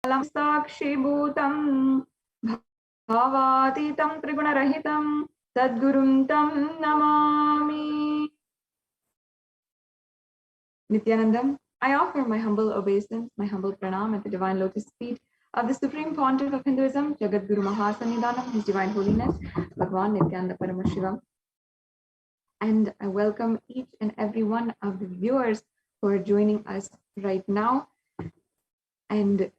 Sakshibhutam Bhavatitam Trigunarahitam Sadgurum Tam Namami. Nithyanandam, I offer my humble obeisance, my humble pranam at the divine lotus feet of the Supreme Pontiff of Hinduism, Jagadguru Mahasannidhanam, His Divine Holiness, Bhagwan Nithyananda Paramashivam. And I welcome each and every one of the viewers who are joining us right now and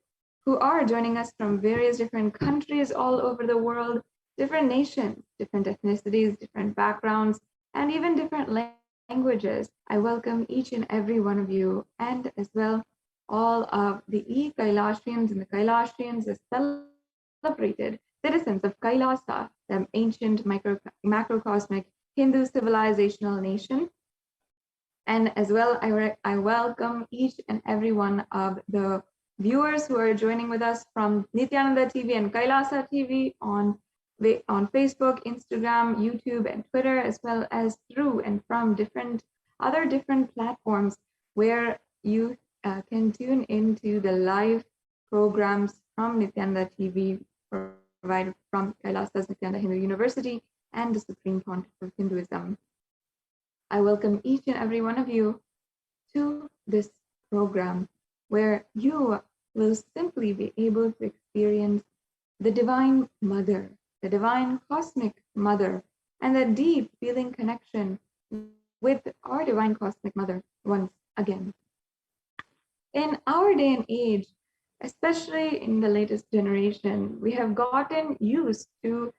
who are joining us from various different countries all over the world, different nations, different ethnicities, different backgrounds, and even different languages. I welcome each and every one of you, and as well all of the Kailashians and the Kailashians, the celebrated citizens of Kailasa, the ancient macrocosmic Hindu civilizational nation. And as well, I welcome each and every one of the viewers who are joining with us from Nithyananda TV and Kailasa TV on Facebook, Instagram, YouTube, and Twitter, as well as through and from different platforms where you can tune into the live programs from Nithyananda TV provided from Kailasa's Nithyananda Hindu University and the Supreme Pontiff of Hinduism. I welcome each and every one of you to this program where you will simply be able to experience the Divine Mother, the Divine Cosmic Mother, and the deep feeling connection with our Divine Cosmic Mother once again. In our day and age, especially in the latest generation, we have gotten used to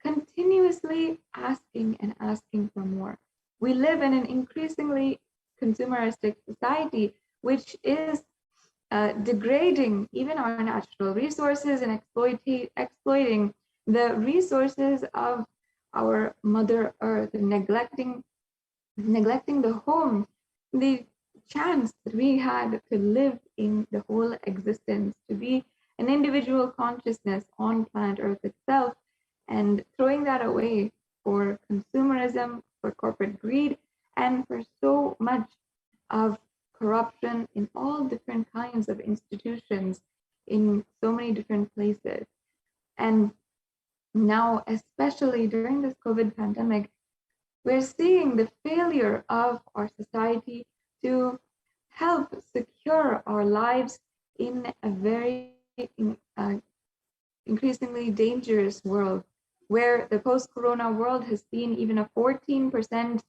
continuously asking and asking for more. We live in an increasingly consumeristic society, which is degrading even our natural resources and exploiting the resources of our Mother Earth, and neglecting the home, the chance that we had to live in the whole existence, to be an individual consciousness on planet Earth itself, and throwing that away for consumerism, for corporate greed, and for so much of corruption in all different kinds of institutions in so many different places. And now, especially during this COVID pandemic, we're seeing the failure of our society to help secure our lives in a very increasingly dangerous world, where the post-corona world has seen even a 14%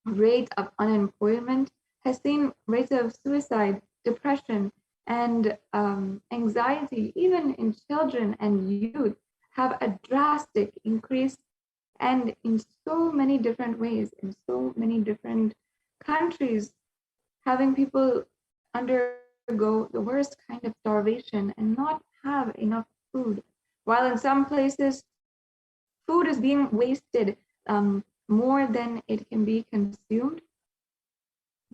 rate of unemployment, has seen rates of suicide, depression, and anxiety, even in children and youth, have a drastic increase, and in so many different ways, in so many different countries, having people undergo the worst kind of starvation and not have enough food, while in some places food is being wasted more than it can be consumed.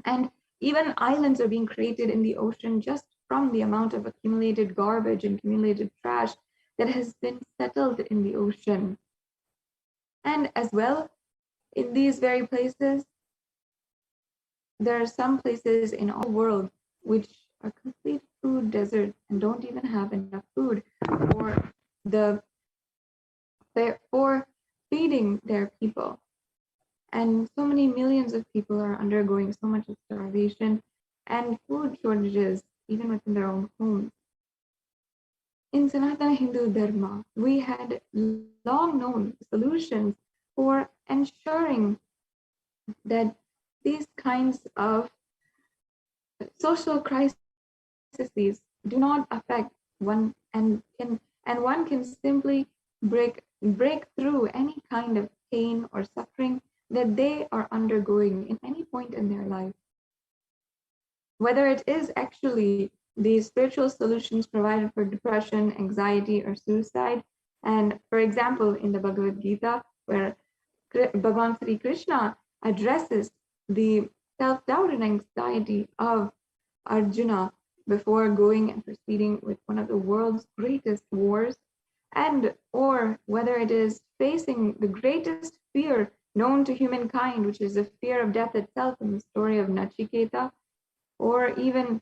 And even islands are being created in the ocean just from the amount of accumulated garbage and accumulated trash that has been settled in the ocean. And as well, in these very places, there are some places in all the world which are complete food deserts and don't even have enough food for feeding their people. And so many millions of people are undergoing so much of starvation and food shortages, even within their own homes. In Sanatana Hindu Dharma, we had long known solutions for ensuring that these kinds of social crises do not affect one, and one can simply break through any kind of pain or suffering that they are undergoing in any point in their life. Whether it is actually the spiritual solutions provided for depression, anxiety, or suicide. And for example, in the Bhagavad Gita, where Bhagavan Sri Krishna addresses the self-doubt and anxiety of Arjuna before going and proceeding with one of the world's greatest wars, and or whether it is facing the greatest fear known to humankind, which is the fear of death itself in the story of Nachiketa, or even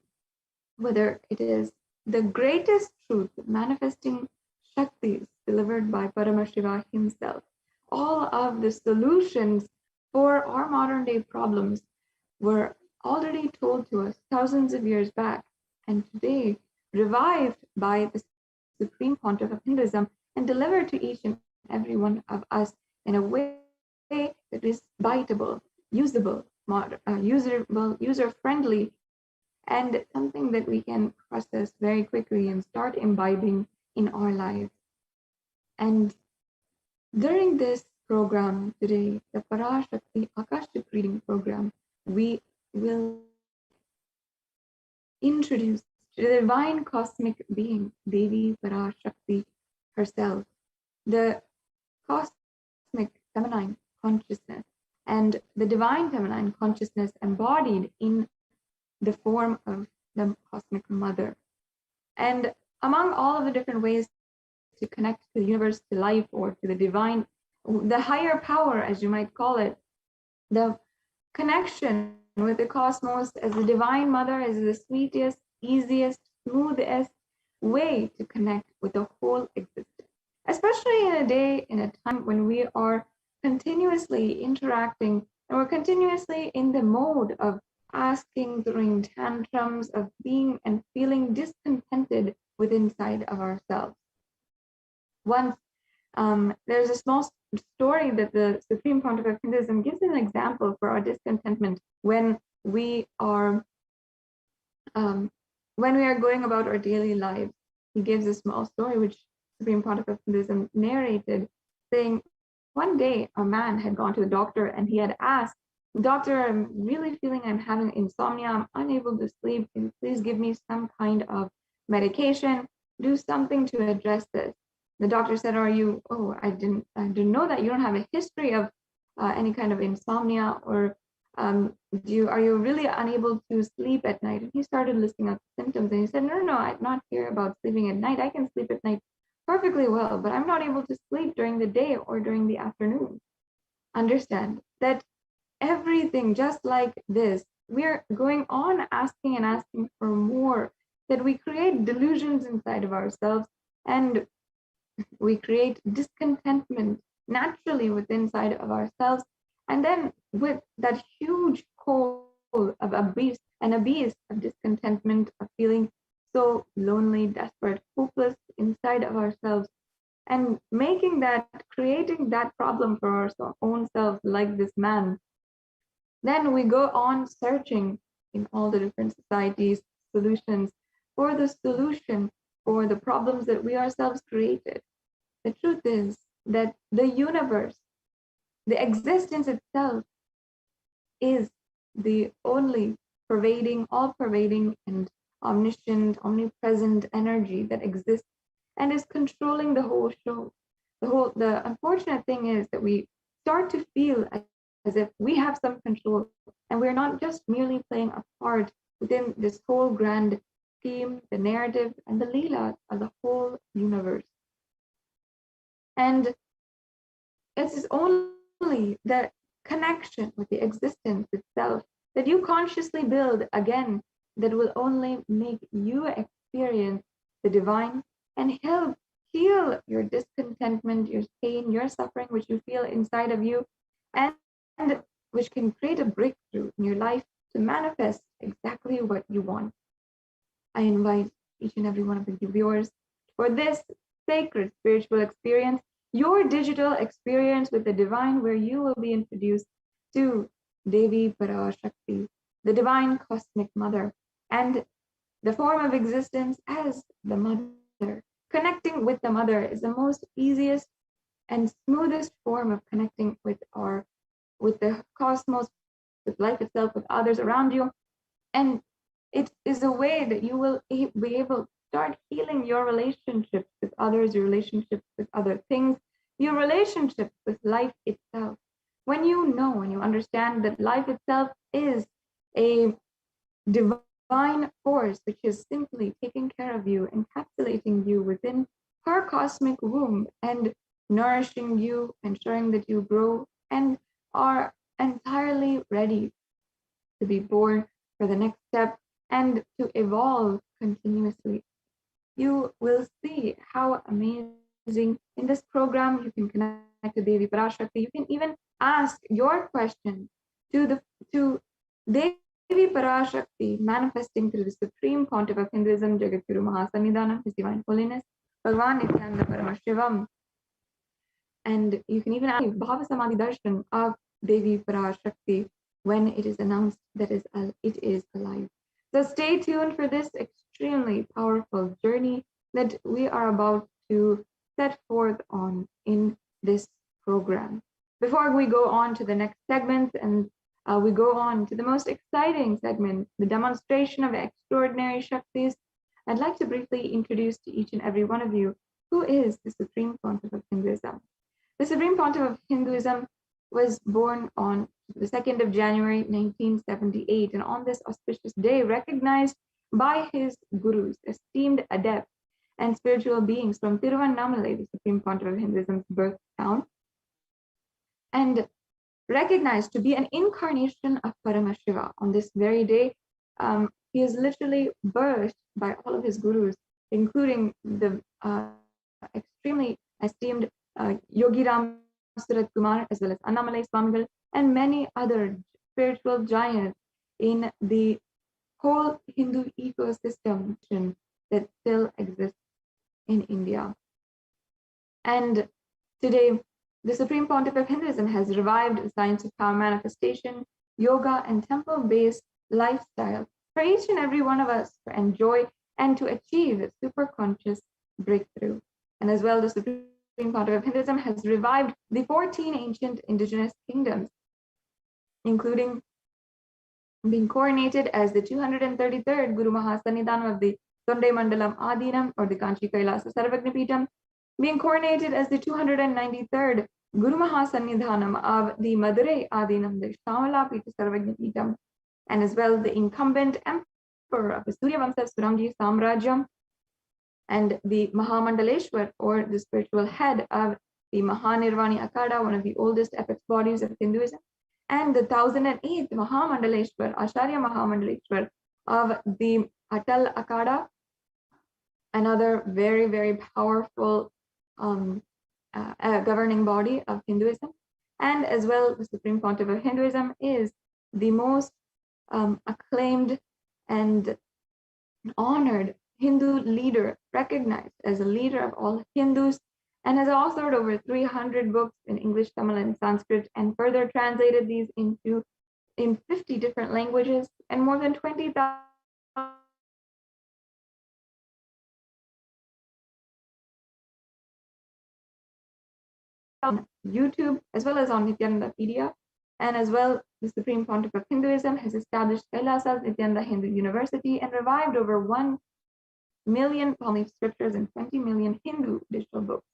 whether it is the greatest truth, manifesting Shaktis delivered by Paramashiva himself. All of the solutions for our modern day problems were already told to us thousands of years back, and today revived by the Supreme Pontiff of Hinduism and delivered to each and every one of us in a way that is biteable, usable, user-friendly, and something that we can process very quickly and start imbibing in our lives. And during this program today, the Parashakti Akashic reading program, we will introduce the divine cosmic being, Devi Parashakti herself, the cosmic feminine consciousness, and the divine feminine consciousness embodied in the form of the cosmic mother. And among all of the different ways to connect to the universe, to life, or to the divine, the higher power, as you might call it, the connection with the cosmos as the divine mother is the sweetest, easiest, smoothest way to connect with the whole existence. Especially in a day, in a time when we are continuously interacting and we're continuously in the mode of asking, throwing tantrums, of being and feeling discontented with inside of ourselves. Once there's a small story that the Supreme Pontiff of Hinduism gives an example for our discontentment when we are going about our daily lives. He gives a small story which Supreme Pontiff of Hinduism narrated, saying one day a man had gone to the doctor and he had asked, "Doctor, I'm really feeling I'm having insomnia. I'm unable to sleep. Can you please give me some kind of medication? Do something to address this." The doctor said, I didn't know that you don't have a history of any kind of insomnia, or are you really unable to sleep at night? And he started listing out symptoms, and he said, no, I'm not here about sleeping at night. I can sleep at night perfectly well, but I'm not able to sleep during the day or during the afternoon. Understand that everything just like this, we're going on asking and asking for more, that we create delusions inside of ourselves, and we create discontentment naturally within inside of ourselves. And then with that huge coal of abyss of discontentment, of feeling so lonely, desperate, hopeless inside of ourselves, and creating that problem for our own selves, like this man, then we go on searching in all the different societies, solutions for the solution for the problems that we ourselves created. The truth is that the universe, the existence itself, is the only all-pervading and omniscient, omnipresent energy that exists and is controlling the whole show. The unfortunate thing is that we start to feel as if we have some control, and we're not just merely playing a part within this whole grand scheme, the narrative, and the leela of the whole universe. And it is only the connection with the existence itself that you consciously build again that will only make you experience the divine and help heal your discontentment, your pain, your suffering, which you feel inside of you, and which can create a breakthrough in your life to manifest exactly what you want. I invite each and every one of the viewers for this sacred spiritual experience, your digital experience with the divine, where you will be introduced to Devi Parashakti, the divine cosmic mother, and the form of existence as the mother. Connecting with the mother is the most easiest and smoothest form of connecting with the cosmos, with life itself, with others around you. And it is a way that you will be able to start healing your relationships with others, your relationships with other things, your relationships with life itself. When you know and you understand that life itself is a divine force which is simply taking care of you, encapsulating you within her cosmic womb and nourishing you, ensuring that you grow and are entirely ready to be born for the next step and to evolve continuously you will see how amazing in this program you can connect to Devi Parashakti. You can even ask your question to Devi Parashakti, manifesting through the Supreme Pontiff of Hinduism, Jagadguru Mahasannidhanam, His Divine Holiness, Bhagwan Nithyananda Paramashivam. And you can even ask Bhava Samadhi Darshan of Devi Parashakti when it is announced that it is alive. So stay tuned for this extremely powerful journey that we are about to set forth on in this program. Before we go on to the next segment and we go on to the most exciting segment, the demonstration of extraordinary Shaktis, I'd like to briefly introduce to each and every one of you who is the Supreme Pontiff of Hinduism. The Supreme Pontiff of Hinduism was born on the 2nd of January 1978, and on this auspicious day, recognized by his gurus, esteemed adepts, and spiritual beings from Tiruvannamalai, the Supreme Pontiff of Hinduism's birth town, and recognized to be an incarnation of Paramashiva. On this very day, he is literally birthed by all of his gurus, including the extremely esteemed Yogi Ram Surat Kumar, as well as Annamalai Swamigal, and many other spiritual giants in the whole Hindu ecosystem that still exists in India. And today, the Supreme Pontiff of Hinduism has revived the science of power manifestation, yoga, and temple-based lifestyle for each and every one of us to enjoy and to achieve a super-conscious breakthrough. And as well, the Supreme Pontiff of Hinduism has revived the 14 ancient indigenous kingdoms, including being coronated as the 233rd Guru Mahasannidhanam of the Tonde Mandalam Adinam, or the Kanchi Kailasa Sarvagnapitam, being coronated as the 293rd Guru Mahasannidhanam of the Madurai Adinam, the Shamala Pita Sarvagnapitam, and as well the incumbent emperor of the Suryavamsa Surangi Samrajyam, and the Mahamandaleshwar, or the spiritual head of the Mahanirvani Akada, one of the oldest apex bodies of Hinduism, and the 1008th Mahamandaleshwar, Acharya Mahamandaleshwar of the Atal Akada, another very, very powerful governing body of Hinduism. And as well, the Supreme Pontiff of Hinduism is the most acclaimed and honored Hindu leader, recognized as a leader of all Hindus, and has authored over 300 books in English, Tamil, and Sanskrit, and further translated these in 50 different languages, and more than 20,000 on YouTube, as well as on Nithyanandapedia. And as well, the Supreme Pontiff of Hinduism has established Kailasa's Nithyananda Hindu University and revived over 1 million Pali scriptures and 20 million Hindu digital books.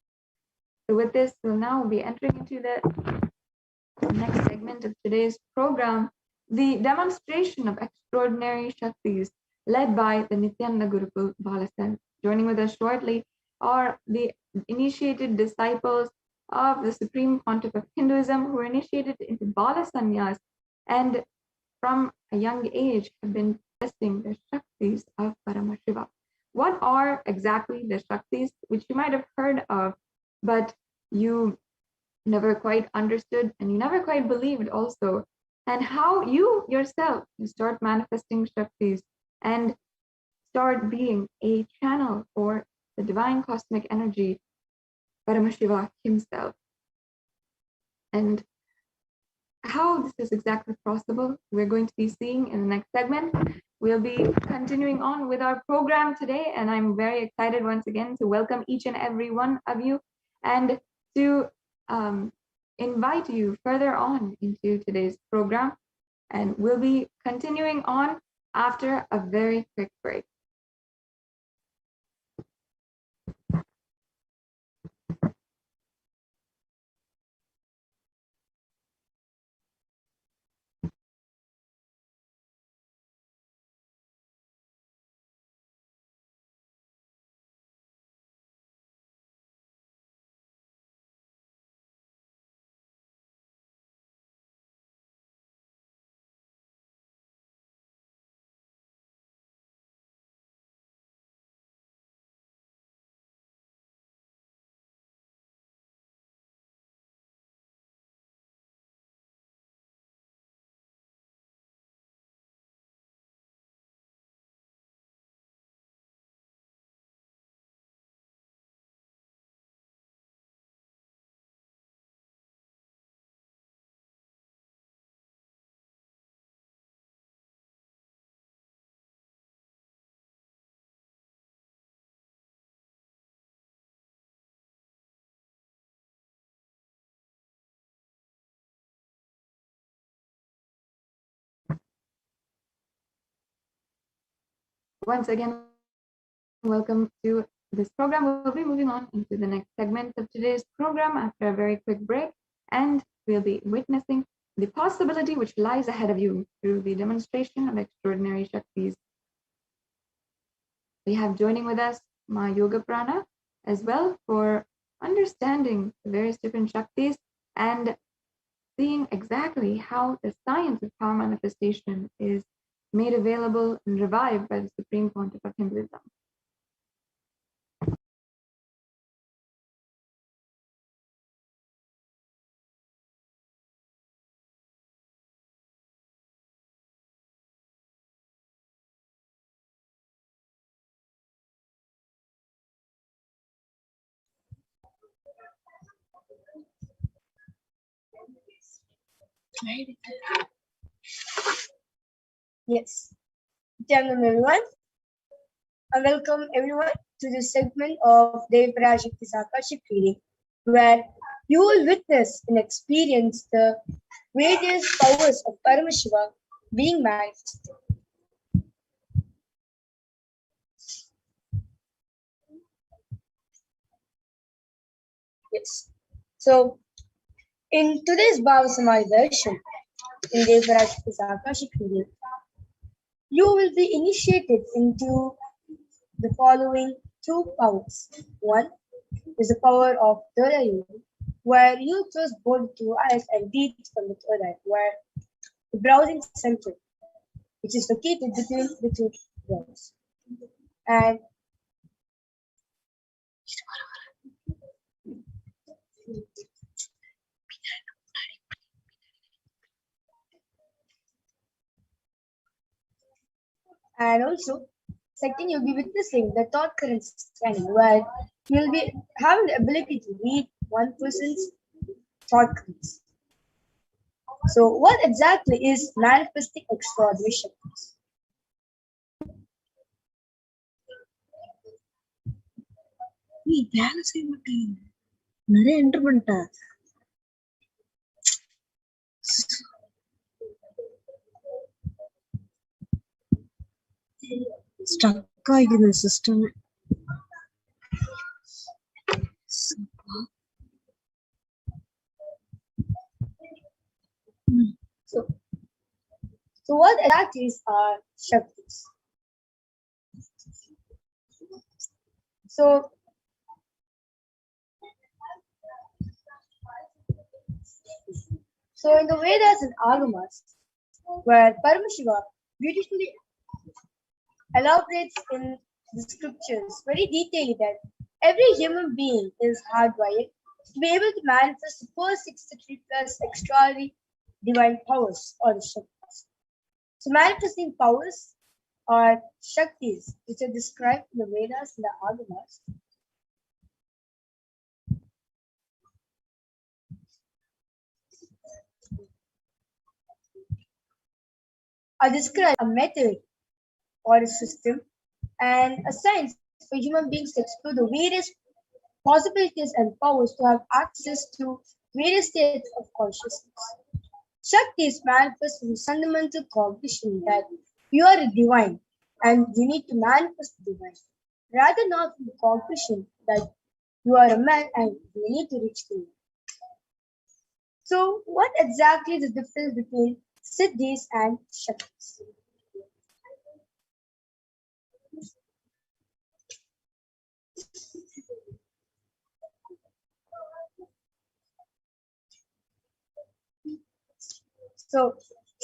So with this, we'll now be entering into the next segment of today's program, the demonstration of extraordinary Shaktis led by the Nityananda Gurukul Balasan. Joining with us shortly are the initiated disciples of the Supreme Pontiff of Hinduism, who were initiated into Bala Sannyas and from a young age have been testing the Shaktis of Paramashiva. What are exactly the Shaktis, which you might have heard of, but you never quite understood and you never quite believed also, and how you yourself can start manifesting Shaktis and start being a channel for the divine cosmic energy, Paramashiva himself. And how this is exactly possible, we're going to be seeing in the next segment. We'll be continuing on with our program today, and I'm very excited once again to welcome each and every one of you and to invite you further on into today's program. And we'll be continuing on after a very quick break. Once again, welcome to this program. We'll be moving on into the next segment of today's program after a very quick break, and we'll be witnessing the possibility which lies ahead of you through the demonstration of extraordinary Shaktis. We have joining with us Ma Yoga Prana as well for understanding the various different Shaktis and seeing exactly how the science of power manifestation is made available and revived by the Supreme Pontiff of Hinduism. Yes. Welcome everyone. Welcome everyone to this segment of the Parashakti's Akashic reading, where you will witness and experience the various powers of Paramashiva being manifested. Yes. So, in today's Bhava Samaj version, in the Parashakti's Akashic reading, you will be initiated into the following two powers. One is the power of third eye, where you close both two eyes and breathe from the third eye, where the browsing center, which is located between the two brows. And also, second, you'll be witnessing the thought current scanning, where you'll be having the ability to read one person's thought currents. So, what exactly is manifesting extraordinary Shaktis? நீ வேலை செய்ய மாட்டேன் நிறைய enter பண்ணிட்ட stuck ஆகிது system So what exactly are Shaktis? So in the Vedas and Agamas, where Paramashiva beautifully elaborates in the scriptures very detailedly that every human being is hardwired to be able to manifest the first 63 plus extraordinary divine powers or the Shaktis. So manifesting powers are Shaktis, which are described in the Vedas and the Agamas. Are described a method or a system and a science for human beings to explore the various possibilities and powers to have access to various states of consciousness. Shaktis manifest from fundamental cognition that you are a divine and you need to manifest the divine, rather not from the cognition that you are a man and you need to reach the man. So, what exactly is the difference between Siddhis and Shaktis? So,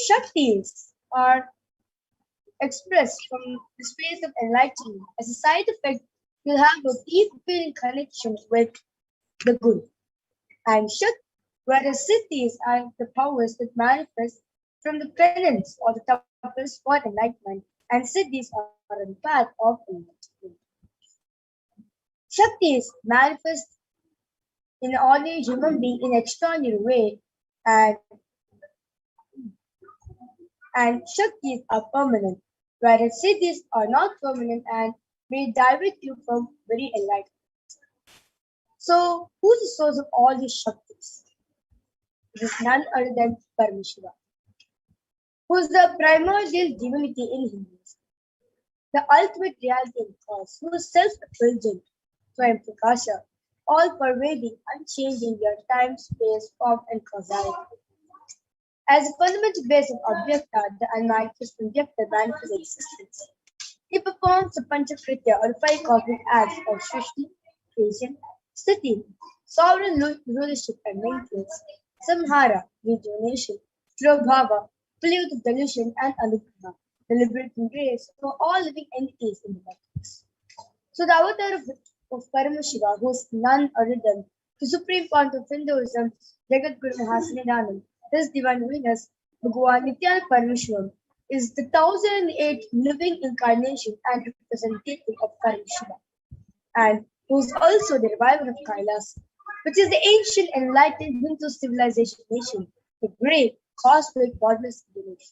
Shaktis are expressed from the space of enlightenment. As a side effect, you'll have a deep feeling connection with the Guru. And Shakti, whereas Siddhis are the powers that manifest from the penance or the tapas for enlightenment, and Siddhis are on the path of enlightenment. Shaktis manifest in an ordinary human being in an extraordinary way, and Shaktis are permanent, whereas Siddhis are not permanent and may divert you from very enlightenment. So, who's the source of all these Shaktis? It is none other than Paramashiva, who is the primordial divinity in Hinduism. the ultimate reality and cause, who is self-effulgent, Swayam Prakasha, all-pervading, unchanging your time, space, form, and causality. As a fundamental base of Abhyakta, the unmanifest Abhyakta manifests existence. He performs the Panchakritya or five cosmic acts of Srishti, creation, Sthiti, sovereign rulership and maintenance, Samhara, rejuvenation, Prabhava, play of delusion and Anugrah, the liberating grace for all living entities in the matrix. So the avatar of Paramashiva, who is none other than the supreme point of Hinduism, Jagat Guru Mahasanidanam, his divine holiness, Bhagavan Nithyananda Paramashivam, is the 1008 living incarnation and representative of Paramashiva, and who is also the revival of Kailas, which is the ancient enlightened Hindu civilization nation, the great cosmic godless village.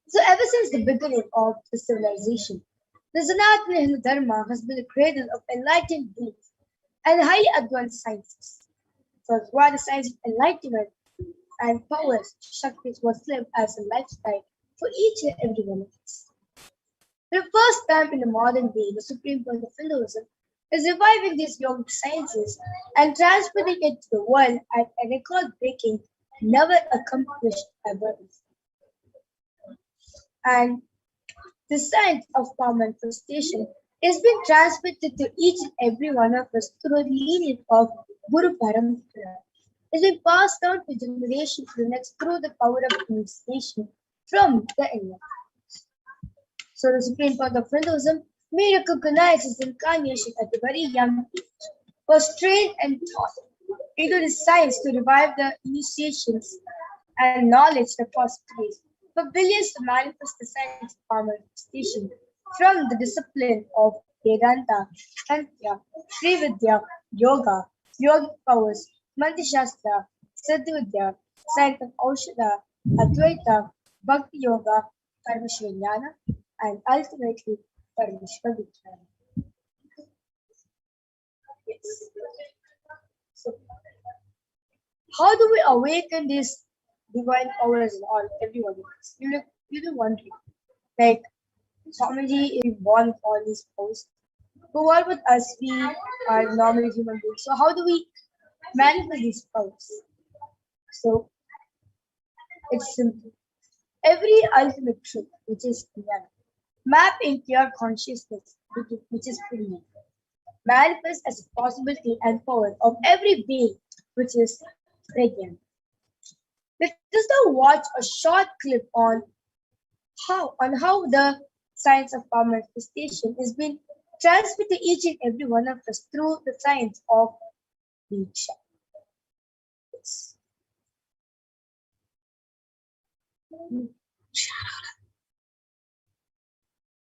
So ever since the beginning of the civilization, the Sanatana Hindu Dharma has been a cradle of enlightened beings and highly advanced sciences. So while the science of enlightenment and powers, Shaktis was lived as a lifestyle for each and every one of us. For the first time in the modern day, the supreme point of Hinduism is reviving these yogic sciences and transmitting it to the world at a record-breaking, never accomplished ever. And the science of power manifestation is being transmitted to each and every one of us through the lineage of Guru Parampara. It's been passed down to generation to the next through the power of initiation from the enlightenment. So the supreme point of Hinduism may recognize its incarnation at a very young age, was trained and taught into the science to revive the initiations and knowledge the possibilities for billions to manifest the science of power manifestation from the discipline of Vedanta, Tantra, Srividya, Yoga, yogic powers, Mantra Shastra, Siddhavidya, science of Aushadha, Advaita, Bhakti Yoga, Paramashiva and ultimately Paramashiva Vijnana. Yes. So, how do we awaken these divine powers in all everyone of us? You're wondering, like Swamiji is born with all these powers. But what about us? We are normal human beings. So how do we manifest these powers? So it's simple. Every ultimate truth, which is Jnana, map into your consciousness, which is Punya, manifest as a possibility and power of every being, which is Pragyan. Let us now watch a short clip on how the science of power manifestation is being transmitted to each and every one of us through the science of Diksha. Yes. Hmm?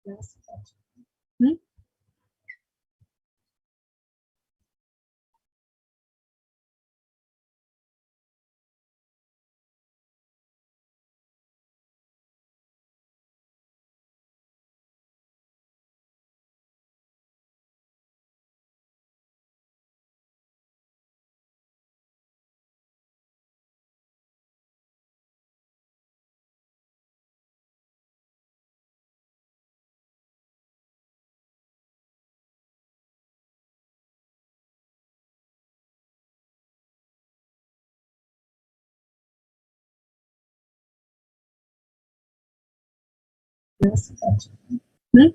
Yes. Hmm?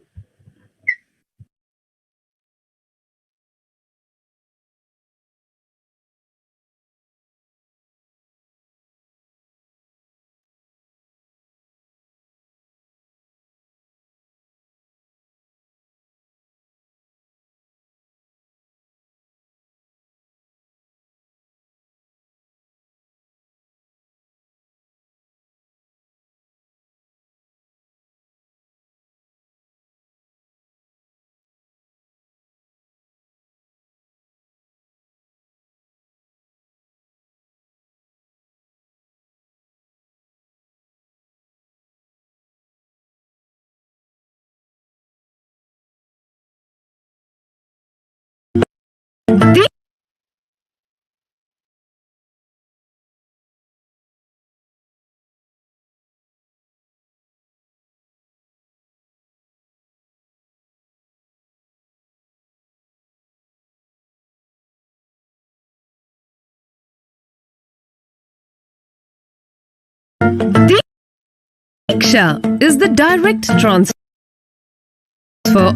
Diksha is the direct transfer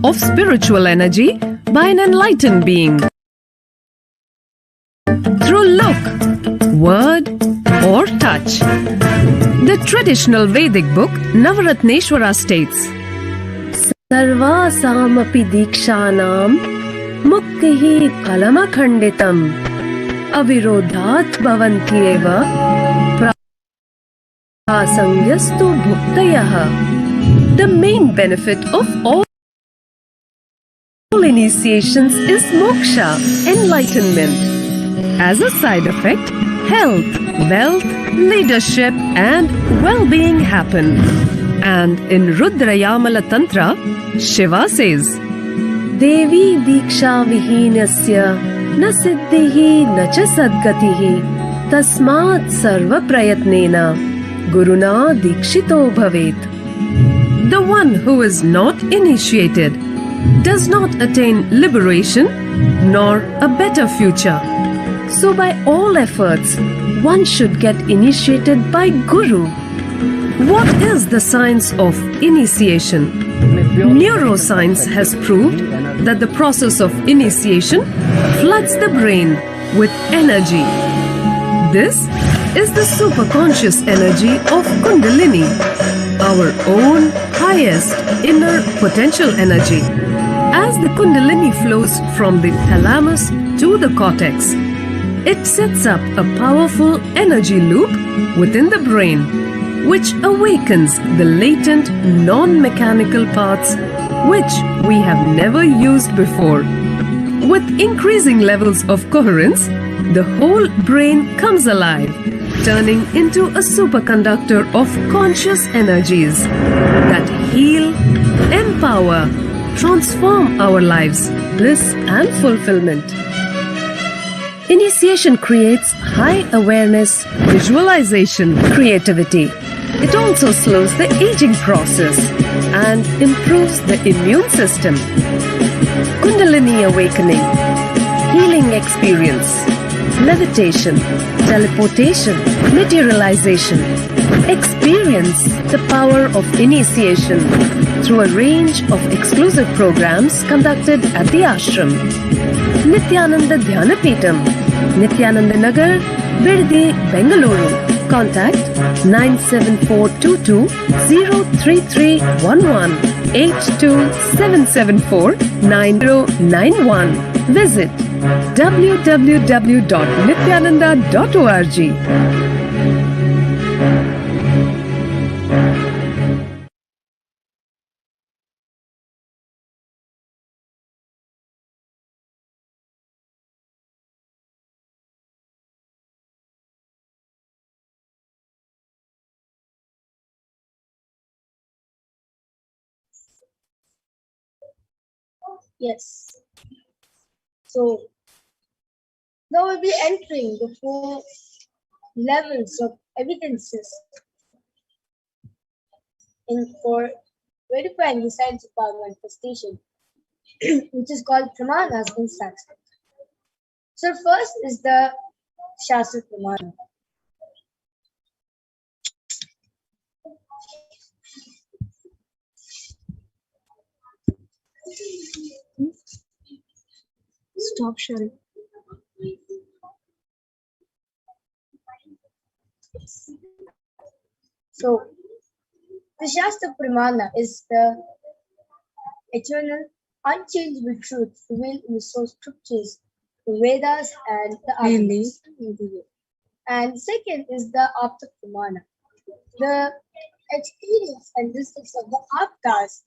of spiritual energy by an enlightened being through look, word, or touch. The traditional Vedic book Navaratneshwara states, Sarvasamapi dikshanam muktihi phalamakhanditam avirodhat bhavantyeva prasangyastu bhuktayah. The main benefit of all initiations is moksha, enlightenment. As a side effect, health, wealth, leadership, and well-being happen. And in Rudrayamala Tantra, Shiva says, Devi Diksha Vihinasya na siddhihi na cha sadgatihi tasmat sarva prayatnena guruna dikshito bhavet. The one who is not initiated does not attain liberation nor a better future. So by all efforts, one should get initiated by Guru. What is the science of initiation? Neuroscience has proved that the process of initiation floods the brain with energy. This is the superconscious energy of Kundalini, our own highest inner potential energy. As the Kundalini flows from the thalamus to the cortex, it sets up a powerful energy loop within the brain, which awakens the latent non-mechanical parts which we have never used before. With increasing levels of coherence, the whole brain comes alive, turning into a superconductor of conscious energies that heal, empower, transform our lives, bliss and fulfillment. Initiation creates high awareness, visualization, creativity. It also slows the aging process and improves the immune system. Kundalini awakening, healing experience, levitation, teleportation, materialization. Experience the power of initiation through a range of exclusive programs conducted at the ashram. Nithyananda Dhyanapitham, Nithyananda Nagar, Birdi, Bengaluru. Contact 97422 03311 82774 9091. Visit www.nithyananda.org. Yes. So now we'll be entering the 4 levels of evidences for verifying the science of power manifestation, which is called pramanas in Sanskrit. So first is the Shastra Pramana. Stop sharing. So the Shastra Pramana is the eternal, unchangeable truth revealed in the source scriptures, the Vedas and the Agams. And second is the Apta Pramana, the experience and wisdoms of the Aptas,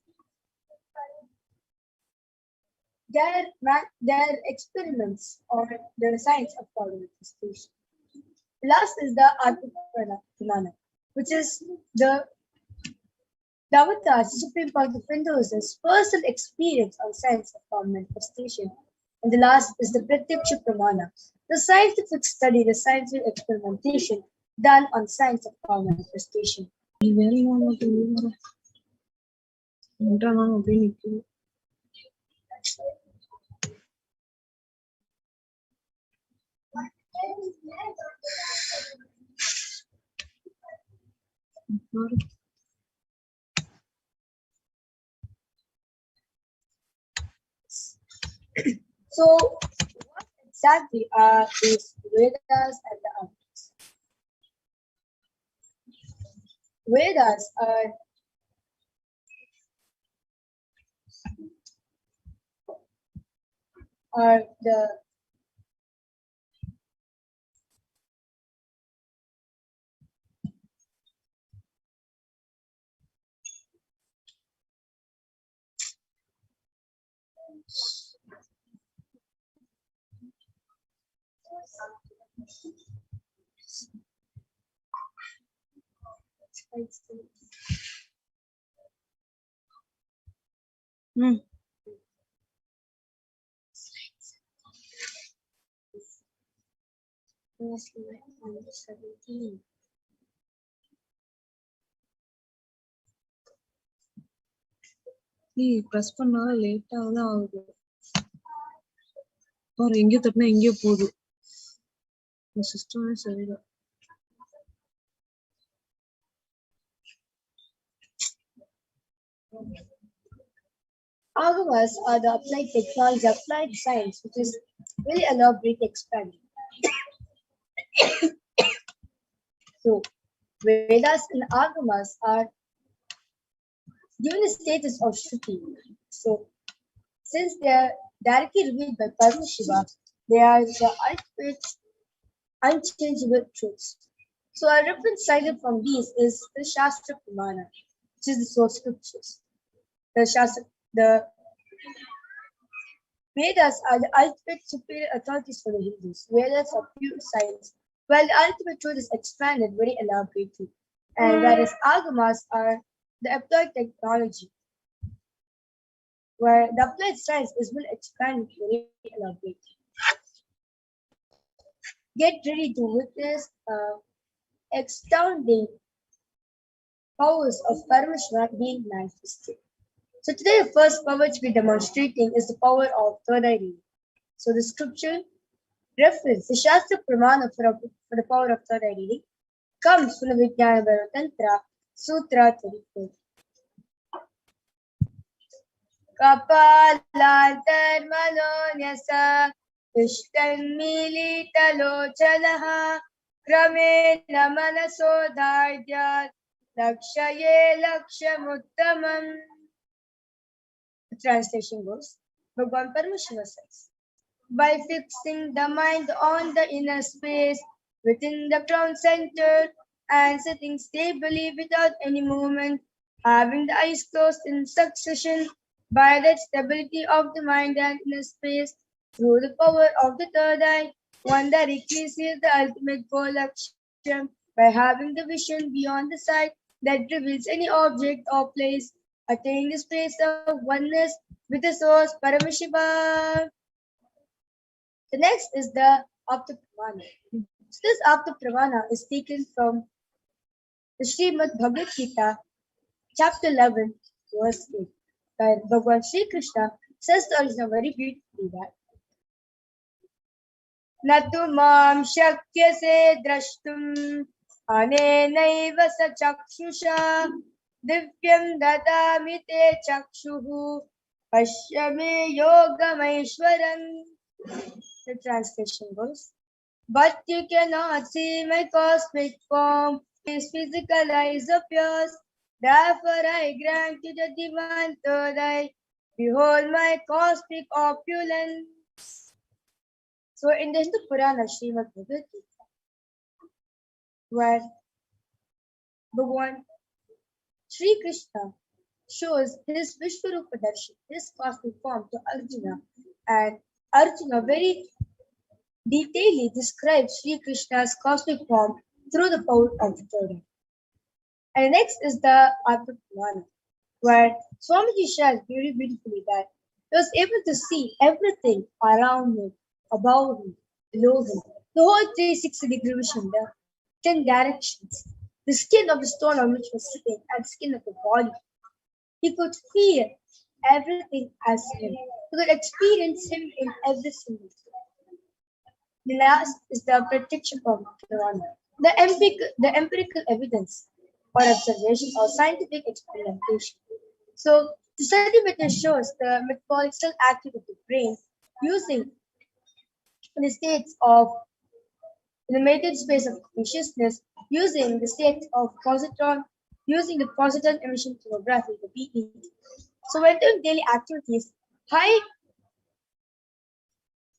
their experiments or the science of power manifestation. Last is the Atma Pramana, which is the avatars, the supreme part of Hinduism's personal experience on science of power manifestation. And the last is the Pratyaksha Pramana, the scientific study, the scientific experimentation done on science of power manifestation. So, what exactly are these Vedas and the others? Vedas are the press பண்ணா லேட்டா தான் ஆகுது. ஒரு எங்கேயோ தட்டினா எங்கேயோ போகுது. சிஸ்டமே சரியில்லை. Agamas are the applied technology, applied science, which is really elaborate expanding. So, Vedas and Agamas are given the status of Shruti. So, since they are directly revealed by Paramashiva, they are the ultimate unchangeable truths. So, a reference cited from these is the Shastra Pramana, which is the source scriptures. The Vedas are the ultimate superior authorities for the Hindus. Vedas are pure science, while the ultimate truth is expanded very elaborately. And whereas Agamas are the applied technology, where the applied science is well expanded very elaborately. Get ready to witness astounding powers of Paramashiva being manifested. So today the first power to be demonstrating is the power of third eye reading. So the scripture reference, the Shastra Pramana for the power of third eye reading comes from the Vijnana Tantra Sutra 34. Kapalantarmanonyasa Vishtanmilitalochanaha Kramena Manasodharyat Lakshaye Lakshamuttamam. The translation goes, Bhagavan Paramashiva says, by fixing the mind on the inner space within the crown center and sitting stably without any movement, having the eyes closed in succession, by that stability of the mind and inner space, through the power of the third eye, one directly sees the ultimate goal action by having the vision beyond the sight that reveals any object or place, attaining the space of oneness with the source Paramashiva. The next is the Apta Pramana. So this Apta Pramana is taken from the Srimad Bhagavad Gita, chapter 11, verse 8. Where Bhagavan Sri Krishna says to Arjuna very beautifully that Natu mam shakyase drashtum anenaiva sa chakshusha divyam dadami te chakshuhu pashyame yogamaishwaram. The translation goes, but you cannot see my cosmic form, these physical eyes of yours. Therefore I grant you the divine third eye. Behold my cosmic opulence. So in the Hindu Purana, Srimad Bhagavad Gita, where Bhagavan Sri Krishna shows his Vishwarupa Darshan, his cosmic form to Arjuna, and Arjuna very detailedly describes Sri Krishna's cosmic form through the power of the third eye. And next is the Atma Pramana, where Swamiji shares very beautifully that he was able to see everything around him, above him, below him, the whole 360-degree vision, the 10 directions, the skin of the stone on which he was sitting, and skin of the body. He could feel everything as him. He could experience him in every single thing. The last is the protection of Purana, the empirical evidence or observation or scientific experimentation. So, the study method shows the metabolical activity of the brain using the states of the mated space of consciousness using the state of positron, using the positron emission tomography, the PET. So when doing daily activities, high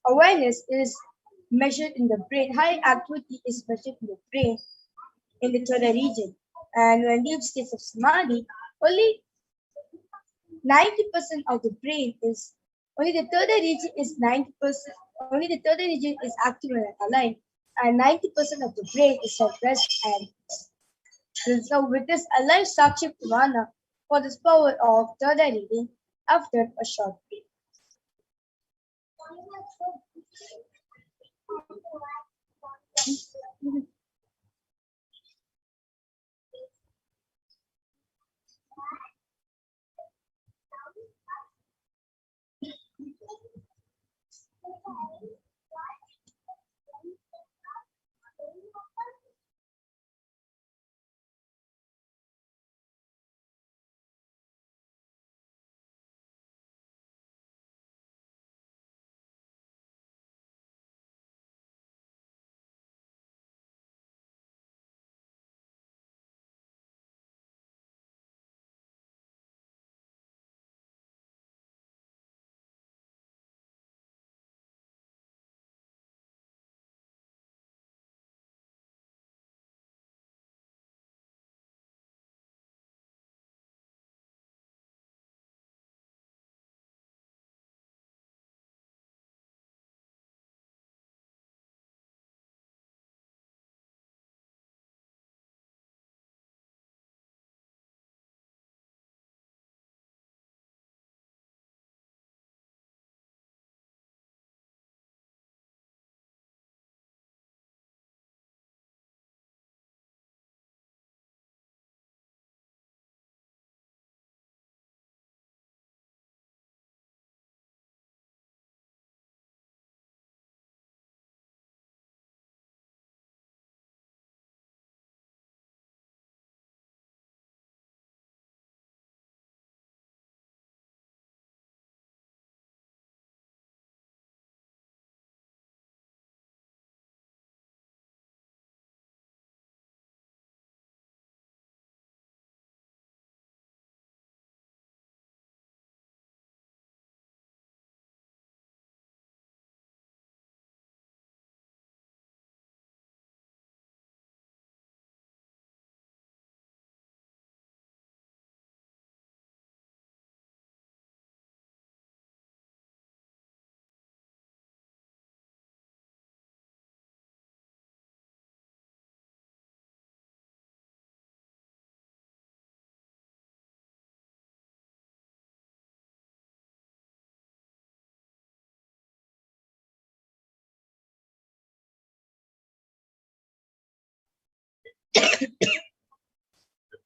awareness is measured in the brain, high activity is measured in the brain in the third region. And when deep states of samadhi, only 90% of the brain is only the third region is 90%, only the third region is active and aligned, and 90% of the brain is at rest and so with this alive Sakshi Purana for this power of third reading after a short break.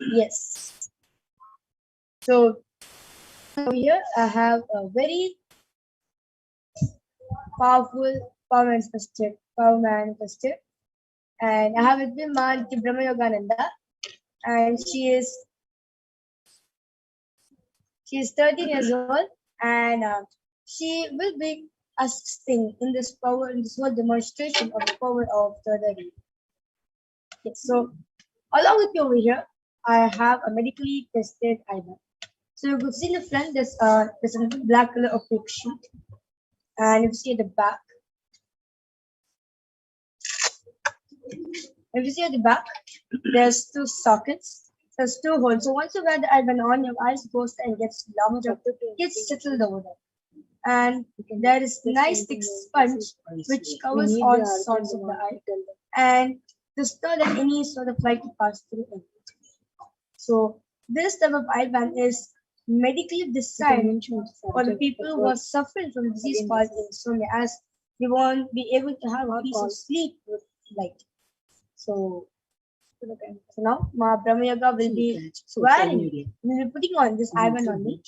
Yes. So here I have a very power manifested, and I have with me Manti Brahma Yogananda, and she is 13 years old, and she will be assisting in this power, in this whole demonstration of the power of the Dari. Yes, so along with me over here, I have a medically tested item. So you could see in the front, there's a black color opaque sheet, and if you see at the back, there's two sockets. There's two holes. So once you wear the item on, your eyes goes and gets locked up, gets settled over there. And there is nice thick sponge which covers all sorts of the eye, and to stop that any sort of light to pass through it. So this type of eye band is medically designed for the people who are suffering from disease called insomnia, as they won't be able to have a piece of sleep with light. So now Ma Brahma Yoga will be putting on this eye band on me.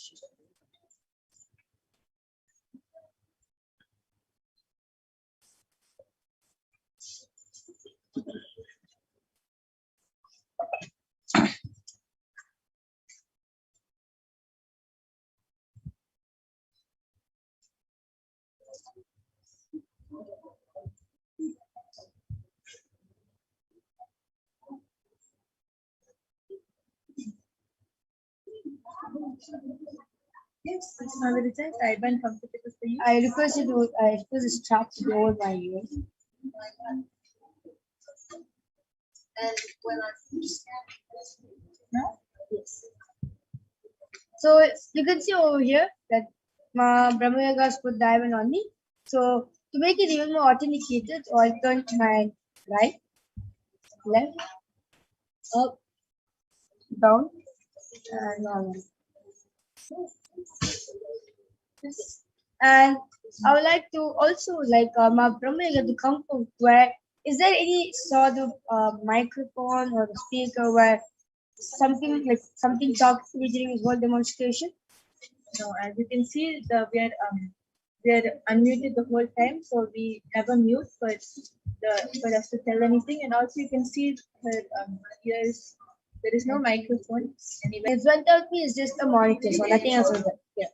Yes, it's not the sense. I went comfortable for you. I request you to start to over my ears. And when I No? Yes. So you can see over here that Brahma Yoga has put diamond on me. So to make it even more authenticated, so I'll turn to my right, left, up, down, and normal. And I would like to also like my Brahma Yoga to come from where is there any sort of microphone or speaker where something talks to me during his whole demonstration? No, as you can see, we are unmuted the whole time, so we never mute for us to tell anything. And also, you can see her ears. There is no microphone anywhere. In front of me is just a monitor, so nothing else is there. Yeah.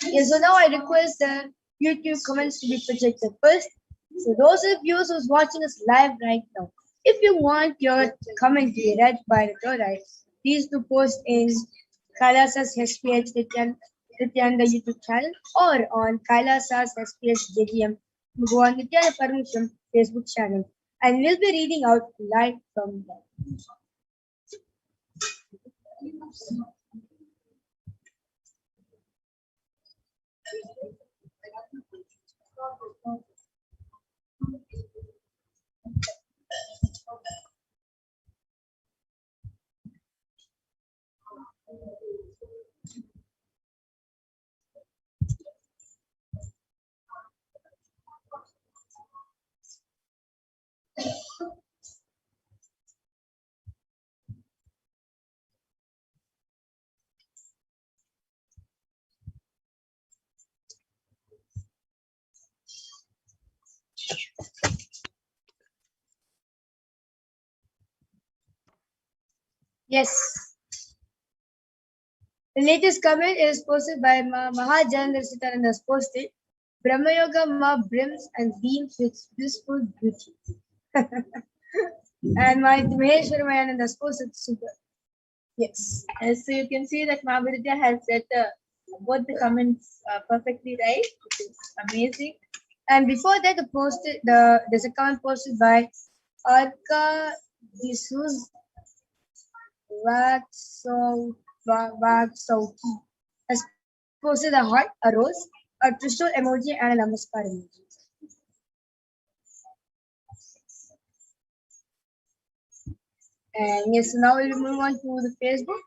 Yeah, so now I request the YouTube comments to be projected first. So those of you who's watching us live right now, if you want your comment to be read by the Todai, please do post in Kailasa's HDH Nithyananda YouTube channel or on Kailasa's HDH JDM Nithyananda Paramashivam Facebook channel. And we'll be reading out live from there. Yes. The latest comment is posted by Mahajan Nithyananda has posted. Brahma Yoga Ma brims and beams with blissful beauty. And my Maheshwara Mayananda has posted super. Yes. So you can see that Mahavidya has set both the comments perfectly right, which is amazing. And before that, there's a comment posted by Arka Jesus Vaksauki has posted a heart, a rose, a Trishul emoji, and a Namaskar emoji. And yes, now we'll move on to the Facebook.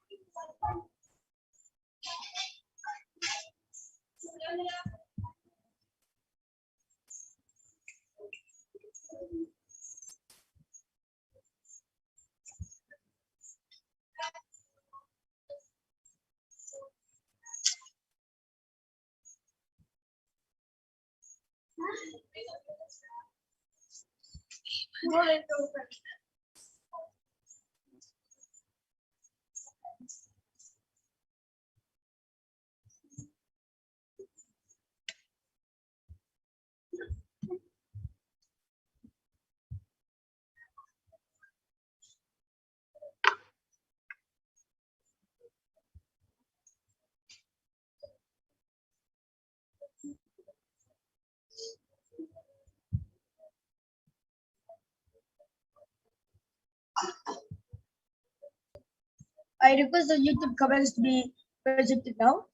I request the YouTube comments to be projected now.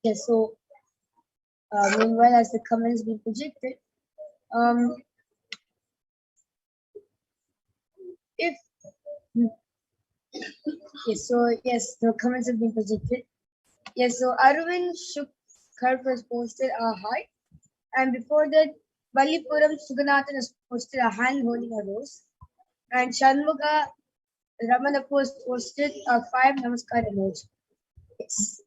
Yes, so meanwhile, as the comments be projected, if yes, so yes, the comments have been projected. Yes, so Arvind Shukkar has posted a heart, and before that, Balipuram Suganathan has posted a hand holding a rose, and Shanmuga Ramana posted a 5 Namaskar emoji. Yes.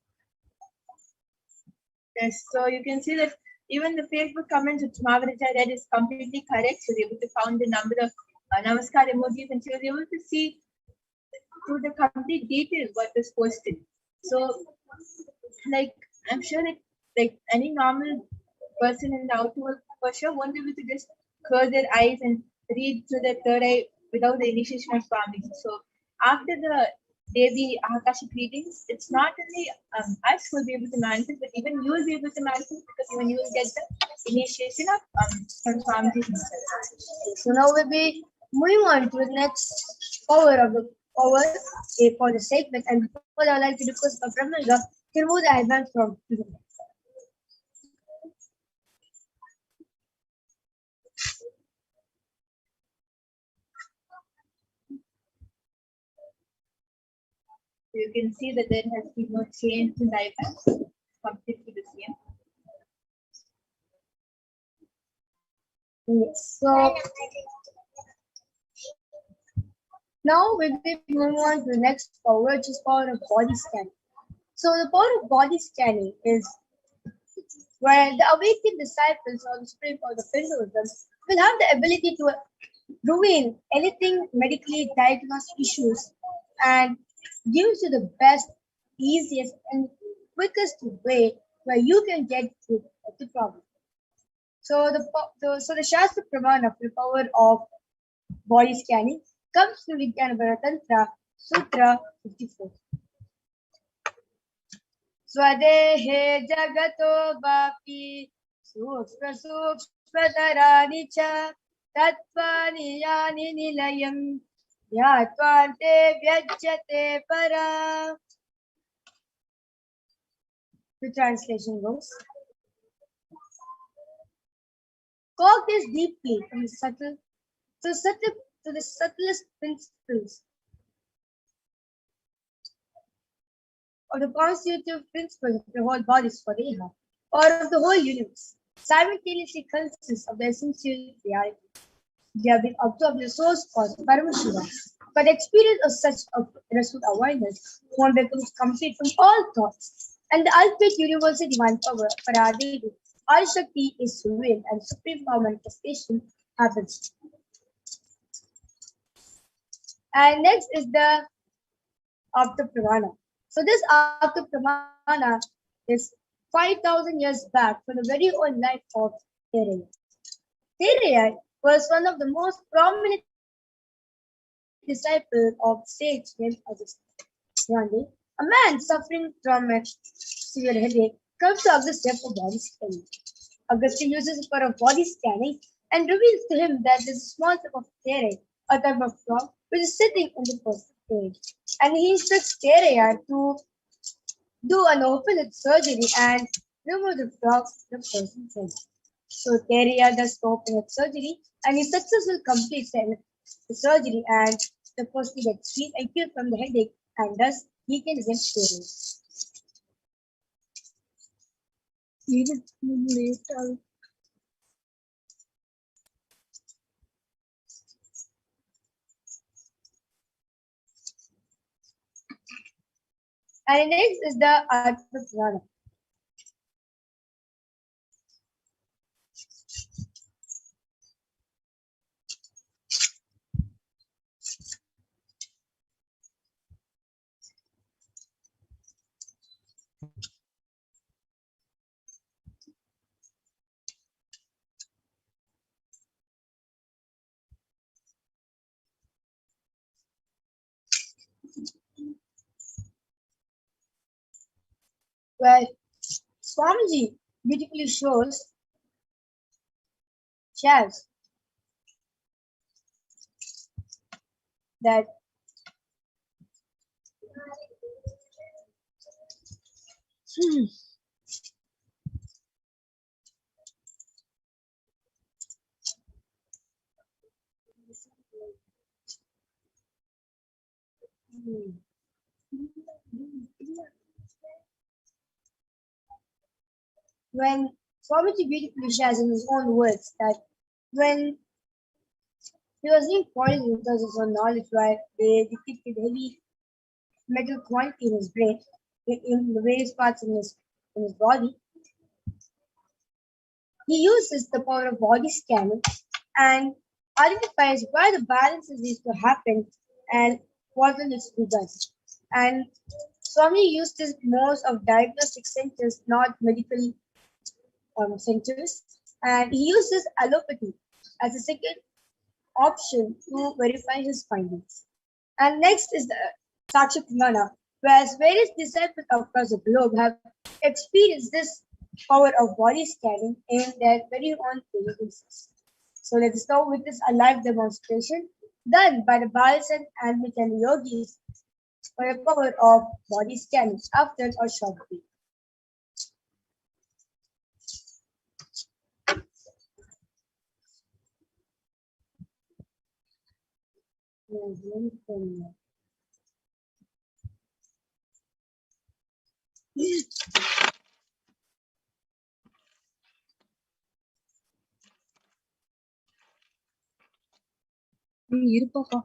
Yes, so you can see that even the Facebook comments which Magarita read is completely correct. She was able to count the number of Namaskar emojis and she was able to see through the complete details what was posted. So, like, I'm sure that like any normal person in the outer world for sure won't be able to just close their eyes and read through their third eye without the initiation of farming. So after the daily Akashic readings, it's not only us who will be able to manifest, but even you will be able to manifest because even you will get the initiation of from Swamiji himself. So now we'll be moving on to the next power of the power for the segment, and before I would like to discuss the Brahmanga to remove the advance from the So you can see that there has been no change in the events, completely the same. Yes. So now we'll be moving on to the next power, which is power of body scanning. So the power of body scanning is where the awakened disciples or the spirit or the Hinduism will have the ability to reveal anything medically diagnosed issues and gives you the best, easiest, and quickest way where you can get to the problem. So the Shastra Pramana for the power of body scanning comes to Vijnana Tantra Sutra 54. Swadehe jagato vapi sukshma sukshmatharani cha tattvani yani nilayam yatvante vyajyate para. The translation goes: Cog this deeply from the subtle to the subtlest principles of the constitutive principles of the whole body Swadeha, or of the whole universe, simultaneously consists of the essential reality. They have been observed the source cause Paramashivoham. But the experience of such a restful awareness, one becomes complete from all thoughts, and the ultimate universal divine power, Paradevi, Parashakti is revealed and supreme power manifestation happens. And next is the Apta Pramana. So this Apta Pramana is 5,000 years back from the very old life of Thereya. Thereya was one of the most prominent disciples of sage named Augustine. One day, a man suffering from a severe headache comes to Augustine for body scanning. Augustine uses it for a body scanning and reveals to him that there's a small type of Thereya, a type of frog, which is sitting in the person's cage. And he instructs Thereya to do an open surgery and remove the frog from the person's head. So Thereya does the open surgery and he successfully completes the surgery and the person gets free and cured from the headache and thus he can get Thereya. And next is the Artha Purana. Where Swamiji beautifully shows that when Swamiji beautifully shares in his own words that when he was being poisoned because of his own knowledge, where they detected heavy metal quantity in his brain, in the various parts in his body, He uses the power of body scanning and identifies where the balances needs to happen and what needs to be done. And Swami used this most of diagnostic centers, not medical centers, and he uses allopathy as a second option to verify his findings. And next is the Sakshapramana, whereas various disciples across the globe have experienced this power of body scanning in their very own daily basis. So let us now witness a live demonstration done by the Balasan and Nithyananda yogis for the power of body scanning after a short break. இருப்பாப்பா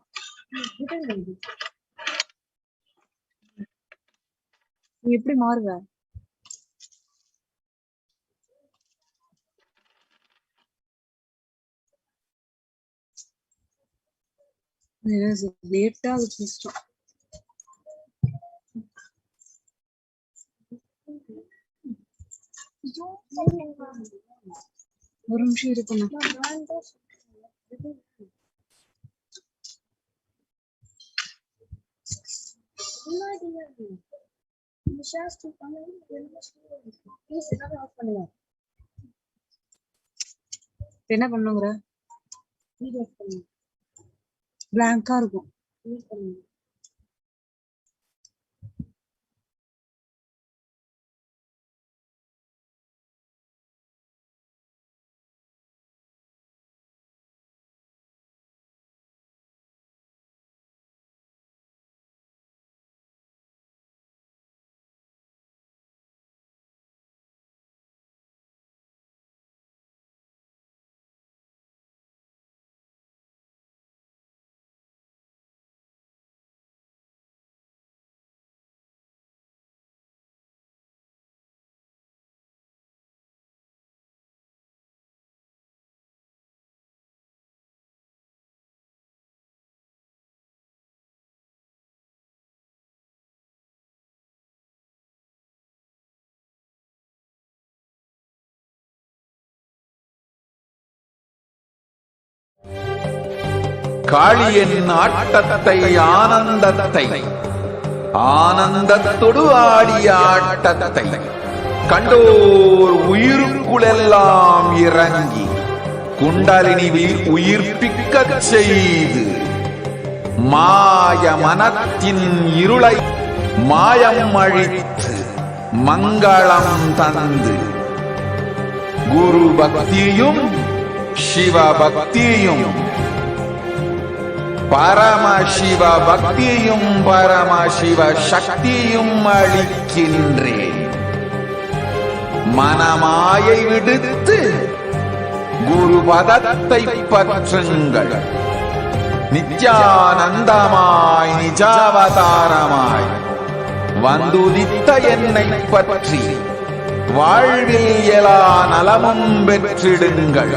நீ எப்படி மாறுவ லேட்டா அது பேசுறோம் ஒரு நிமிஷம் இருக்கணும் என்ன பண்ணுங்கிற பிளாங்கா இருக்கும் காளியின் ஆட்டத்தை ஆனந்தத்தை ஆனந்தத்தொடு ஆடிய ஆட்டத்தை கண்டோர் உயிருக்குளெல்லாம் இறங்கி குண்டலினிவில் உயிர்ப்பிக்கச் செய்து மாய மனத்தின் இருளை மாயம் அழித்து மங்களம் தந்து குரு பக்தியும் சிவ பக்தியும் பரமசிவ பக்தியும் பரமசிவ சக்தியும் அளிக்கின்றேன். மனமாயை விடுத்து குரு பதத்தை பற்றுங்கள். நித்யானந்தமாய் நிஜாவதாரமாய் வந்துதித்த என்னை பற்றி வாழ்வில் எல்லா நலமும் பெற்றிடுங்கள்.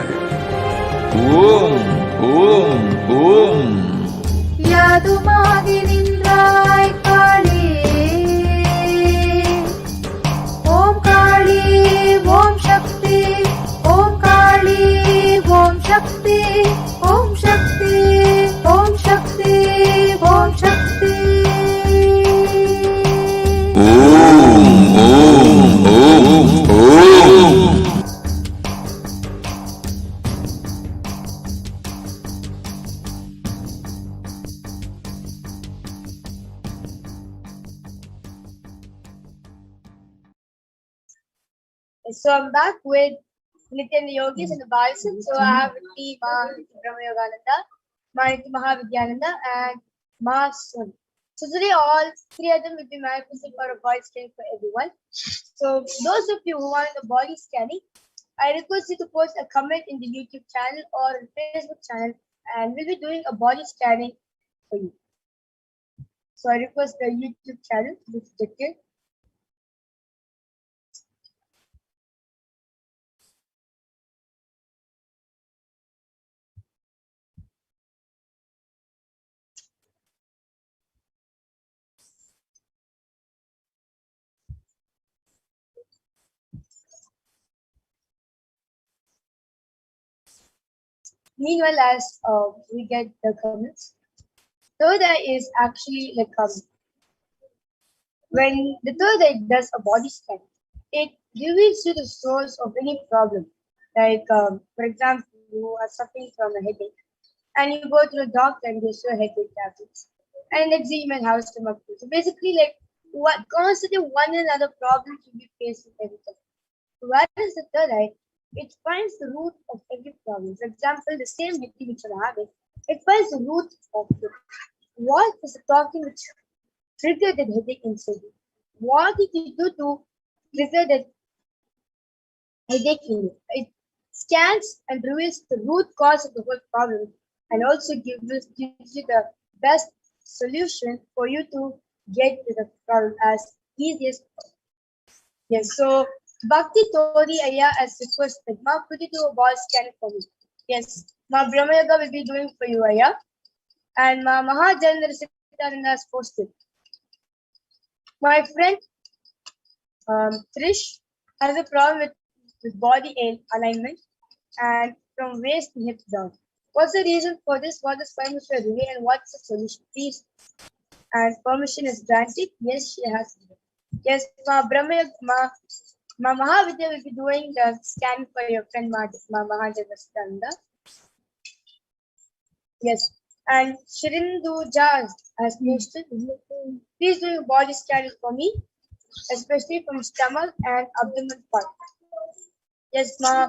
ஓம் ஓம் ஓம். யாதுமாகி நின்றாய் காளி, ஓம் காளி ஓம் சக்தி, ஓம் காளி ஓம் சக்தி, ஓம் சக்தி ஓம் சக்தி ஓம் சக்தி. ஓம் ஓம் ஓம் ஓம். So I'm back with Nithyananda Yogis and the Balasan. So I have with me Brahma Yogananda, Maniti Mahavidyananda, and Ma Sun. So today all three of them will be manifesting for a body scanning for everyone. So those of you who want the body scanning, I request you to post a comment in the YouTube channel or Facebook channel, and we'll be doing a body scanning for you. So I request the YouTube channel to be protected. Meanwhile, as we get the comments, third eye is actually like when the third eye does a body scan, it reveals you the source of any problem. Like, for example, you are suffering from a headache, and you go to the doctor and gives you a headache tablets. And let's say you might have a stomach flu. So basically, like, what constantly one another problems you be facing every time. Whereas the third eye, it finds the root of every problem. For example, the same headache which you're having, it finds the root of it. What is the talking which triggered that headache inside you? What did you do to trigger that headache in you? It scans and reveals the root cause of the whole problem and also gives you the best solution for you to get to the problem as easy as possible. Yes, so Bhakti Tori Aya as requested. Ma, could you do a ball scan for me? Yes, Ma Brahmayaga will be doing for you, Aya. And Ma Mahajandra Siddharanda has posted. My friend Trish has a problem with body alignment and from waist to hips down. What's the reason for this? What is permission relay and what's the solution? Please. And permission is granted. Yes, she has. Yes, Ma Mahavidya will be doing the scan for your friend Ma Mahajavastanda. Yes, and Shirindu Jaz has posted. Please do your body scan for me, especially from stomach and abdomen part. Yes, Ma.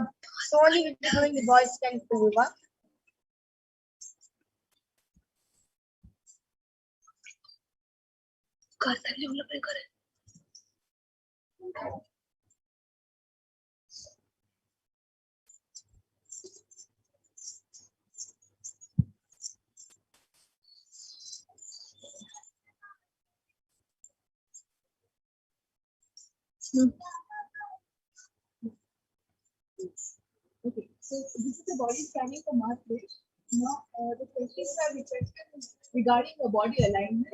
Sony will be doing the body scan for you, Ma. Okay, so this is the body scanning for March. Now, the questions are requested regarding the body alignment.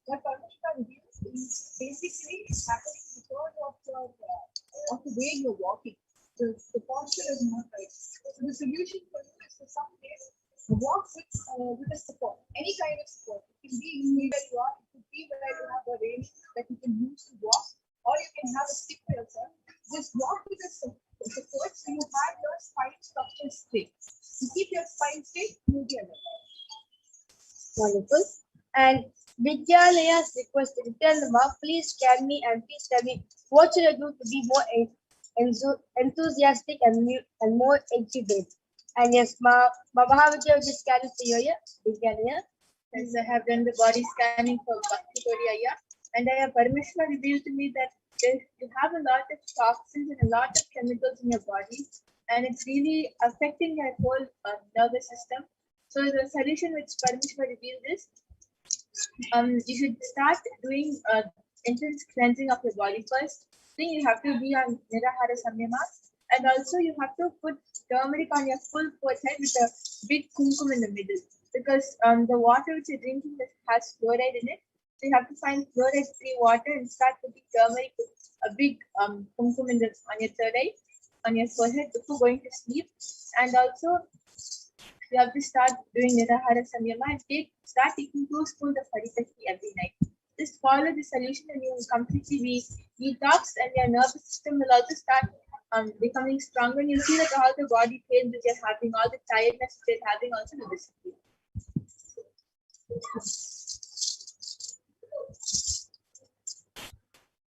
What Parashakti reveals is basically happening because of the way you're walking. The posture is not right. So the solution for you is to some place walk with a support, any kind of support. It can be where you are, it could be where you have a range that you can use to walk, or you can have a stick for yourself. Just walk with a support so you have your spine structure straight. You keep your spine straight, you'll be aligned. Wonderful. And Vidyalaya's requested, Nityananda, please scan me and please tell me what should I do to be more enthusiastic and more active. And yes, Mahavidya will just scan it for you, Vidyalaya. As I have done the body scanning for Bhakti Toriya, and I have Parashakti revealed to me that you have a lot of toxins and a lot of chemicals in your body, and it's really affecting your whole nervous system. So the solution which Parashakti revealed is, you should start doing intense cleansing of your body first. Then you have to be on Nirahara Samyama, and also you have to put turmeric on your full forehead with a big kumkum in the middle, because the water which you're drinking has fluoride in it. So you have to find fluoride-free water and start putting turmeric with a big kumkum on your third eye, on your forehead before going to sleep. And also, you have to start doing Nirahara Samyama and start taking 2 spoons of Harikati every night. Just follow the solution and you will completely be detoxed, and your nervous system will also start becoming stronger, and you see that all the body pain that you're having, all the tiredness that you're having also will disappear.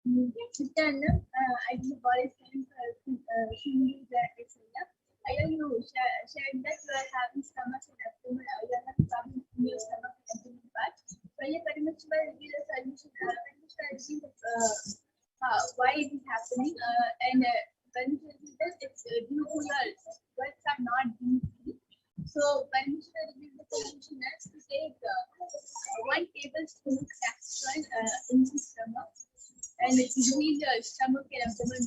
Nityananda, I did the body scanning for Shindu Jaya. I know you shared that you are having stomach and abdomen, you are having problems in your stomach and abdomen part. So you Parashakti reveal a solution, why it is happening, and Parashakti says it's due to your words are not being free. So Parashakti reveals the solution is to take 1 tablespoon of castor oil in the stomach, and it increase your stomach and abdomen.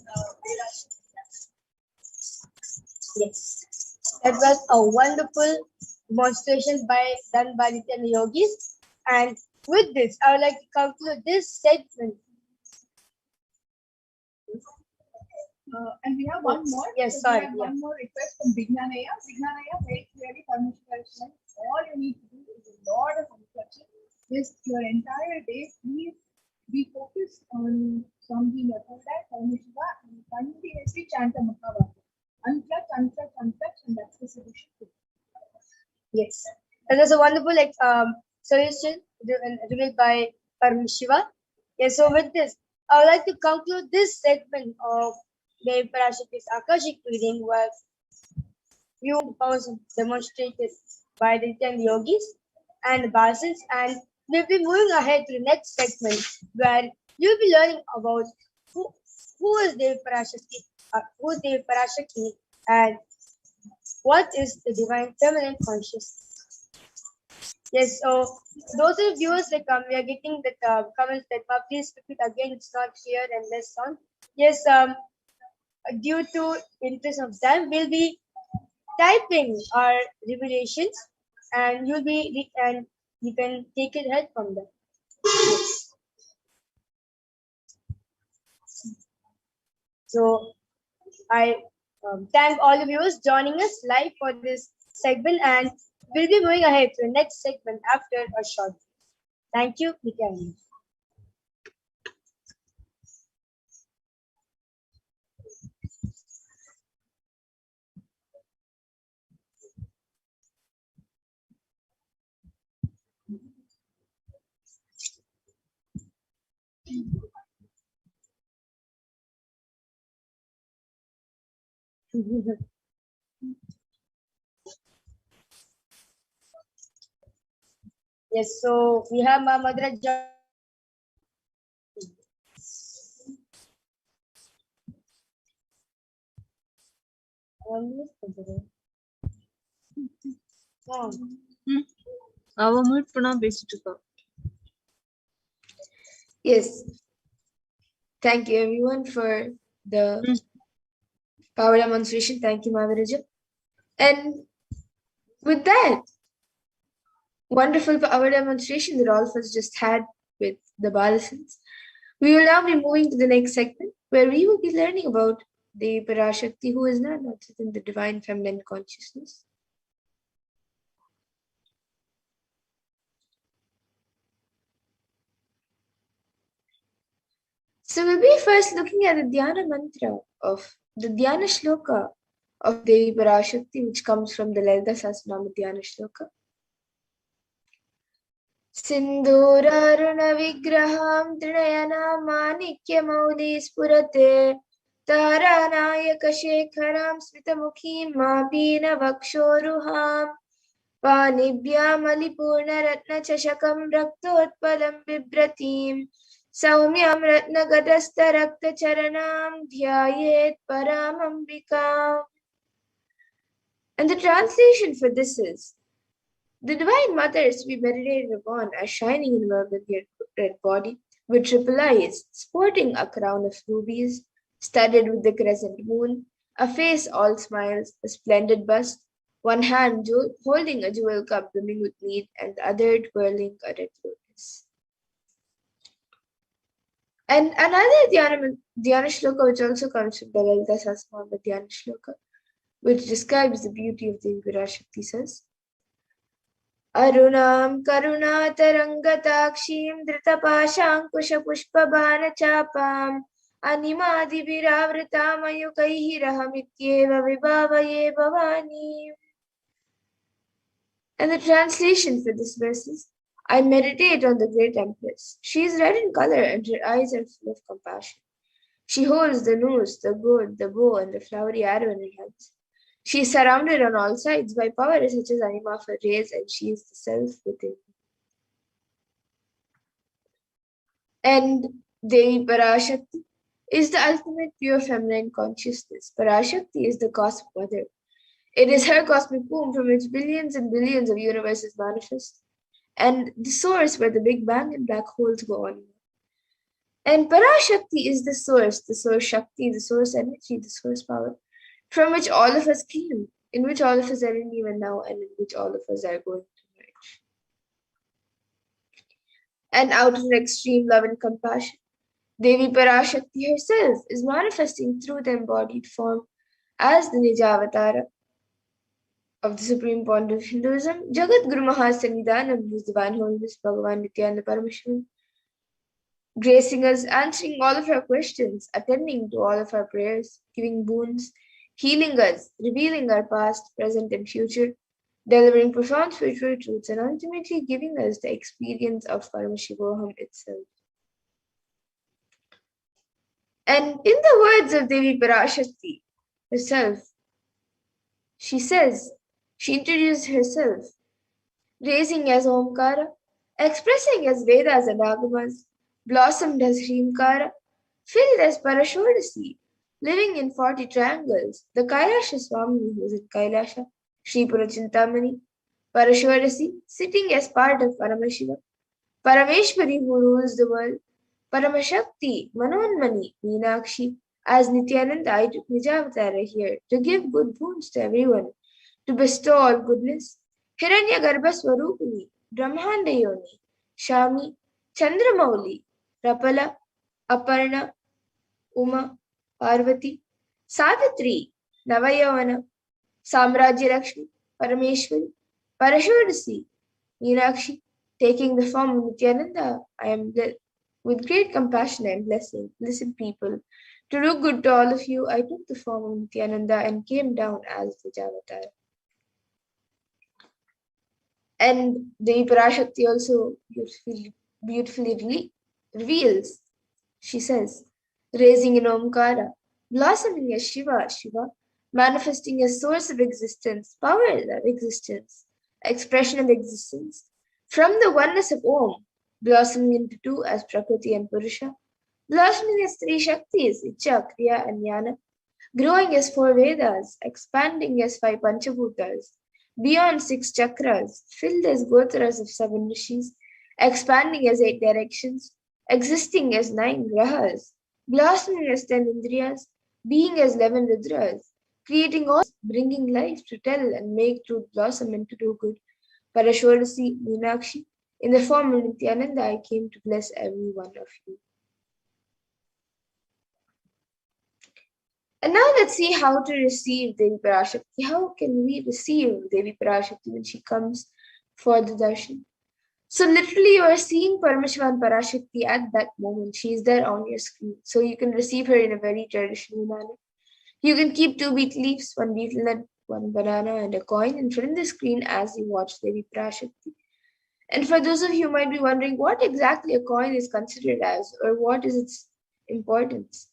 Yes, that was a wonderful demonstration done by Nityananda yogis. And with this, I would like to conclude this segment. And we have one more. Yes, We sorry. have one more request from Vignanaya. Vignanaya very clearly this your entire day, please be focused on something about that Paramashiva and continuously chant the Mahavaka. Unclutch, unclutch, unclutch, and that's the solution. Yes. And there's a wonderful solution revealed by Paramashiva. Yes, so with this, I would like to conclude this segment of Devi Parashakti's Akashic reading where few powers demonstrated by the 10 yogis and the Basils, and we'll be moving ahead to the next segment where you'll be learning about who is Devi Parashakti, and what is the divine feminine consciousness. Yes, so those of the viewers we are getting the comments that please repeat again, it's not clear and less sound. Yes, due to interest of time, we'll be typing our revelations and you can take it help from them. Yes. So I thank all the viewers joining us live for this segment, and we'll be moving ahead to the next segment after a short break. Thank you, Nithyananda. Yes, so we have Madhura. Yes, thank you everyone for the power demonstration. Thank you, Madhuraja. And with that wonderful power demonstration that all of us just had with the Balasins, we will now be moving to the next segment where we will be learning about the Parashakti, who is not within the divine feminine consciousness. So we'll be first looking at the Dhyana mantra of the Dhyana shloka of Devi Parashakti, which comes from the Lalita Sahasranama Dhyana shloka. Sindhuraruna vigraham trinayana manikya maudi spurate taranayaka shekharam smitamukhim mabina vakshoruham panibhyam alipurna ratna chashakam raktotpalam bibratim saumyam ratna gadasta rakta charanam dhyayet paramambikam. And the translation for this is: the Divine Mother is to be meditated upon as shining in her red body, with triple eyes, sporting a crown of rubies, studded with the crescent moon, a face all smiles, a splendid bust, one hand holding a jewel cup brimming with mead, and the other twirling a red lotus. And another Dhyana shloka, which also comes from the Lalita Sahasranama Dhyana shloka, which describes the beauty of Devi Parashakti, says: Arunam karunatarangataakshim dritapashankushapushpabanachapam animadibhiravritam ayukaihi rahamityeva vibhavaye bhavani. And the translation for this verse is: I meditate on the great Empress. She is red in color and her eyes are full of compassion. She holds the noose, the gourd, the bow, and the flowery arrow in her hands. She is surrounded on all sides by power such as anima of her rays, and she is the self within. And Devi Parashakti is the ultimate pure feminine consciousness. Parashakti is the cosmic mother. It is her cosmic womb from which billions and billions of universes manifest, and the source where the Big Bang and black holes go on. And Parashakti is the source Shakti, the source energy, the source power, from which all of us came, in which all of us are in even now, and in which all of us are going to merge. And out of extreme love and compassion, Devi Parashakti herself is manifesting through the embodied form as the Nijavatara. of the Supreme Pontiff of Hinduism, Jagat Guru Mahasannidhanam, His Divine Holiness Bhagavan Nithyananda Paramashivam, gracing us, answering all of our questions, attending to all of our prayers, giving boons, healing us, revealing our past, present, and future, delivering profound spiritual truths, and ultimately giving us the experience of Paramashivoham itself. And in the words of Devi Parashakti herself, she introduced herself, raising as Omkara, expressing as Vedas and Agamas, blossomed as Hrimkara, filled as Parashakti, living in 40 triangles, the Kailasha Swami who is in Kailasha, Sripura Chintamani, Parashakti, sitting as part of Paramashiva, Parameshwari who rules the world, Paramashakti, Manonmani, Meenakshi, as Nithyananda, I took Nijavatara here to give good boons to everyone, to bestow all goodness. Hiranya Garbha Swarupini, Brahmanda Yoni, Shami, Chandramauli, Rapala, Aparna, Uma, Parvati, Savitri, Navayavana, Samrajya Lakshmi, Parameshwari, Parashurasi, Meenakshi, taking the form of Nithyananda, I am with great compassion and blessing, blessed people. To do good to all of you, I took the form of Nithyananda and came down as the Javatar. And Devi Parashakti also beautifully reveals, she says, raising in Omkara, blossoming as Shiva, manifesting as source of existence, power of existence, expression of existence, from the oneness of Om, blossoming into two as Prakriti and Purusha, blossoming as three Shaktis, Icha, Kriya, and Jnana, growing as 4 Vedas, expanding as 5 Panchabhutas, beyond 6 chakras, filled as Gotras of 7 Rishis, expanding as 8 directions, existing as 9 Grahas, blossoming as 10 Indriyas, being as 11 Rudras, creating all, bringing life to tell and make truth blossom and to do good. Parashorasi, Meenakshi, in the form of Nithyananda, I came to bless every one of you. And now let's see how to receive Devi Parashakti. How can we receive Devi Parashakti when she comes for the darshan? So literally you are seeing Paramashivan Parashakti at that moment. She is there on your screen. So you can receive her in a very traditional manner. You can keep 2 betel leaves, 1 betel nut, 1 banana, and a coin in front of the screen as you watch Devi Parashakti. And for those of you who might be wondering what exactly a coin is considered as, or what is its importance.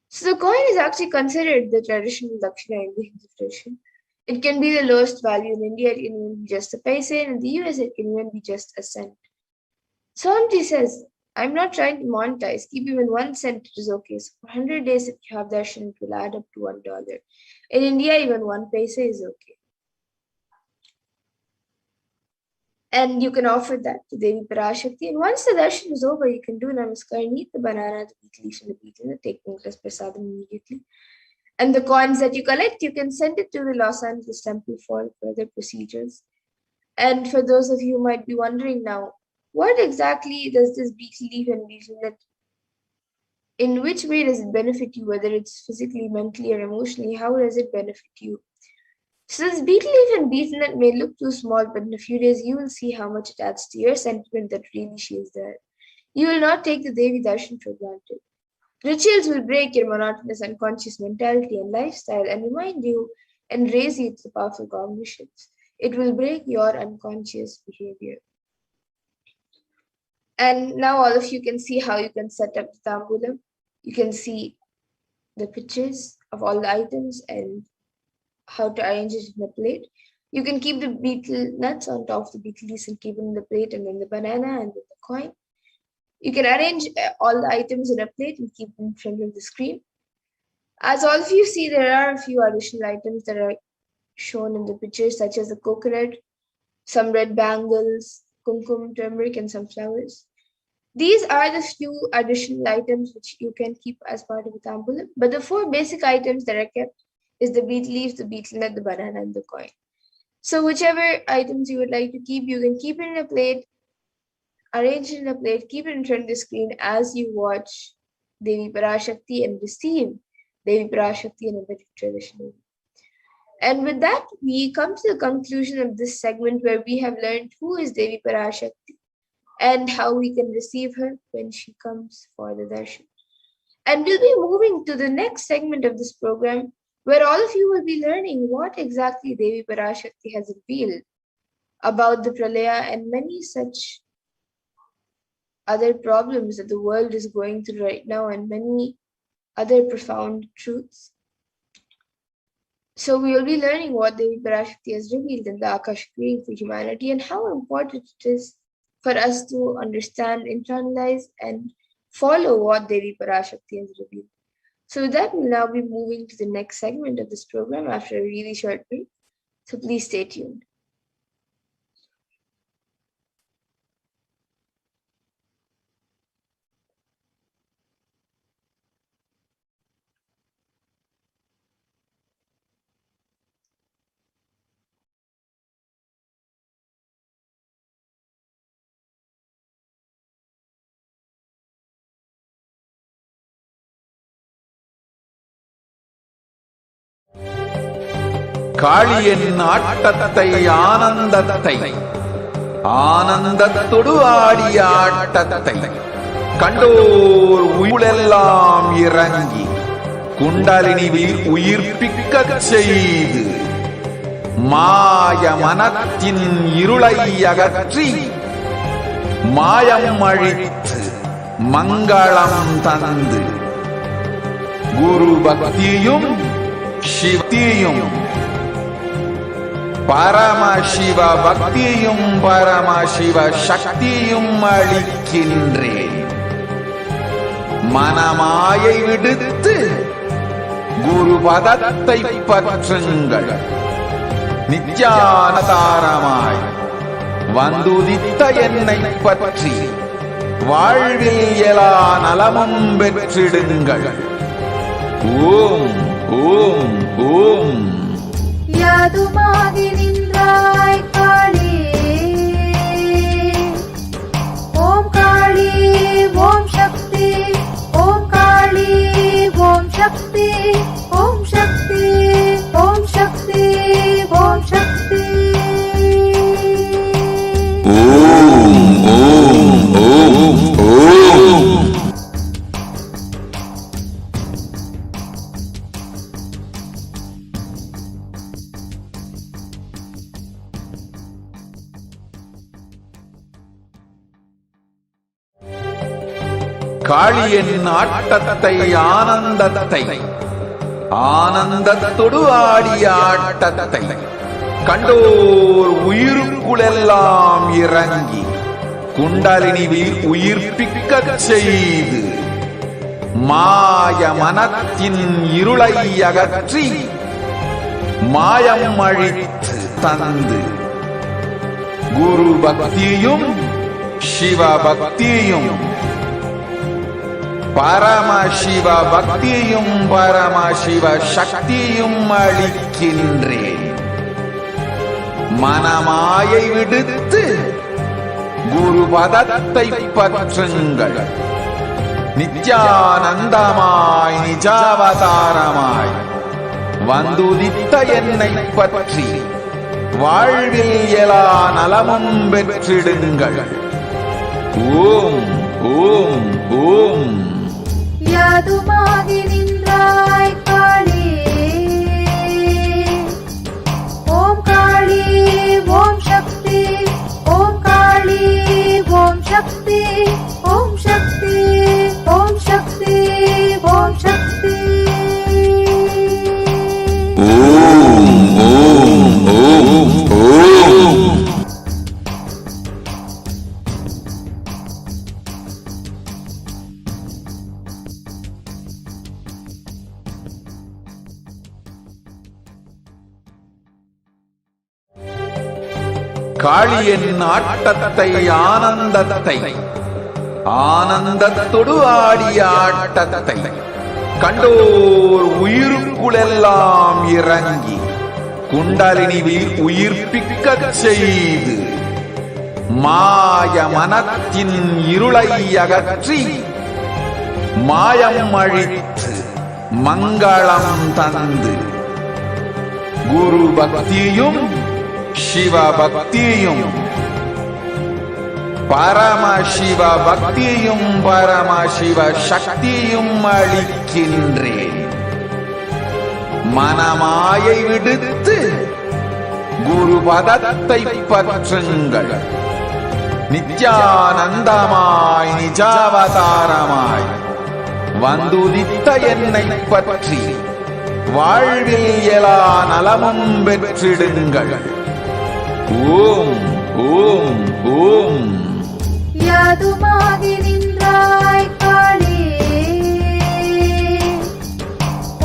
So the coin is actually considered the traditional Dakshina in the Hindu tradition. It can be the lowest value in India, it can even be just a paise, and in the US it can even be just a cent. Swamiji says, I'm not trying to monetize, keep even 1 cent, it is okay. So for 100 days if you have darshan, it will add up to $1. In India, even 1 paise is okay. And you can offer that to Devi Parashakti. And once the darshan is over, you can do namaskar and eat the banana, the betel leaf, and the betel nut, take Venkata's prasadam immediately. And the coins that you collect, you can send it to the Los Angeles temple for further procedures. And for those of you who might be wondering now, what exactly does this betel leaf and betel nut, in which way does it benefit you, whether it's physically, mentally, or emotionally, how does it benefit you? So this betel leaf and betel nut may look too small, but in a few days you will see how much it adds to your sentiment that really she is there. You will not take the Devi Darshan for granted. Rituals will break your monotonous unconscious mentality and lifestyle and remind you and raise you to the powerful cognitions. It will break your unconscious behavior. And now all of you can see how you can set up the tambulam. You can see the pictures of all the items and how to arrange it in a plate. You can keep the betel nuts on top of the betel leaves and keep it in the plate, and then the banana and then the coin. You can arrange all the items in a plate and keep them in front of the screen. As all of you see, there are a few additional items that are shown in the pictures, such as the coconut, some red bangles, kumkum, turmeric, and some flowers. These are the few additional items which you can keep as part of the tambulam. But the 4 basic items that are kept is the betel leaf, the betel nut, the banana, and the coin. So whichever items you would like to keep, you can keep it in a plate, arrange it in a plate, keep it in front of the screen as you watch Devi Parashakti and receive Devi Parashakti in a very traditional way. And with that, we come to the conclusion of this segment where we have learned who is Devi Parashakti and how we can receive her when she comes for the darshan. And we'll be moving to the next segment of this program where all of you will be learning what exactly Devi Parashakti has revealed about the Pralaya and many such other problems that the world is going through right now and many other profound truths. So we will be learning what Devi Parashakti has revealed in the Akashic reading for humanity and how important it is for us to understand, internalize, and follow what Devi Parashakti has revealed. So with that, we'll now be moving to the next segment of this program after a really short break. So please stay tuned. காளியின் ஆட்டத்தை ஆனந்தத்தை ஆனந்தத்தொடு ஆடிய ஆட்டத்தை கண்டோர் உயிரெல்லாம் இறங்கி குண்டலினியில் உயிர்ப்பிக்கச் செய்து மாய மனத்தின் இருளை அகற்றி மாயம் அழித்து மங்களம் தந்து குரு பக்தியும் சிவத்தியும் பரமசிவ பக்தியும் பரமசிவ சக்தியும் அளிக்கின்றேன். மனமாயை விடுத்து குரு பதத்தை பற்றுங்கள். நித்யானதாரமாய் வந்துதித்த என்னை பற்றி வாழ்வில் எல்லா நலமும் பெற்றிடுங்கள். ஓம் ஓம் ஓம். யாதுமாகி நின்றாய் காளியே, ஓம் காளி ஓம் சக்தி, ஓம் காளி ஓம் சக்தி, ஓம் சக்தி ஓம் சக்தி ஓம் சக்தி. ஓம் ஓம் ஓம் ஓம். காளியின் ஆட்டத்தை ஆனந்தத்தை ஆனந்தத்தொடு ஆடிய ஆட்டத்தை கண்டோர் உயிருக்குள்ளெல்லாம் இறங்கி குண்டலினியில் உயிர்ப்பிக்கச் செய்து மாய மனத்தின் இருளை அகற்றி மாயம் அழித்து தந்து குரு பக்தியும் சிவ பக்தியும் பரமசிவ பக்தியும் பரமசிவ சக்தியும் அளிக்கின்றேன். மனமாயை விடுத்து குரு பதத்தை பற்றுங்கள். நித்யானந்தமாய் நிஜாவதாரமாய் வந்துதித்த என்னை பற்றி வாழ்வில் எல்லா நலமும் பெற்றிடுங்கள். ஓம் ஓம் ஓம். யாதுமாகி நின்றாய் காளியே, ஓம் காளி ஓம் சக்தி, ஓம் காளி ஓம் சக்தி, ஓம் சக்தி ஓம் சக்தி ஓம் சக்தி. ஓம் ஓம் ஓம் ஓம். காளியின் ஆட்டத்தை ஆனந்தத்தை ஆனந்தத்தொடு ஆடிய ஆட்டத்தை கண்டோர் உயிருக்குள்ளெல்லாம் இறங்கி குண்டலினியில் உயிர்ப்பிக்கச் செய்து மாய மனத்தின் இருளை அகற்றி மாயம் அழித்து மங்களம் தந்து குரு பக்தியும் சிவ பக்தியும் பரமசிவ பக்தியும் பரமசிவ சக்தியும் அளிக்கின்றேன். மனமாயை விடுத்து குரு பதத்தை பற்றுங்கள். நித்யானந்தமாய் நிஜாவதாரமாய் வந்துதித்த என்னை பற்றி வாழ்வில் எல்லா நலமும் பெற்றிடுங்கள். ஓம் ஓம் ஓம். யாதுமாகி நின்றாய் காளி,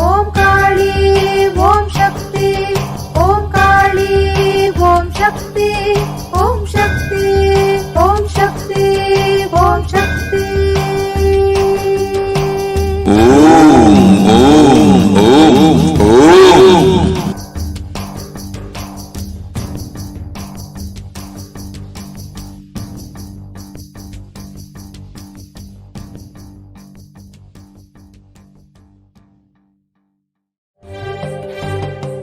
ஓம் காளி ஓம் சக்தி, ஓம் காளி ஓம் சக்தி, ஓம் சக்தி ஓம் சக்தி ஓம் சக்தி. ஓம் ஓம் ஓம் ஓம்.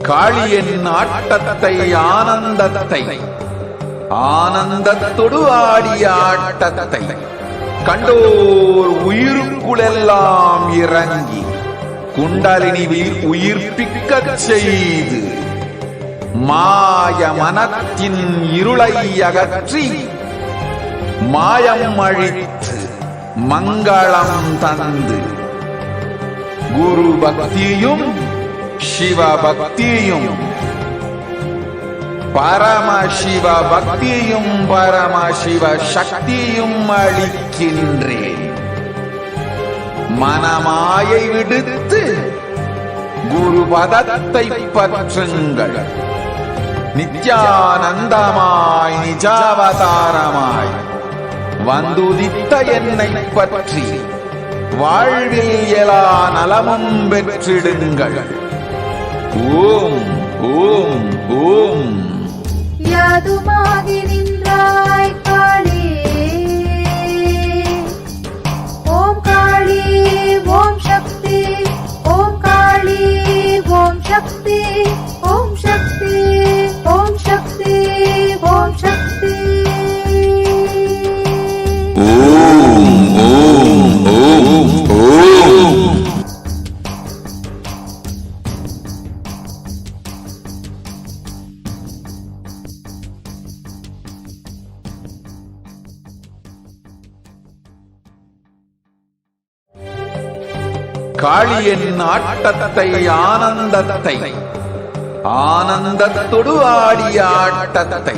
காளியின் ஆட்டத்தை ஆனந்தத்தை ஆனந்தத்தொடு ஆடிய ஆட்டத்தை கண்டோர் உயிருக்குளெல்லாம் இறங்கி குண்டலினிவில் உயிர்ப்பிக்கச் செய்து மாய மனத்தின் இருளை அகற்றி மாயம் அழித்து மங்களம் தந்து குரு பக்தியும் சிவ பக்தியும் பரமசிவ பக்தியும் பரமசிவ சக்தியும் அளிக்கின்றேன். மனமாயை விடுத்து குரு பதத்தை பற்றுங்கள். நித்யானந்தமாய் நிஜாவதாரமாய் வந்துதித்த என்னை பற்றி வாழ்வில் எல்லா நலமும் பெற்றிடுங்கள். ஓம் ஓம் ஓம். யாதுமாகி நின்றாய் காளி, ஓம் காளி ஓம் சக்தி, ஓம் காளி ஓம் சக்தி, ஓம் சக்தி ஓம் சக்தி ஓம் சக்தி. ஓம் ஓம் ஓம் ஓம். காளியின் ஆட்டத்தை ஆனந்தத்தை ஆனந்தத்தொடு ஆடிய ஆட்டத்தை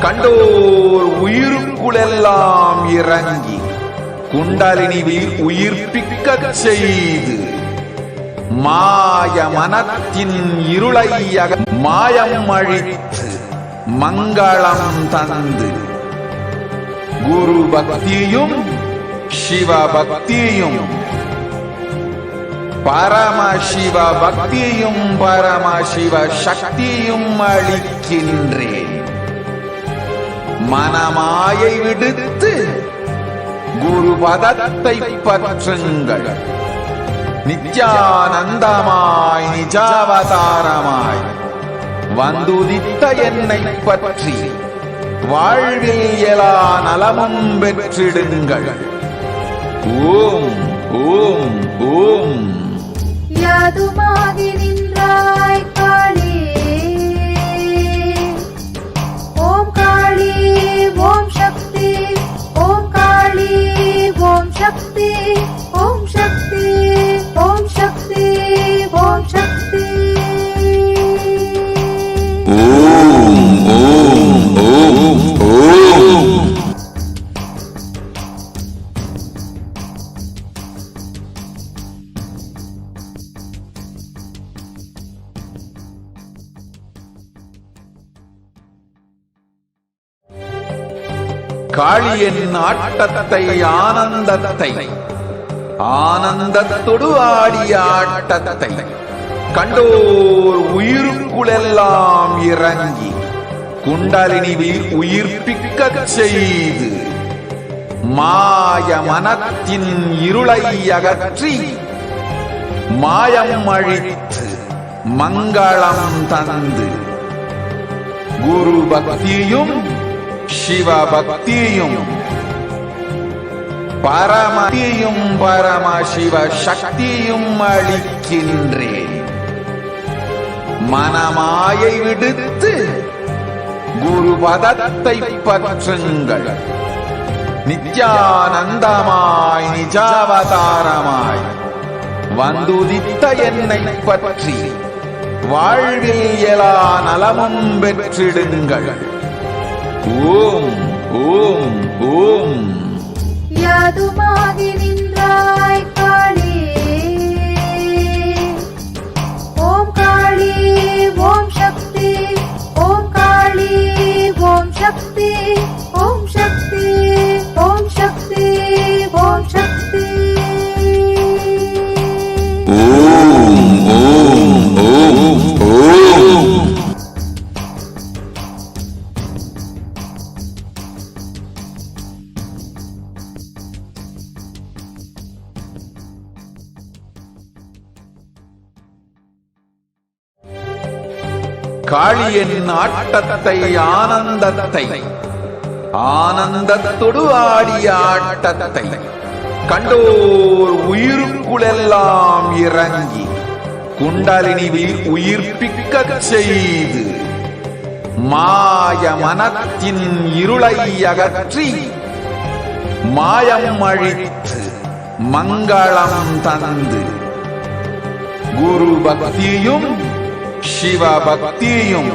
கண்டோர் உயிருக்குளெல்லாம் இறங்கி குண்டலினிவில் உயிர்ப்பிக்கச் செய்து மாய மனத்தின் இருளை மாயம் அழித்து மங்களம் தந்து குரு பக்தியும் சிவ பக்தியும் பரமசிவ பக்தியும் பரமசிவ சக்தியும் அளிக்கின்றேன். மனமாயை விடுத்து குரு பதத்தை பற்றுங்கள். நித்யானந்தமாய் நிஜாவதாரமாய் வந்துதித்த என்னை பற்றி வாழ்வில் எல்லா நலமும் பெற்றிடுங்கள். ஓம் ஓம் ஓம். யாதுமாகி நின்றாய் காளி, ஓம் காளி ஓம் சக்தி, ஓம் காளி ஓம் சக்தி, ஓம் சக்தி ஓம் சக்தி ஓம் சக்தி. ஓம் ஓம் ஓம் ஓம். காளியின் ஆட்டத்தை ஆனந்தத்தை ஆனந்தத்தொடு ஆடிய ஆட்டத்தை கண்டோர் உயிருக்குளெல்லாம் இறங்கி குண்டலினிவில் உயிர்ப்பிக்கச் செய்து மாய மனத்தின் இருளை அகற்றி மாயம் அழித்து மங்களம் தந்து குரு பக்தியும் சிவ பக்தியும் பரமதியும் பரமசிவ சக்தியும் அளிக்கின்றேன். மனமாயை விடுத்து குரு பதத்தை பற்றுங்கள். நித்யானந்தமாய் நிஜாவதாரமாய் வந்துதித்த என்னை பற்றி வாழ்வில் எல்லா நலமும் பெற்றிடுங்கள். ஓம் ஓம் ஓம். யாதுமாகி நின்றாய் காளி, ஓம் காளி ஓம் சக்தி, ஓம் காளி ஓம் சக்தி, ஓம் சக்தி ஓம் சக்தி ஓம் சக்தி. ஓம் ஓம் ஓம் ஓம். காளியின் ஆட்டத்தை ஆனந்தத்தை ஆனந்தத்தொடு ஆடிய ஆட்டத்தை கண்டோர் உயிருக்குளெல்லாம் இறங்கி குண்டலினிவில் உயிர்ப்பிக்கச் செய்து மாய மனத்தின் இருளை அகற்றி மாயம் அழித்து மங்களம் தந்து குரு பக்தியும் சிவ பக்தியும்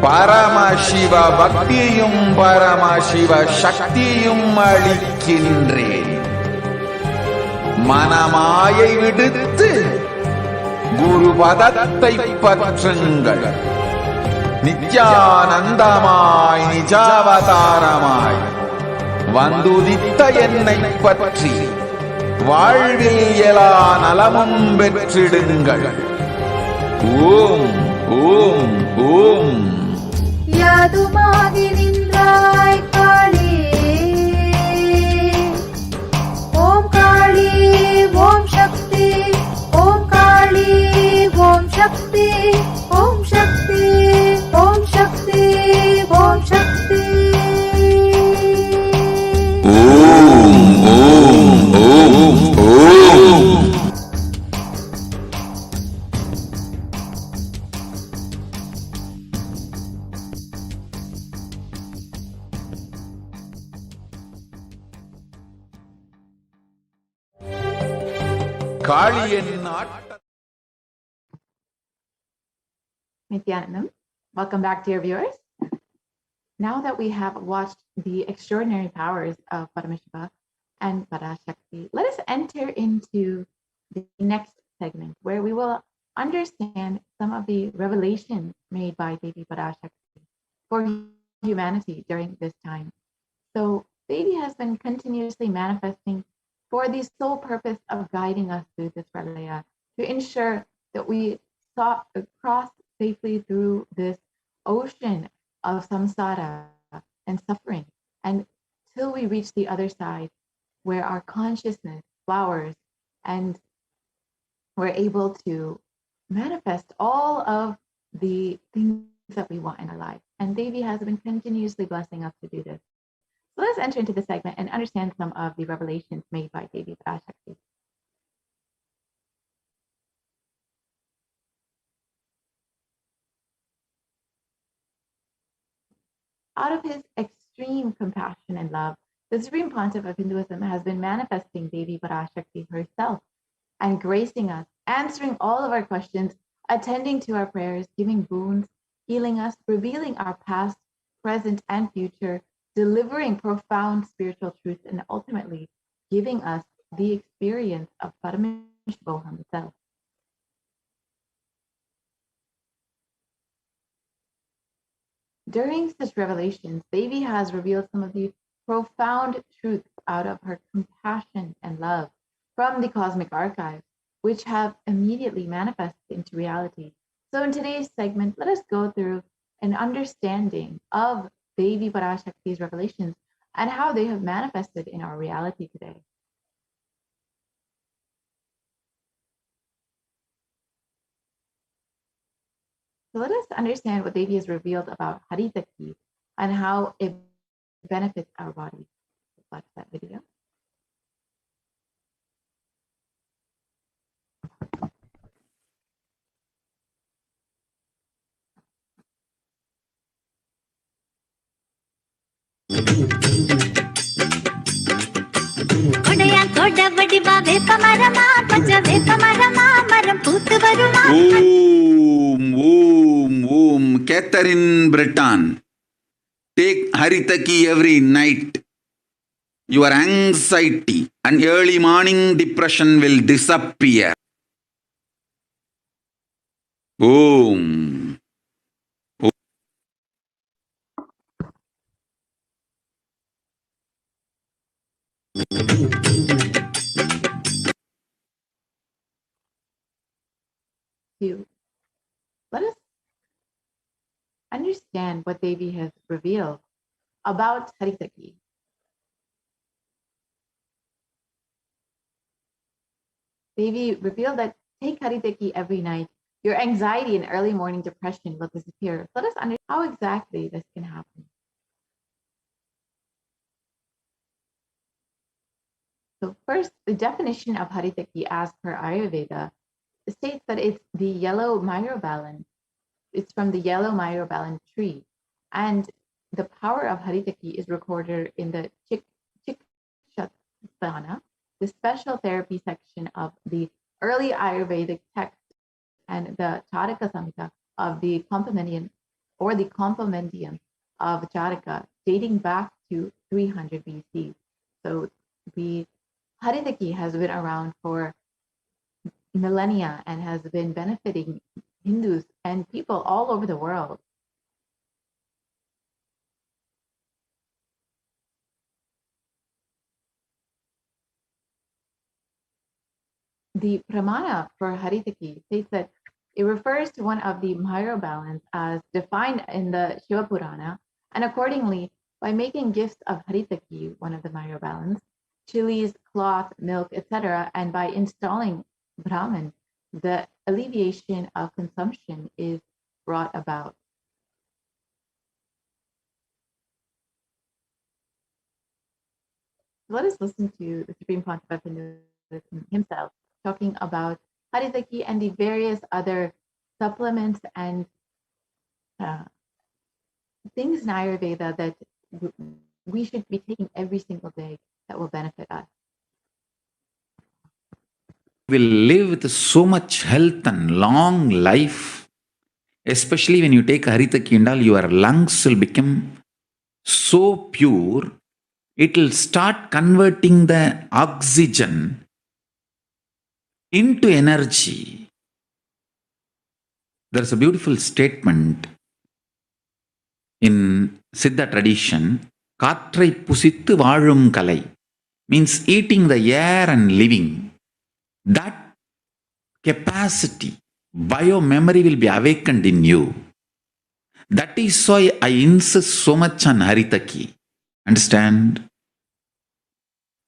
பரமசிவ பக்தியும் பரமசிவ சக்தியும் அளிக்கின்றேன். மனமாயை விடுத்து குரு பதத்தை பற்றுங்கள். நித்யானந்தமாய் நிஜாவதாரமாய் வந்துதித்த என்னை பற்றி வாழ்வில் எல்லா நலமும் பெற்றிடுங்கள். ஓம் ஓம் ஓம். யாதுமாகி நின்றாய் காளி, ஓம் காளி ஓம் சக்தி, ஓம் காளி ஓம் சக்தி, ஓம் சக்தி ஓம் சக்தி ஓம் சக்தி. ஓம் ஓம் ஓம் ஓம். காளியின் ஆட்ட. Nithyanandam, welcome back, dear viewers. Now that we have watched the extraordinary powers of Paramashiva and Parashakti, let us enter into the next segment where we will understand some of the revelations made by Devi Parashakti for humanity during this time. So Devi has been continuously manifesting for the sole purpose of guiding us through this pralaya, to ensure that we cross safely through this ocean of samsara and suffering, and till we reach the other side where our consciousness flowers and we're able to manifest all of the things that we want in our life. And Devi has been continuously blessing us to do this. So let's enter into the segment and understand some of the revelations made by Devi Parashakti. Out of his extreme compassion and love, the Supreme Pontiff of Hinduism has been manifesting Devi Parashakti herself and gracing us, answering all of our questions, attending to our prayers, giving boons, healing us, revealing our past, present, and future, delivering profound spiritual truths, and ultimately giving us the experience of Paramashivoham itself. During such revelations, Devi has revealed some of the profound truths out of her compassion and love from the cosmic archives, which have immediately manifested into reality. So in today's segment, let us go through an understanding of Devi Parashakti's revelations and how they have manifested in our reality today. So let us understand what Devi has revealed about Haritaki and how it benefits our body. Watch that video. Om, Catherine Breton. Take Haritaki every night. Your anxiety and early morning depression will disappear. Om. Let us understand what Devi has revealed about Haritaki. Devi revealed that take Haritaki every night. Your anxiety and early morning depression will disappear. Let us understand how exactly this can happen. So first, the definition of Haritaki as per Ayurveda states that it's the yellow myrobalan. It's from the yellow myrobalan tree. And the power of Haritaki is recorded in the Chikshatana, the special therapy section of the early Ayurvedic text, and the Charaka Samhita of the Compendium of Charaka, dating back to 300 BC. So the Haritaki has been around for millennia and has been benefiting Hindus and people all over the world. The Pramana for Haritaki states that it refers to one of the myrobalans as defined in the Shiva Purana, and accordingly, by making gifts of Haritaki, one of the myrobalans, chilies, cloth, milk, etc., and by installing Brahman, the alleviation of consumption is brought about. Let us listen to the Supreme Pontiff of Hinduism himself talking about Haritaki and the various other supplements and things in Ayurveda that we should be taking every single day that will benefit us. Will live with so much health and long life. Especially when you take Haritaki and all, your lungs will become so pure, it will start converting the oxygen into energy. There's a beautiful statement in Siddha tradition, Katrai pusittu vaazhum kalai, means eating the air and living. That capacity, bio-memory will be awakened in you. That is why I insist so much on Haritaki. Understand?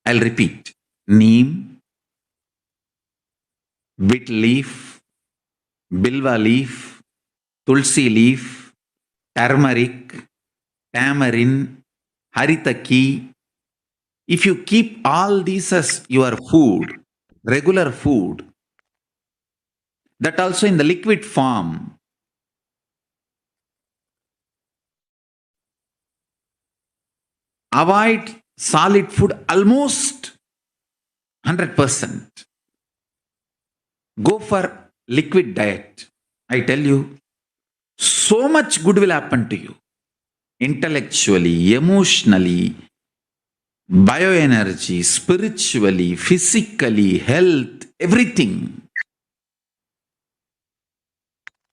I'll repeat. Neem, beet leaf, bilva leaf, tulsi leaf, turmeric, tamarind, Haritaki. If you keep all these as your food, regular food, that also in the liquid form, avoid solid food almost 100%. Go for liquid diet. I tell you, so much good will happen to you. Intellectually, emotionally, bioenergy, spiritually, physically, health, everything.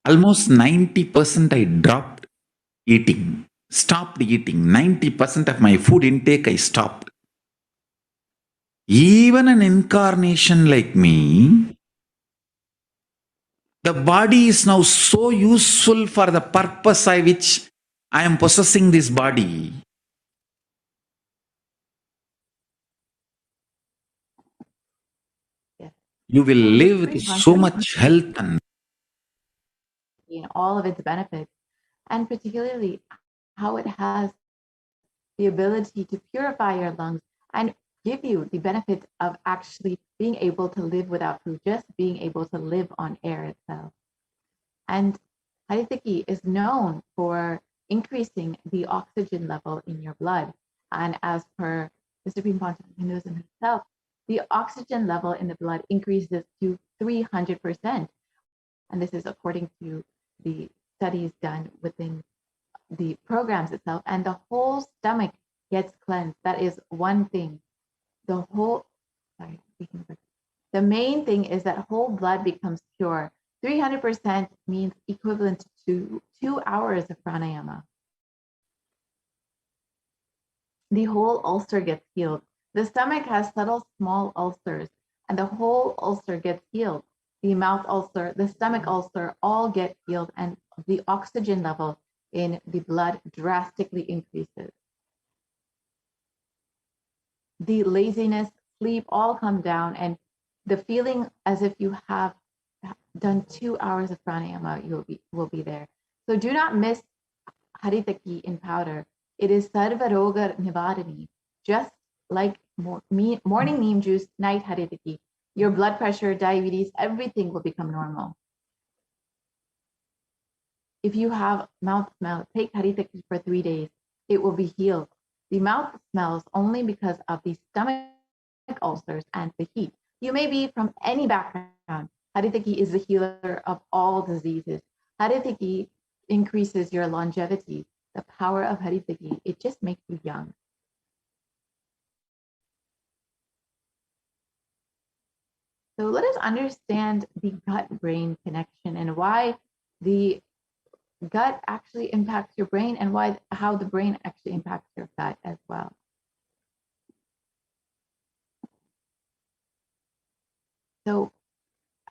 Almost 90% I dropped eating, stopped eating. 90% of my food intake I stopped. Even an incarnation like me, the body is now so useful for the purpose by which I am possessing this body. Yes. You will live with so much health and and all of its benefits, and particularly how it has the ability to purify your lungs and give you the benefit of actually being able to live without food, just being able to live on air itself. And Haritaki is known for increasing the oxygen level in your blood. And as per the Supreme Pontiff of Hinduism himself, the oxygen level in the blood increases to 300%. And this is according to the studies done within the programs itself. And the whole stomach gets cleansed. That is one thing. The main thing is that whole blood becomes pure. 300% means equivalent to 2 hours of pranayama. The whole ulcer gets healed. The stomach has subtle small ulcers, and the whole ulcer gets healed. The mouth ulcer, the stomach ulcer, all get healed, and the oxygen level in the blood drastically increases. The laziness, sleep, all come down, and the feeling as if you have done 2 hours of pranayama will be there. So do not miss Haritaki in powder. It is Sarva Roga Nivarani, just like morning neem juice, night Haritaki. Your blood pressure, diabetes, everything will become normal. If you have mouth smell, take Haritaki for 3 days. It will be healed. The mouth smells only because of the stomach ulcers and the heat. You may be from any background. Haritaki is the healer of all diseases. Haritaki increases your longevity. The power of Haritaki, it just makes you young. So let us understand the gut-brain connection and why the gut actually impacts your brain and how the brain actually impacts your gut as well. So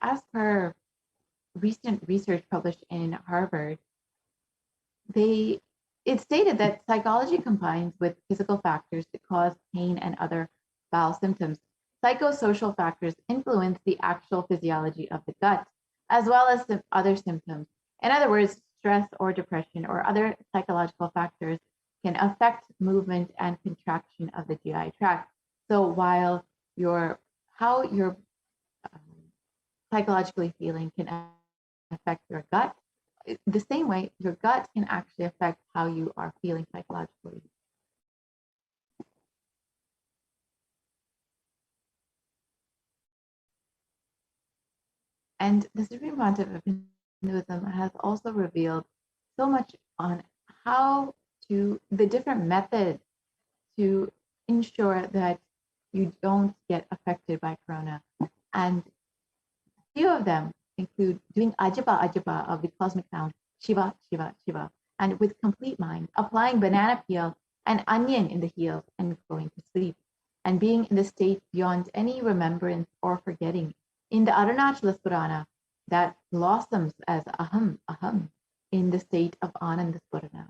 as per recent research published in Harvard, it stated that psychology combines with physical factors that cause pain and other bowel symptoms. Psychosocial factors influence the actual physiology of the gut, as well as some other symptoms. In other words, stress or depression or other psychological factors can affect movement and contraction of the GI tract. So while how you're psychologically feeling can affect your gut, the same way your gut can actually affect how you are feeling psychologically. And the Supreme Pontiff of Hinduism has also revealed so much on the different methods to ensure that you don't get affected by corona. And a few of them include doing ajapa of the cosmic sound, Shiva, Shiva, Shiva, and with complete mind, applying banana peel and onion in the heels and going to sleep, and being in the state beyond any remembrance or forgetting. In the Arunachala Purana, that blossoms as aham, aham, in the state of Ananda Spurana.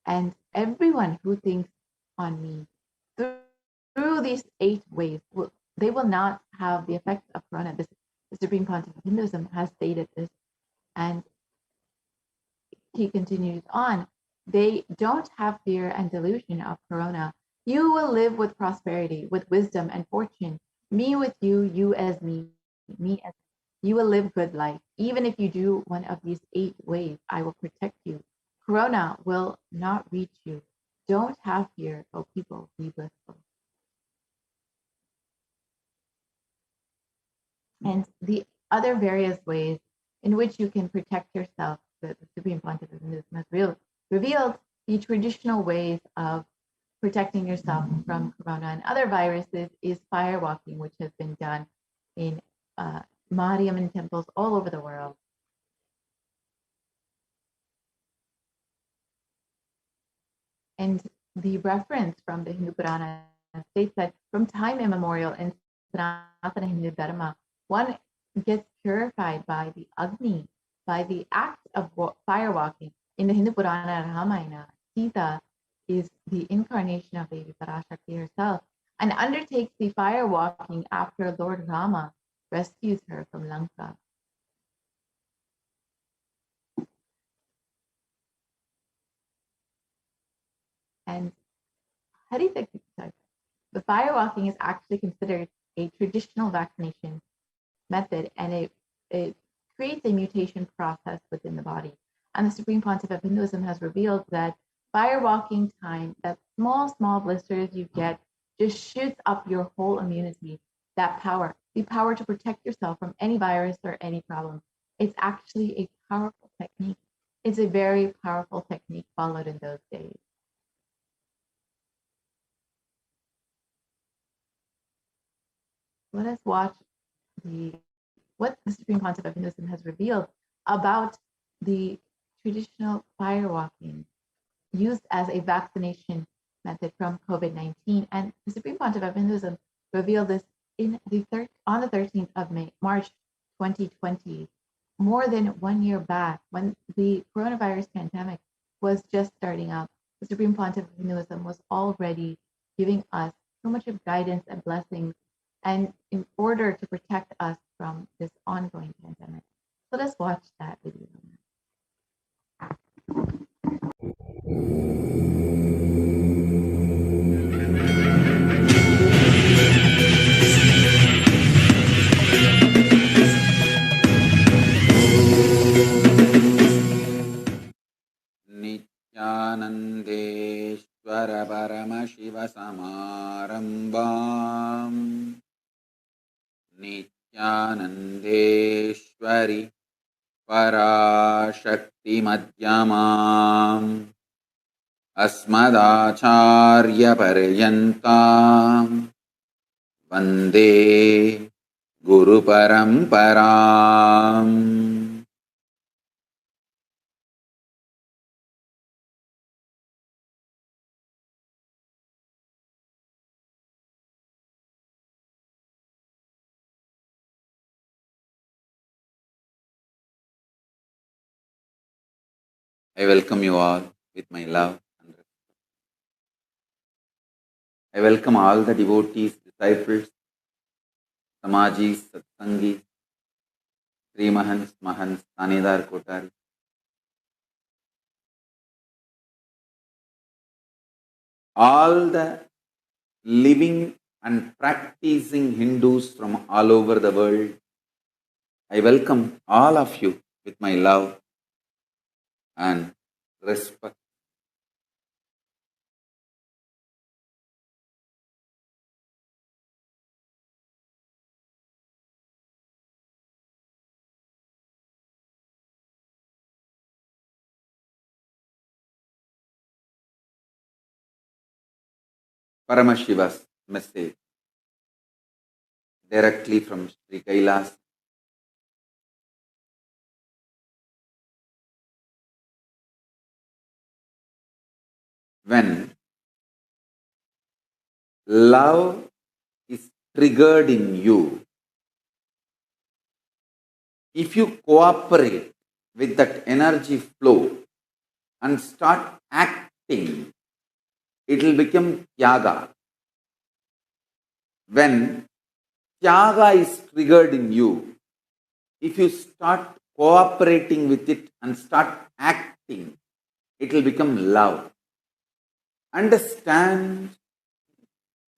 And everyone who thinks on me through these 8 ways, they will not have the effects of corona. The Supreme Pontiff of Hinduism has stated this, and he continues on. They don't have fear and delusion of corona. You will live with prosperity, with wisdom and fortune. Me with you, you as me, me as you will live good life. Even if you do one of these 8 ways, I will protect you. Corona will not reach you. Don't have fear, O people, be blissful. And the other various ways in which you can protect yourself, the Supreme Pontiff of Hinduism has revealed the traditional ways of protecting yourself from corona and other viruses is fire walking, which has been done in Mariamman temples all over the world. And the reference from the Hindu Purana states that from time immemorial in Sanatana Hindu Dharma, one gets purified by the Agni, by the act of fire walking. In the Hindu Purana Ramayana, Sita is the incarnation of Devi Parashakti herself and undertakes the fire walking after Lord Rama rescues her from Lanka. And the firewalking is actually considered a traditional vaccination method, and it creates a mutation process within the body. And the Supreme Pontiff of Hinduism has revealed that firewalking time, that small blisters you get, just shoots up your whole immunity. That power, the power to protect yourself from any virus or any problem. It's actually a powerful technique. It's a very powerful technique followed in those days. Let us watch what the Supreme Pontiff of Hinduism has revealed about the traditional firewalking used as a vaccination method from COVID-19. And the Supreme Pontiff of Hinduism revealed this on the 13th of March 2020, more than 1 year back, when the coronavirus pandemic was just starting up. The Supreme Pontiff of Hinduism was already giving us so much of guidance and blessings, and in order to protect us from this ongoing pandemic. So let's watch that video. Nithyanandeshwar Paramashivasamarambam Nithyanandeshwari Parashakti Madhyamam Asmadacharya Paryantam Vande Guru Paramparam. I welcome you all with my love and respect. I welcome all the devotees, disciples, Samajis, Satsangis, Sri Mahants, Mahants, Tanedar Kotari. All the living and practicing Hindus from all over the world. I welcome all of you with my love and respect. Paramashiva's message directly from Sri Kailas. When love is triggered in you, if you cooperate with that energy flow and start acting, it will become Tyaga. When Tyaga is triggered in you, if you start cooperating with it and start acting, it will become love. Understand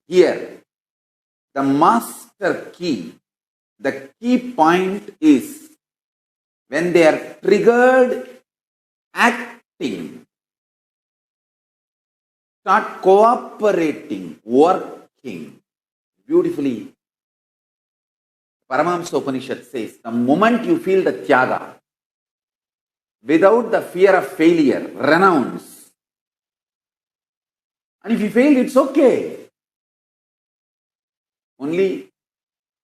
here, the master key, the key point is when they are triggered, acting, start cooperating, working. Beautifully, Paramahamsa Upanishad says, the moment you feel the Tyaga, without the fear of failure, renounce. And if you fail, it's okay. Only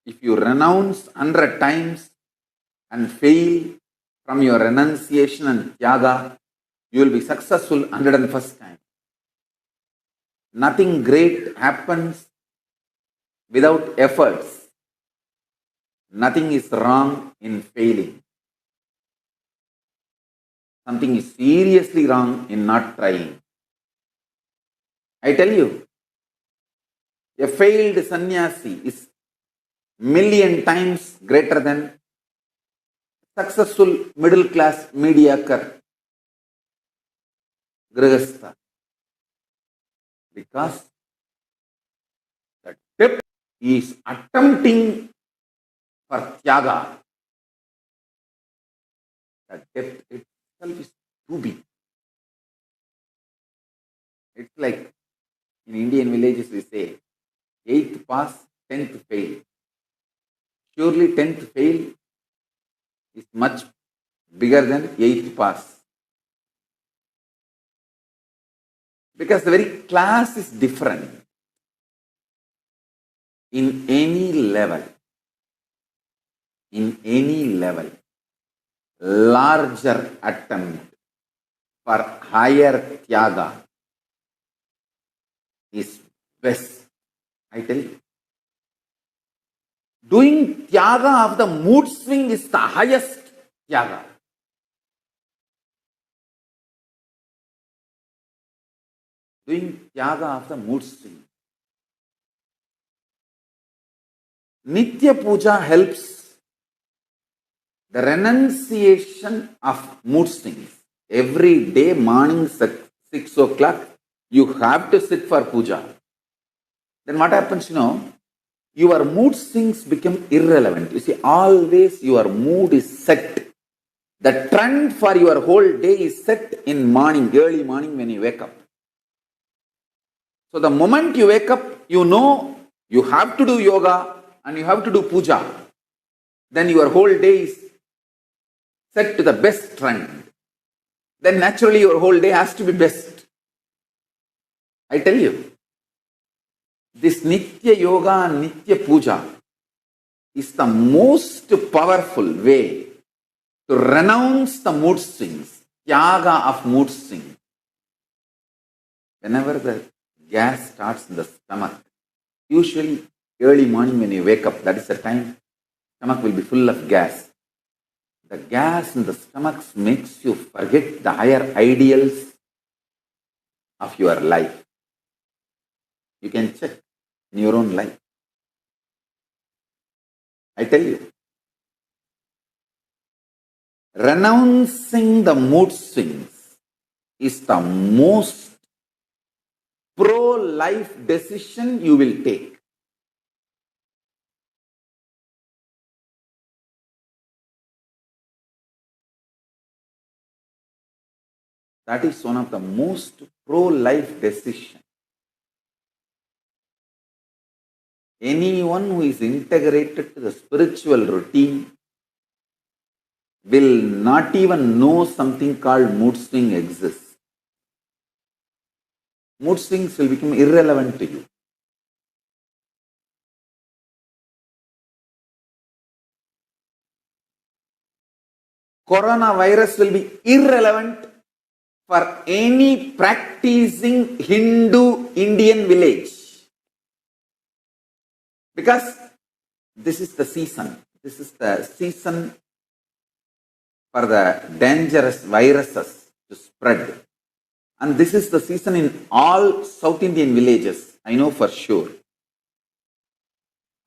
if you renounce 100 times and fail from your renunciation and Tyaga, you will be successful 101st time. Nothing great happens without efforts. Nothing is wrong in failing. Something is seriously wrong in not trying. I tell you, a failed sannyasi is million times greater than successful middle class mediocre grihastha. Because the depth is attempting for tyaga. The depth itself is too big. It's like in Indian villages we say, 8th pass, 10th fail. Surely 10th fail is much bigger than 8th pass. Because the very class is different. In any level, larger attempt for higher tyaga is best. I tell you. Doing tyaga of the mood swing is the highest tyaga. Doing tyaga of the mood swing. Nitya Puja helps the renunciation of mood swings. Every day, morning 6 o'clock, you have to sit for puja. Then what happens, your mood swings become irrelevant. You see, always your mood is set. The trend for your whole day is set in morning, early morning when you wake up. So the moment you wake up, you know you have to do yoga and you have to do puja. Then your whole day is set to the best trend. Then naturally your whole day has to be best. I tell you, this Nitya Yoga and Nitya Puja is the most powerful way to renounce the mood swings, tyaga of mood swings. Whenever the gas starts in the stomach, usually early morning when you wake up, that is the time stomach will be full of gas. The gas in the stomach makes you forget the higher ideals of your life. You can check in your own life. I tell you, renouncing the mood swings is the most pro-life decision you will take. That is one of the most pro-life decisions. Anyone who is integrated to the spiritual routine will not even know something called mood swing exists. Mood swings will become irrelevant to you. Coronavirus will be irrelevant for any practicing Hindu Indian village. Because this is the season. This is the season for the dangerous viruses to spread. And this is the season in all South Indian villages. I know for sure.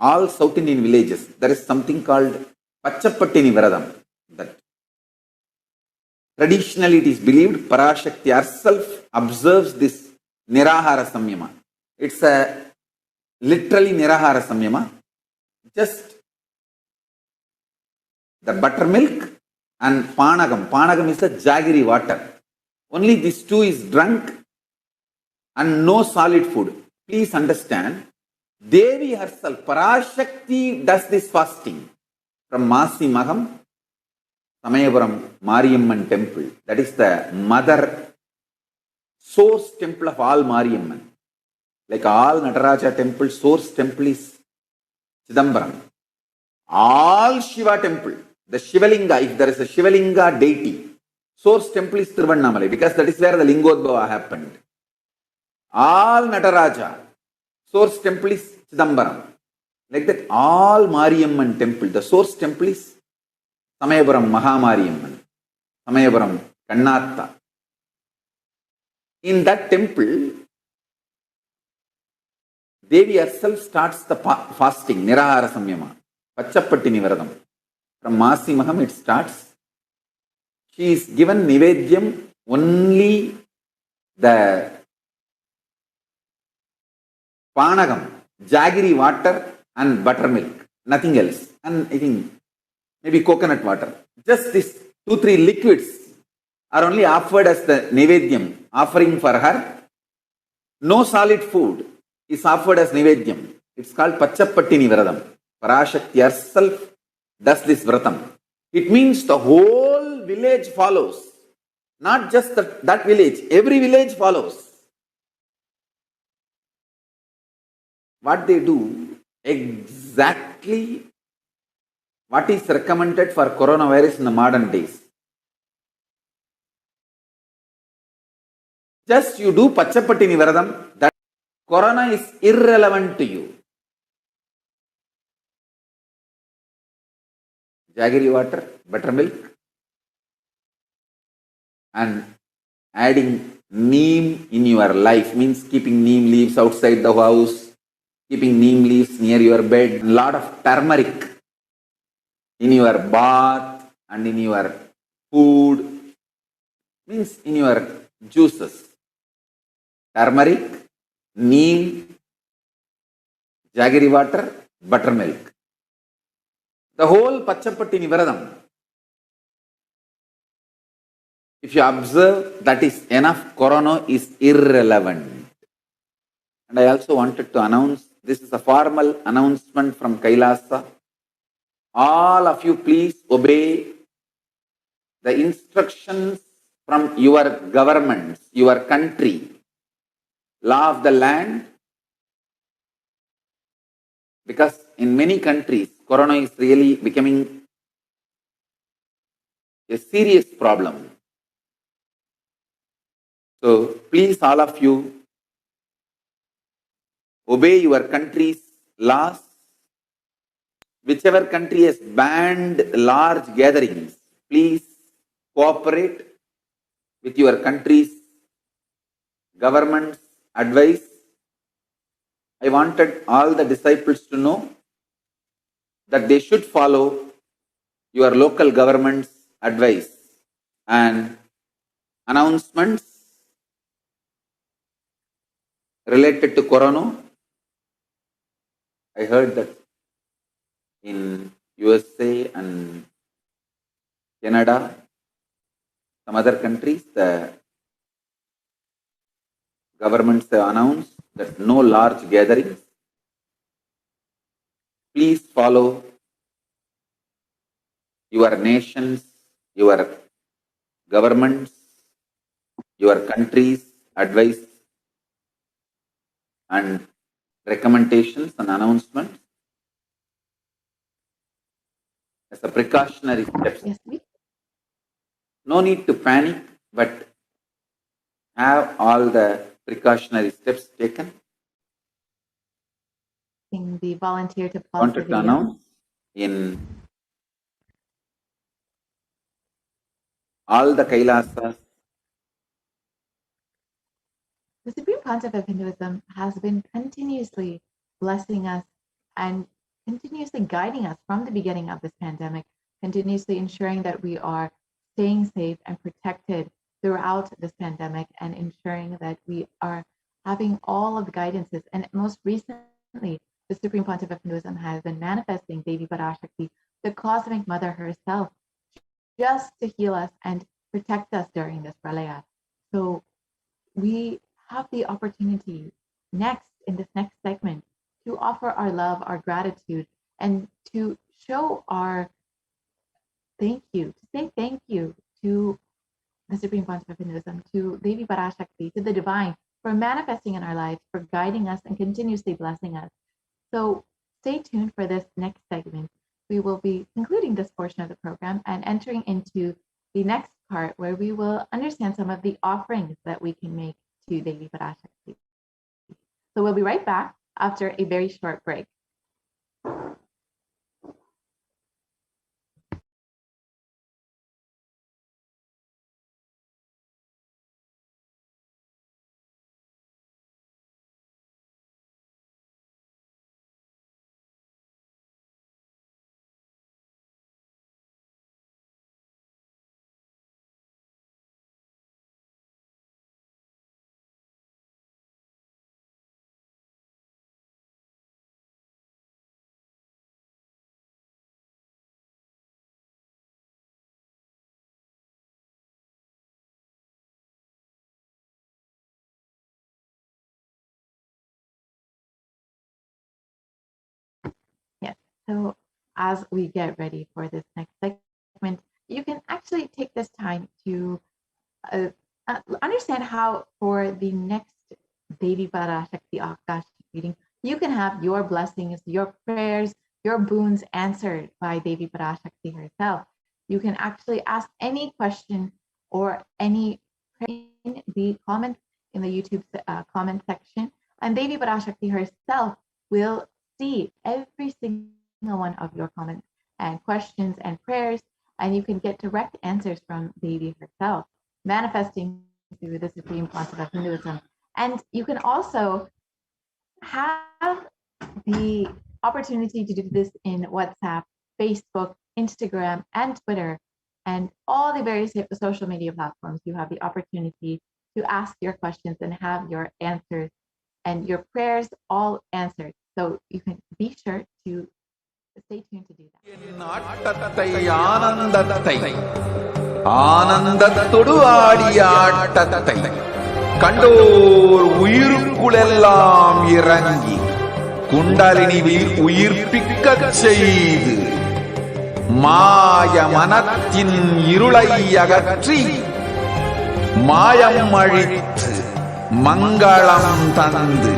All South Indian villages, there is something called Pachapattini Viradam. That traditionally it is believed Parashakti herself observes this Nirahara Samyama. It's a literally Nirahara Samyama. Just the buttermilk and Panagam. Panagam is a jaggery water. Only these two is drunk and no solid food. Please understand, Devi herself, Parashakti, does this fasting from Masimaham, Samayapuram Mariamman temple. That is the mother source temple of all Mariamman. Like all Nataraja temple, source temple is Chidambaram. All Shiva temple, the Shivalinga, if there is a Shivalinga deity, source temple is Tiruvannamalai, because that is where the Lingodbhava happened. All Nataraja, source temple is Chidambaram. Like that, all Mariamman temple, the source temple is Samayapuram Mahamariamman, Samayapuram Kannatta. In that temple, Devi herself starts the fasting, Nirahara Samyama, Pachapattini Viradam. From Masimaham it starts. She is given Nivedyam only the Panagam, jaggery water and buttermilk, nothing else. And I think maybe coconut water. Just these 2-3 liquids are only offered as the Nivedyam, offering for her. No solid food is offered as Nivedyam. It's called Pachapattini Vradam. Parashakti herself does this Vratam. It means the whole village follows. Not just that village, every village follows. What they do, exactly what is recommended for coronavirus in the modern days. Just you do Pachapattini Varadam, that corona is irrelevant to you. Jaggery water, buttermilk, and adding neem in your life means keeping neem leaves outside the house, keeping neem leaves near your bed, a lot of turmeric in your bath and in your food, means in your juices. Turmeric, neem, jaggery water, buttermilk. The whole Pachapattini Varadam. If you observe, that is enough. Corona is irrelevant. And I also wanted to announce, this is a formal announcement from Kailasa. All of you please obey the instructions from your governments, your country, law of the land. Because in many countries, corona is really becoming a serious problem. So please, all of you, obey your country's laws. Whichever country has banned large gatherings, please cooperate with your country's government's advice. I wanted all the disciples to know that they should follow your local government's advice and announcements related to corona. I heard that in USA and Canada, some other countries, the governments have announced that no large gatherings. Please follow your nations, your governments, your country's advice and recommendations and announcements as a precautionary steps. Yes, please. No need to panic, but have all the precautionary steps taken. The volunteer to pause the Wanted to video. announce in all the Kailasas. The Supreme Pontiff of Hinduism has been continuously blessing us and continuously guiding us from the beginning of this pandemic, continuously ensuring that we are staying safe and protected throughout this pandemic, and ensuring that we are having all of the guidances. And most recently, the Supreme Pontiff of Hinduism has been manifesting Devi Parashakti, the cosmic mother herself, just to heal us and protect us during this pralaya. So we have the opportunity next in this next segment to offer our love, our gratitude, and to show our thank you, to say thank you to the Supreme Pontiff of Hinduism, to Devi Parashakti, to the divine, for manifesting in our lives, for guiding us and continuously blessing us. So stay tuned for this next segment. We will be concluding this portion of the program and entering into the next part where we will understand some of the offerings that we can make to Devi Parashakti. So we'll be right back after a very short break. So as we get ready for this next segment, you can actually take this time to understand how for the next Devi Parashakti Akashic reading, you can have your blessings, your prayers, your boons answered by Devi Parashakti herself. You can actually ask any question or any prayer in the comments in the YouTube comment section, and Devi Parashakti herself will see every single one of your comments and questions and prayers, and you can get direct answers from Devi herself, manifesting through the supreme concept of Hinduism. And you can also have the opportunity to do this in WhatsApp, Facebook, Instagram, and Twitter, and all the various social media platforms. You have the opportunity to ask your questions and have your answers and your prayers all answered. So you can be sure to stay tuned to do that. ஆனந்தத்தொடு ஆடிய ஆட்டத்தை கண்டோர் உயிருக்குளெல்லாம் இறங்கி குண்டலினிவில் உயிர்ப்பிக்கச் செய்து மாய மனத்தின் இருளை அகற்றி மாயம் அழித்து மங்களம் தந்து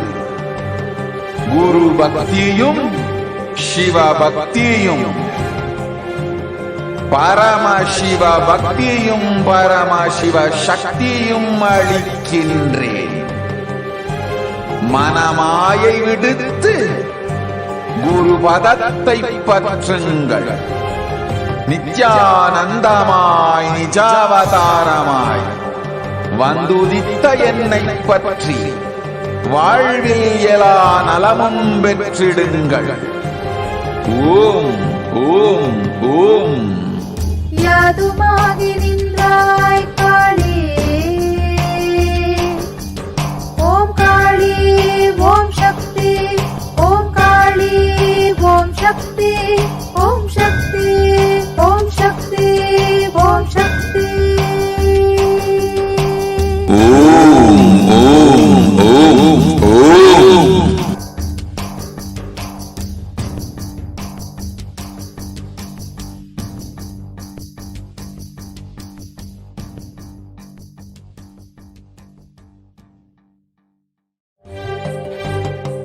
குரு பக்தியும் சிவ பக்தியும் பரமசிவ பக்தியும் பரமசிவ சக்தியும் அளிக்கின்றேன். மனமாயை விடுத்து குரு பதத்தை பற்றுங்கள். நித்யானந்தமாய் நிஜாவதாரமாய் வந்துதித்த என்னை பற்றி வாழ்வில் எல்லா நலமும் பெற்றிடுங்கள். ஓம் ஓம் ஓம். யாதுமாகி நின்றாய் காளி, ஓம் காளி ஓம் சக்தி, ஓம் காளி ஓம் சக்தி, ஓம் சக்தி ஓம் சக்தி ஓம் சக்தி. ஓம் ஓம் ஓம் ஓம்.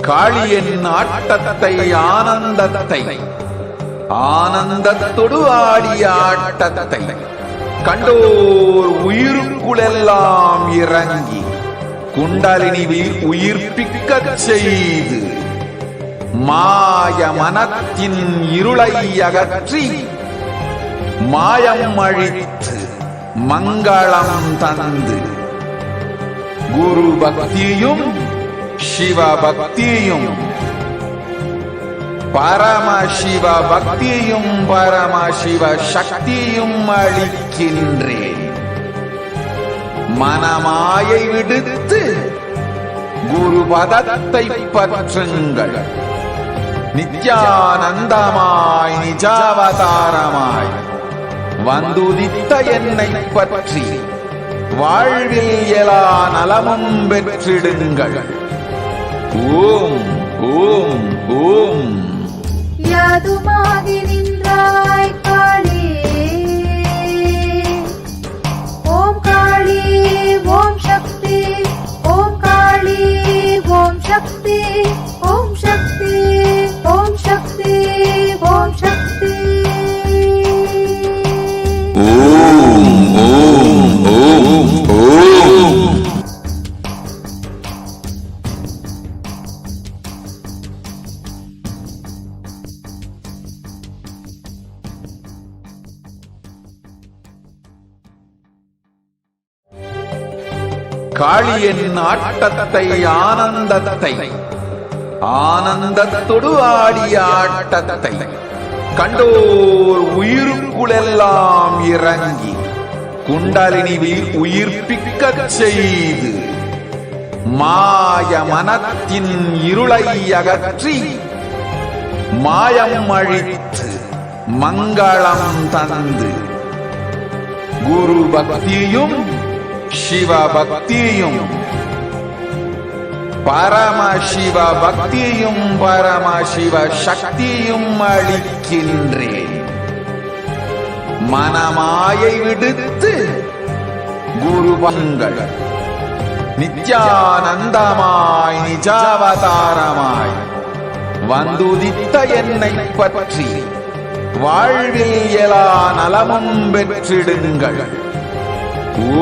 காளியின் ஆட்டத்தை ஆனந்தத்தை ஆனந்தத்தொடு ஆடிய ஆட்டத்தை கண்டோர் உயிருக்குளெல்லாம் இறங்கி குண்டலினிவில் உயிர்ப்பிக்கச் செய்து மாய மனத்தின் இருளை அகற்றி மாயம் அழித்து மங்களம் தந்து குரு பக்தியும் சிவ பக்தியும் பரமசிவ பக்தியும் பரமசிவ சக்தியும் அளிக்கின்றேன். மனமாயை விடுத்து குரு பதத்தை பற்றுங்கள். நித்யானந்தமாய் நிஜாவதாரமாய் வந்துதித்த என்னை பற்றி வாழ்வில் எல்லா நலமும் பெற்றிடுங்கள். ஓம் ஓம் ஓம். யாதுமாகி நின்றாய் காளி, ஓம் காளி ஓம் சக்தி, ஓம் காளி ஓம் சக்தி, ஓம் சக்தி ஓம் சக்தி ஓம் சக்தி. ஓம் ஓம் ஓம் ஓம். காளியின் ஆட்டத்தை ஆனந்தத்தை ஆனந்தத்தொடு ஆடிய ஆட்டத்தை கண்டோர் உயிருக்குளெல்லாம் இறங்கி குண்டலினிவில் உயிர்ப்பிக்கச் செய்து மாய மனத்தின் இருளை அகற்றி மாயம் அழித்து மங்களம் தந்து குரு பக்தியும் சிவ பக்தியும் பரமசிவ பக்தியும் பரமசிவ சக்தியும் அளிக்கின்றேன். மனமாயை விடுத்து குருபங்கள் நித்யானந்தமாய் நிஜாவதாரமாய் வந்துதித்த என்னை பற்றி வாழ்வில் எல்லா நலமும் பெற்றிடுங்கள்.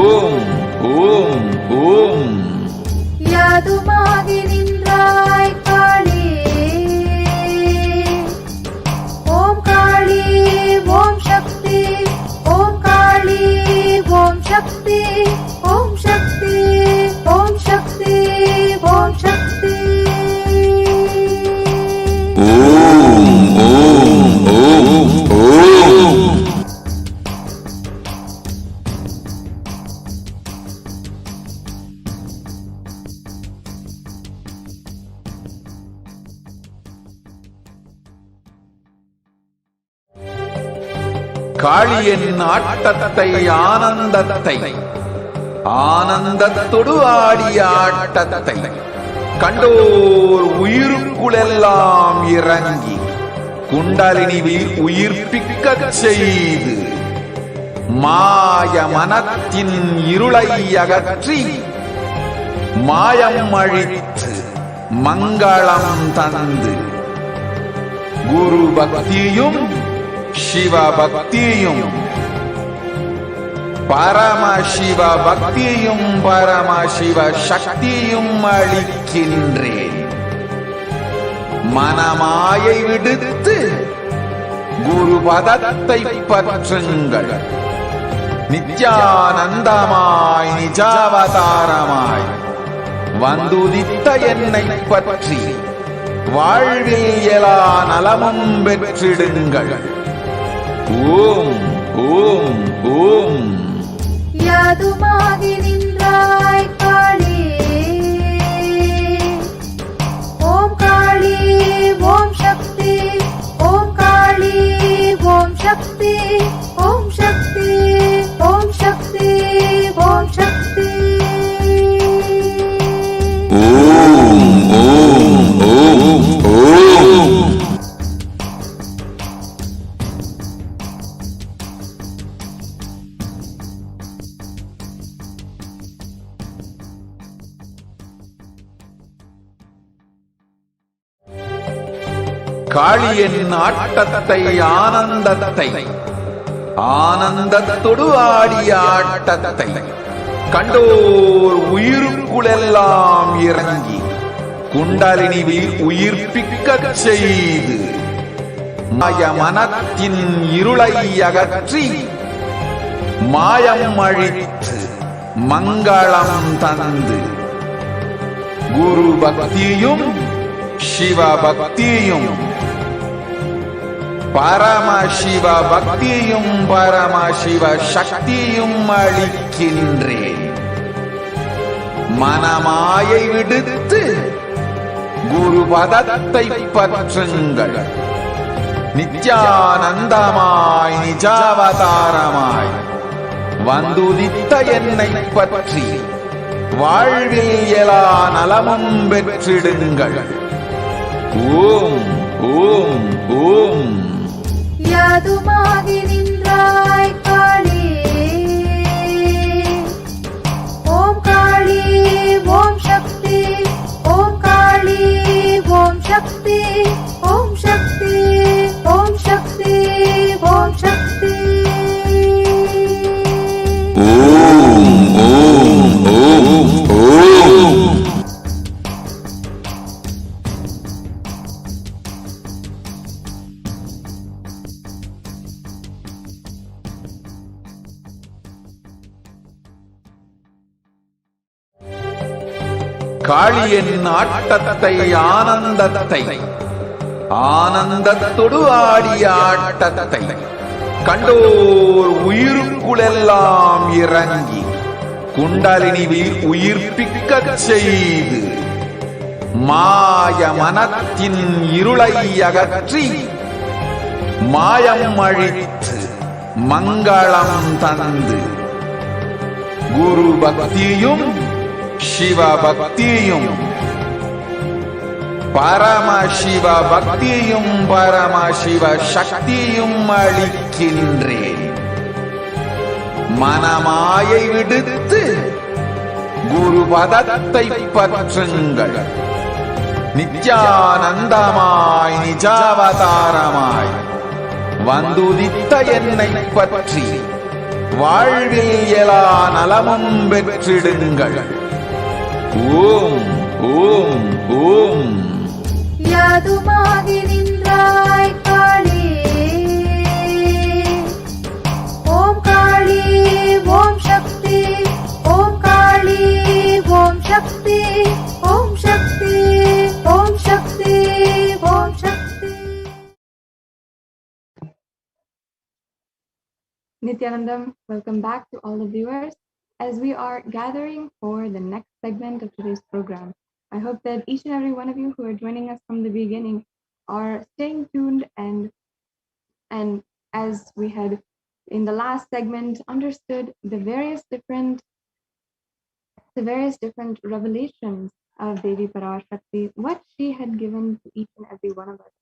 ஓம் ஓம் ஓம். யாதுமாகி நின்றாய் காளியே, ஓம் காளி ஓம் சக்தி, ஓம் காளி ஓம் சக்தி, ஓம் சக்தி ஓம் சக்தி ஓம் சக்தி. ஓம் ஓம் ஓம் ஓம். காளியின் ஆட்டத்தை ஆனந்தத்தை ஆனந்தத்தொடு ஆடிய ஆட்டத்தை கண்டோர் உயிருக்குளெல்லாம் இறங்கி குண்டலினிவில் உயிர்ப்பிக்கச் செய்து மாய மனத்தின் இருளை அகற்றி மாயம் அழித்து மங்களம் தந்து குரு பக்தியும் சிவ பக்தியும் பரமசிவ பக்தியும் பரமசிவ சக்தியும் அளிக்கின்றேன். மனமாயை விடுத்து குரு பதத்தை பற்றுங்கள். நித்யானந்தமாய் நிஜாவதாரமாய் வந்துதித்த என்னை பற்றி வாழ்வில் எல்லா நலமும் பெற்றிடுங்கள். ஓம் ஓம் ஓம். யாதுமாகி நின்றாய் காளியே, ஓம் காளி ஓம் சக்தி, ஓம் காளி ஓம் சக்தி, ஓம் சக்தி ஓம் சக்தி ஓம் சக்தி. ஓம் ஓம் ஓம் ஓம். காளியின் ஆட்டத்தை ஆனந்தத்தை ஆனந்தத்தொடு ஆடிய ஆட்டத்தை கண்டோர் உயிருக்குளெல்லாம் இறங்கி குண்டலினிவில் உயிர்ப்பிக்கச் செய்து மாய மனத்தின் இருளை அகற்றி மாயம் அழித்து மங்களம் தந்து குரு பக்தியும் சிவ பக்தியும் பரமசிவ பக்தியும் பரமசிவ சக்தியும் அளிக்கின்றேன். மனமாயை விடுத்து குரு பதத்தை பற்றுங்கள். நித்யானந்தமாய் நிஜாவதாரமாய் வந்துதித்த என்னை பற்றி வாழ்வில் எல்லா நலமும் பெற்றிடுங்கள். ஓம் ஓம் ஓம். யாதுமாகி நின்றாய் காளியே, ஓம் காளி ஓம் சக்தி, ஓம் காளி ஓம் சக்தி, ஓம் சக்தி ஓம் சக்தி ஓம் சக்தி. ஓம் ஓம் ஓம் ஓம். காளியின் ஆட்டத்தை ஆனந்தத்தை ஆனந்தத்தொடு ஆடிய ஆட்டத்தை கண்டோர் உயிருக்குளெல்லாம் இறங்கி குண்டலினிவில் உயிர்ப்பிக்கச் செய்து மாய மனத்தின் இருளை அகற்றி மாயம் அழித்து மங்களம் தந்து குரு பக்தியும் சிவ பக்தியும் பரமசிவ பக்தியும் பரமசிவ சக்தியும் அளிக்கின்றேன். மனமாயை விடுத்து குரு பதத்தை பற்றுங்கள். நித்யானந்தமாய் நிஜாவதாரமாய் வந்துதித்த என்னை பற்றி வாழ்வில் எல்லா நலமும் பெற்றிடுங்கள். ஓம் ஓம் ஓம். யாதுமாகி நின்றாய் காளி, ஓம் காளி ஓம் சக்தி, ஓம் காளி ஓம் சக்தி, ஓம் சக்தி ஓம் சக்தி ஓம் சக்தி. Nithyanandam, welcome back to all the viewers as we are gathering for the next segment of today's program. I hope that each and every one of you who are joining us from the beginning are staying tuned and as we had in the last segment understood the various different revelations of Devi Parashakti, what she had given to each and every one of us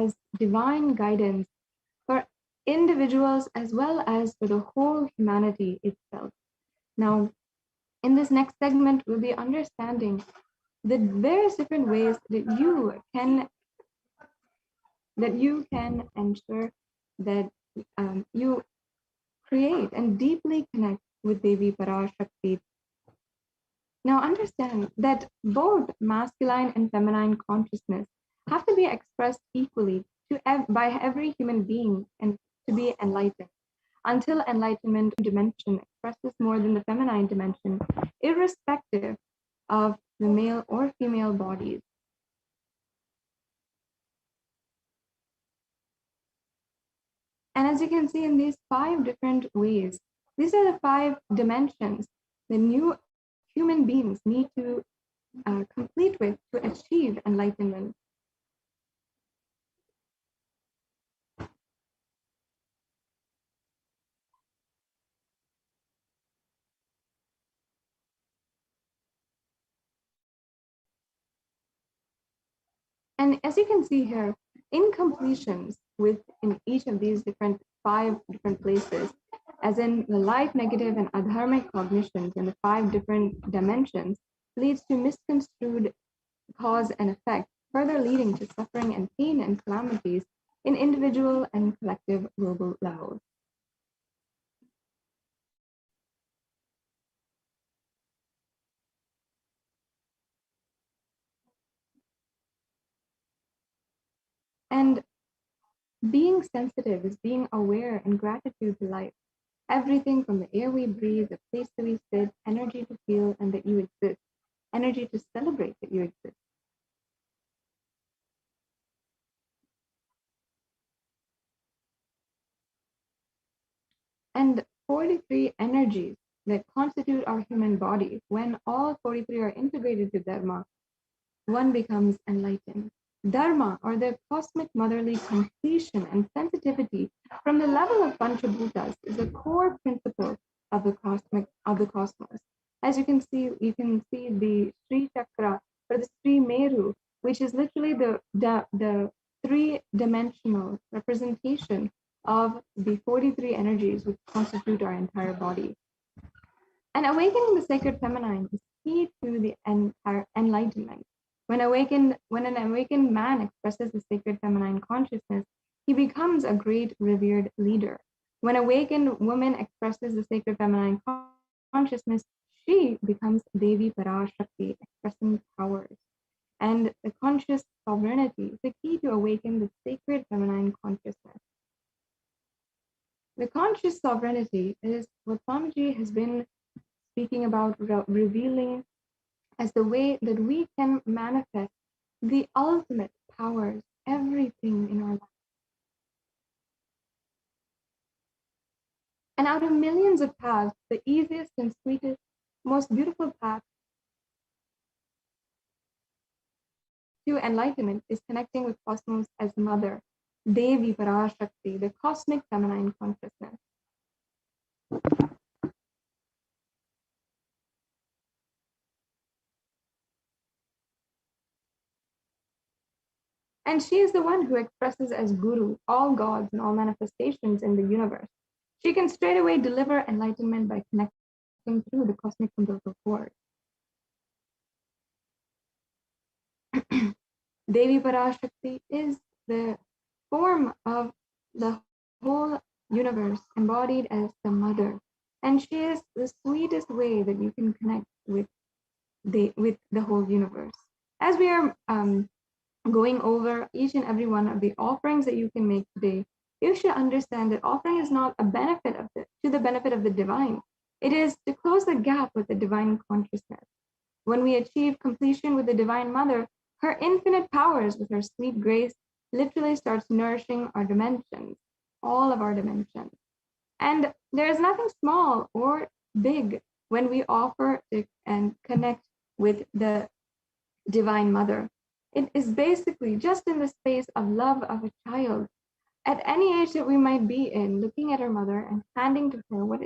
as divine guidance for individuals as well as for the whole humanity itself. Now, in this next segment, we'll be understanding the various different ways that you can ensure that you create and deeply connect with Devi Parashakti. Now understand that both masculine and feminine consciousness have to be expressed equally by every human being and to be enlightened. Until enlightenment dimension expresses more than the feminine dimension, irrespective of the male or female bodies. And as you can see in these 5 different ways, these are the 5 dimensions the new human beings need to complete with to achieve enlightenment. And as you can see here, incompletions within each of these 5 different places, as in the light, negative, and adharmic cognitions in the 5 different dimensions, leads to misconstrued cause and effect, further leading to suffering and pain and calamities in individual and collective global levels. And being sensitive is being aware and gratitude to life. Everything from the air we breathe, the place that we sit, energy to feel and that you exist, energy to celebrate that you exist. And 43 energies that constitute our human body, when all 43 are integrated to Dharma, one becomes enlightened. Dharma, or the cosmic motherly completion and sensitivity from the level of Panchabhutas, is a core principle of the cosmos. As you can see the Sri Chakra or the Sri Meru, which is literally the 3-dimensional representation of the 43 energies which constitute our entire body. And awakening the sacred feminine is key to the entire enlightenment. When an awakened man expresses the sacred feminine consciousness, he becomes a great revered leader. When awakened woman expresses the sacred feminine consciousness, she becomes Devi Parashakti, expressing powers. And the conscious sovereignty is the key to awaken the sacred feminine consciousness. The conscious sovereignty is what Swamiji has been speaking about, revealing as the way that we can manifest the ultimate powers, everything in our life. And out of millions of paths, the easiest and sweetest, most beautiful path to enlightenment is connecting with cosmos as mother, Devi Parashakti, the cosmic feminine consciousness. And she is the one who expresses as Guru all gods and all manifestations in the universe. She can straightaway deliver enlightenment by connecting through the cosmic umbilical cord. Devi Parashakti is the form of the whole universe embodied as the mother. And she is the sweetest way that you can connect with the whole universe. As we are going over each and every one of the offerings that you can make today, you should understand that offering is not a benefit to the benefit of the divine. It is to close the gap with the divine consciousness. When we achieve completion with the Divine Mother, her infinite powers with her sweet grace literally starts nourishing our dimensions, all of our dimensions. And there is nothing small or big when we offer and connect with the Divine Mother. It is basically just in the space of love of a child, at any age that we might be in, looking at our mother and handing to her what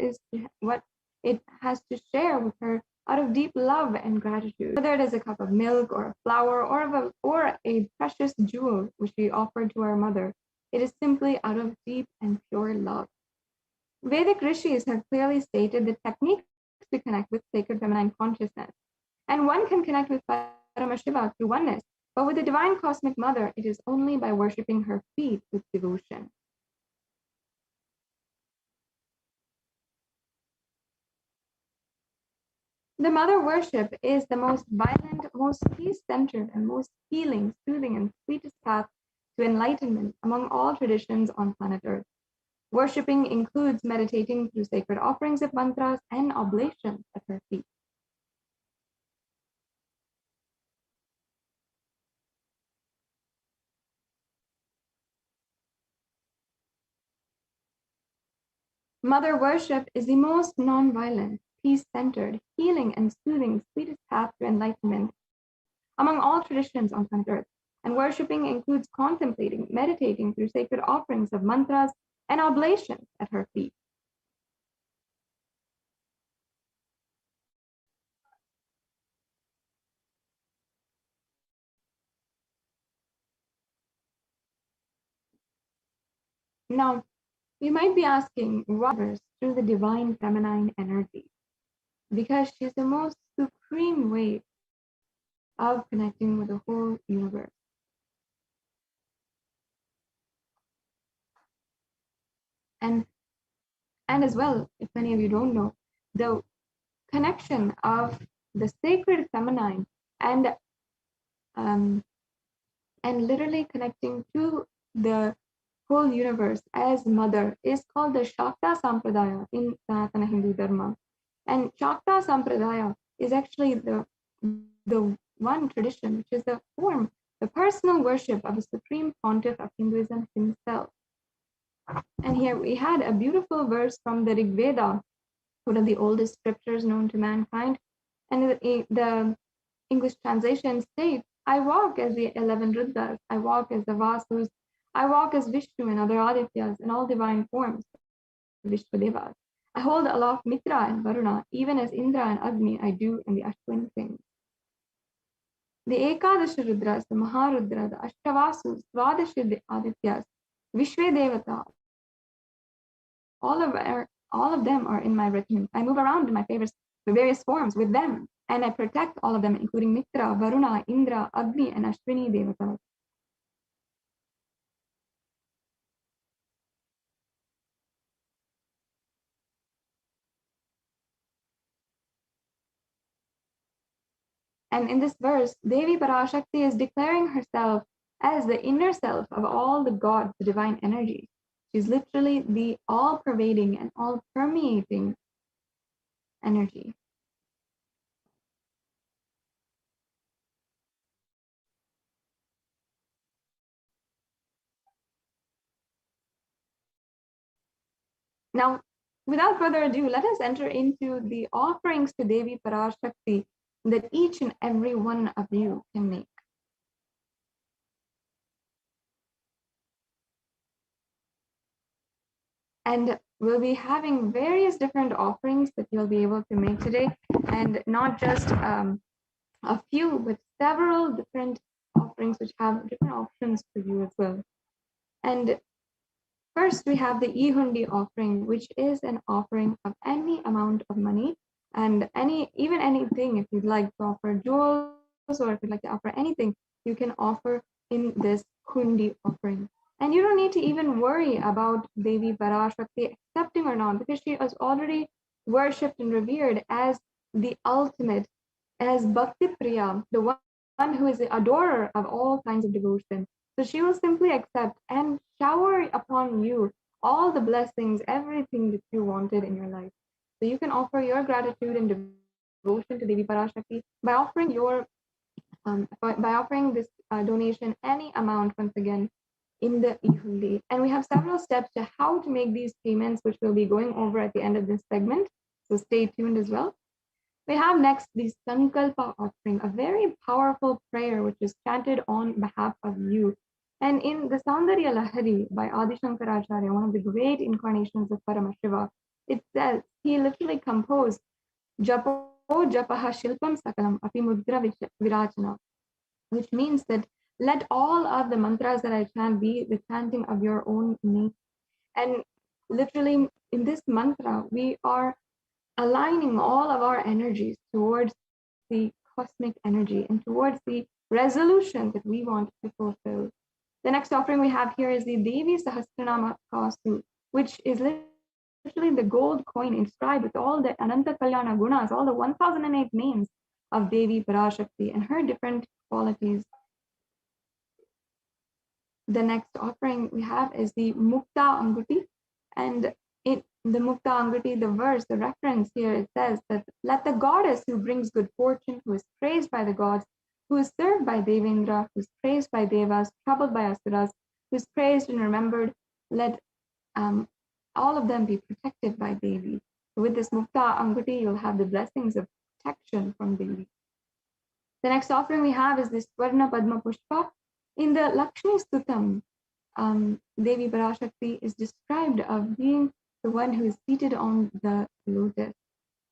it has to share with her out of deep love and gratitude. Whether it is a cup of milk or a flower or a precious jewel which we offer to our mother, it is simply out of deep and pure love. Vedic rishis have clearly stated the techniques to connect with sacred feminine consciousness. And one can connect with Paramashiva through oneness, but with the divine cosmic mother, it is only by worshipping her feet with devotion. The mother worship is the most violent, most peace-centered, and most healing, soothing, and sweetest path to enlightenment among all traditions on planet Earth. Worshipping includes meditating through sacred offerings of mantras and oblations at her feet. Mother worship is the most non-violent, peace-centered, healing, and soothing, sweetest path to enlightenment among all traditions on planet Earth. And worshipping includes contemplating, meditating through sacred offerings of mantras and oblations at her feet. Now, you might be asking, why through the divine feminine energy? Because she's the most supreme way of connecting with the whole universe. And as well, if many of you don't know, the connection of the sacred feminine and literally connecting to the whole universe as mother is called the Shakta Sampradaya in Sanatana Hindu Dharma. And Shakta Sampradaya is actually the one tradition, which is the form, the personal worship of the Supreme Pontiff of Hinduism himself. And here we had a beautiful verse from the Rig Veda, one of the oldest scriptures known to mankind. And the English translation states, I walk as the 11 Ruddras, I walk as the Vasus, I walk as Vishnu and other Adityas in all divine forms, Vishwadevas. I hold aloft Mitra and Varuna, even as Indra and Agni I do in the Ashwin things. The Ekadasha Rudras, the Maharudra, the Ashtavasus, Svadashi Adityas, Vishwadevata, all of them are in my retinue. I move around in my various forms with them, and I protect all of them, including Mitra, Varuna, Indra, Agni, and Ashwini Devatas. And in this verse, Devi Parashakti is declaring herself as the inner self of all the gods, the divine energies. She's literally the all-pervading and all-permeating energy. Now, without further ado, let us enter into the offerings to Devi Parashakti that each and every one of you can make. And we'll be having various different offerings that you'll be able to make today, and not just a few, but several different offerings offerings which have different options for you as well. And first, we have the e-hundi offering, which is an offering of any amount of money and even anything. If you'd like to offer jewels or if you'd like to offer anything, you can offer in this hundi offering. And you don't need to even worry about Devi Parashakti accepting or not, because she is already worshipped and revered as the ultimate, as Bhakti Priya, the one who is the adorer of all kinds of devotion. So she will simply accept and shower upon you all the blessings, everything that you wanted in your life. So you can offer your gratitude and devotion to Devi Parashakti by offering this donation any amount once again in the e-hundi. And we have several steps to how to make these payments, which we'll be going over at the end of this segment. So stay tuned as well. We have next the Sankalpa offering, a very powerful prayer which is chanted on behalf of you. And in the Saundarya Lahari by Adi Shankaracharya, one of the great incarnations of Paramashiva, it says he literally composed Japo Japaha Shilpam Sakalam Api Mudra Virachana, which means that let all of the mantras that I chant be the chanting of your own name. And literally in this mantra, we are aligning all of our energies towards the cosmic energy and towards the resolution that we want to fulfill. The next offering we have here is the Devi Sahasranama Kasu, which is literally the gold coin inscribed with all the Ananta Kalyana Gunas, all the 1008 names of Devi Parashakti and her different qualities. The next offering we have is the Mukta Anguti, and the Mukta Anguti, the verse, the reference here, it says that let the goddess who brings good fortune, who is praised by the gods, who is served by Devendra, who is praised by Devas, troubled by Asuras, who is praised and remembered, let all of them be protected by Devi. So with this Mukta Anguti, you'll have the blessings of protection from Devi. The next offering we have is this Swarna Padma Pushpa. In the Lakshmi Stutam, Devi Parashakti is described of being the one who is seated on the lotus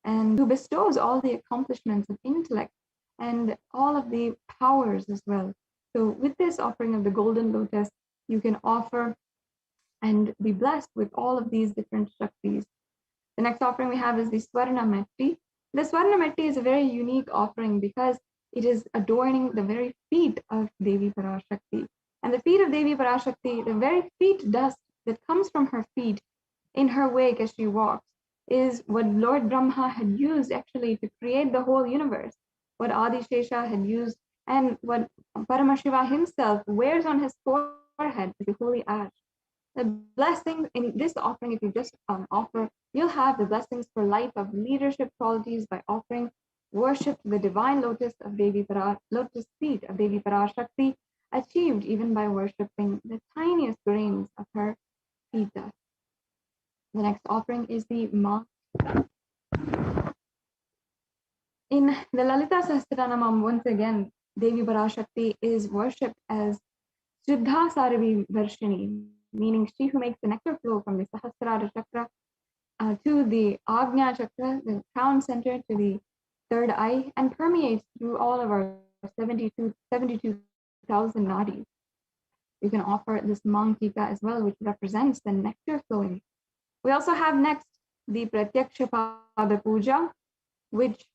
and who bestows all the accomplishments of intellect and all of the powers as well. So with this offering of the golden lotus, you can offer and be blessed with all of these different Shaktis. The next offering we have is the Swarna Metti. The Swarna Metti is a very unique offering because it is adorning the very feet of Devi Parashakti. And the feet of Devi Parashakti, the very feet dust that comes from her feet in her wake as she walks, is what Lord Brahma had used actually to create the whole universe, what Adi Shesha had used, and what Paramashiva himself wears on his forehead is the holy ash. The blessings in this offering, if you just offer, you'll have the blessings for life of leadership qualities by offering worship to the divine lotus feet of Devi Parashakti, achieved even by worshipping the tiniest grains of her feet dust. The next offering is the Ma. In the Lalita Sahasranamam, once again, Devi Parashakti is worshipped as Siddha Saravi Varshini, meaning she who makes the nectar flow from the Sahasrara Chakra to the Agnya Chakra, the crown center, to the third eye, and permeates through all of our 72,000 nadis. You can offer this Mangtika as well, which represents the nectar flowing. We also have next the Pratyaksha Pada Puja, which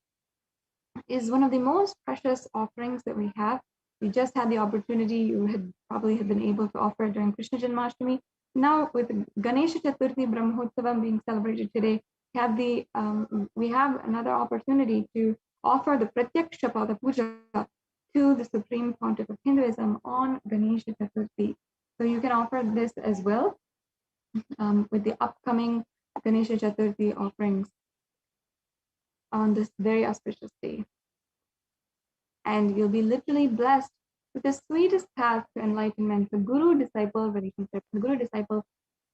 is one of the most precious offerings that we have. We just had the opportunity, you had probably been able to offer it during Krishna Janmashtami. Now with Ganesha Chaturthi Brahmotsavam being celebrated today, we have another opportunity to offer the Pratyaksha Pada Puja to the Supreme Pontiff of Hinduism on Ganesha Chaturthi. So you can offer this as well with the upcoming Ganesha Chaturthi offerings on this very auspicious day. And you'll be literally blessed with the sweetest path to enlightenment, the Guru-disciple relationship, the Guru-disciple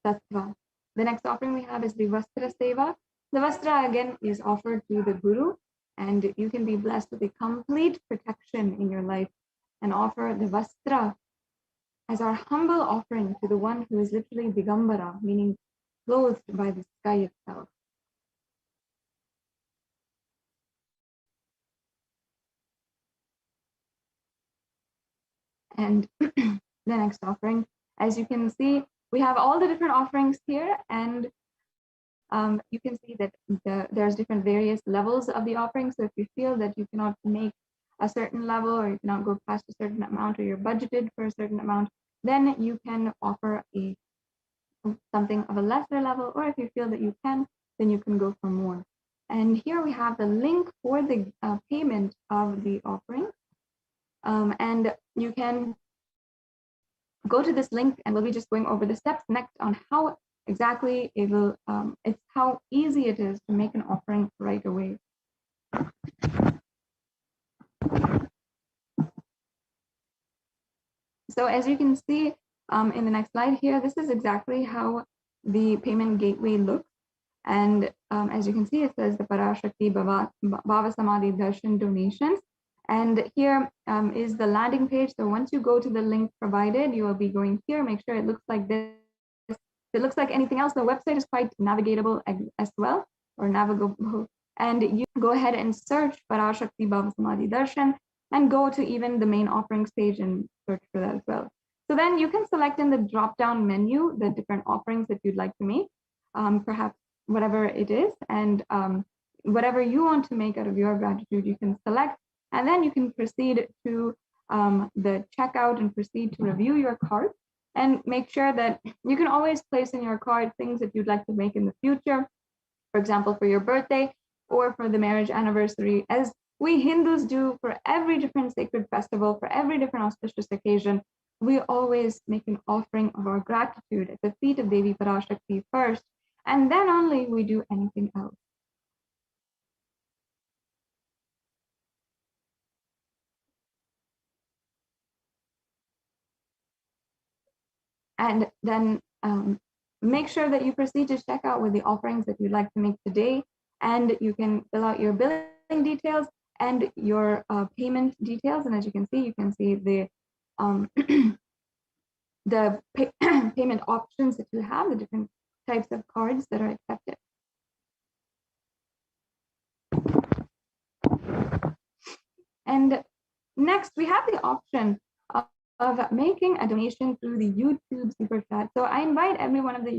Tattva. The next offering we have is the Vastra Seva. The Vastra again is offered to the Guru, and you can be blessed with a complete protection in your life and offer the Vastra as our humble offering to the one who is literally Digambara, meaning clothed by the sky itself. And the next offering, as you can see, we have all the different offerings here, and you can see that there's different various levels of the offering. So if you feel that you cannot make a certain level, or you cannot go past a certain amount, or you're budgeted for a certain amount, then you can offer something of a lesser level, or if you feel that you can, then you can go for more. And here we have the link for the payment of the offering. And you can go to this link, and we'll be just going over the steps next on how exactly it will, it's how easy it is to make an offering right away. So as you can see in the next slide here, this is exactly how the payment gateway looks. And as you can see, it says the Parashakti Bhava Samadhi Darshan donations. And here is the landing page. So once you go to the link provided, you will be going here. Make sure it looks like this. If it looks like anything else, the website is quite navigatable as well, or navigable. And you go ahead and search Parashakti Bhava Samadhi Darshan and go to even the main offerings page and search for that as well. So then you can select in the drop-down menu the different offerings that you'd like to make, perhaps whatever it is, and whatever you want to make out of your gratitude, you can select, and then you can proceed to the checkout and proceed to review your cart, and make sure that you can always place in your cart things that you'd like to make in the future, for example, for your birthday or for the marriage anniversary, as we Hindus do for every different sacred festival, for every different auspicious occasion. We always make an offering of our gratitude at the feet of Devi Parashakti first, and then only we do anything else. And then make sure that you proceed to check out with the offerings that you'd like to make today, and you can fill out your billing details and your payment details. And as you can see the the payment options that you have, the different types of cards that are accepted. And next, we have the option of making a donation through the YouTube super chat. So I invite every one of the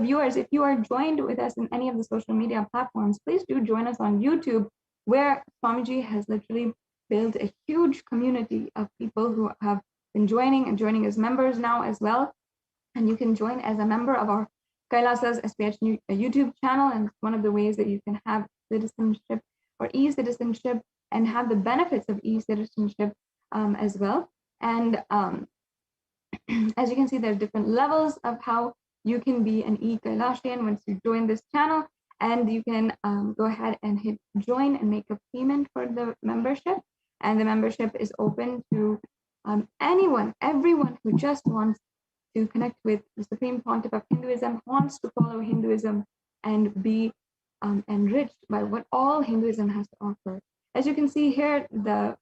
viewers, if you are joined with us in any of the social media platforms, please do join us on YouTube, where Swamiji has literally built a huge community of people who have been joining as members now as well. And you can join as a member of our Kailasa's SPH YouTube channel, and it's one of the ways that you can have citizenship or e-citizenship and have the benefits of e-citizenship as well. And as you can see, there are different levels of how you can be an e-Kailashian once you join this channel, and you can go ahead and hit join and make a payment for the membership. And the membership is open to everyone who just wants to connect with the Supreme Pontiff of Hinduism, wants to follow Hinduism and be enriched by what all Hinduism has to offer. As you can see here, the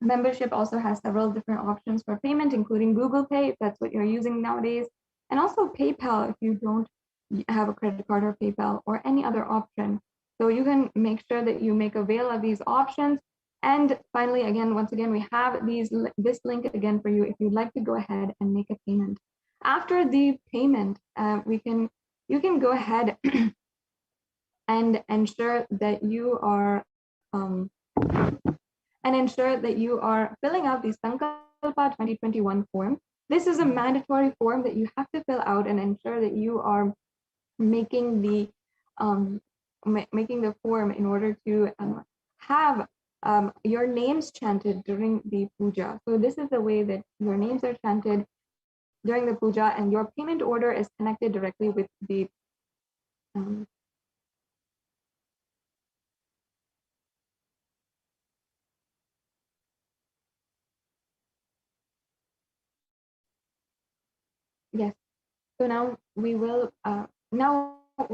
membership also has several different options for payment, including Google Pay, if that's what you're using nowadays, and also PayPal if you don't have a credit card or PayPal or any other option. So you can make sure that you make avail of these options. And finally, once again, we have this link again for you if you'd like to go ahead and make a payment. After the payment, you can go ahead and ensure that you are filling out the Sankalpa 2021 form. This is a mandatory form that you have to fill out and ensure that you are making the form in order to have your names chanted during the puja. So this is the way that your names are chanted during the puja, and your payment order is connected directly with the yes. So now we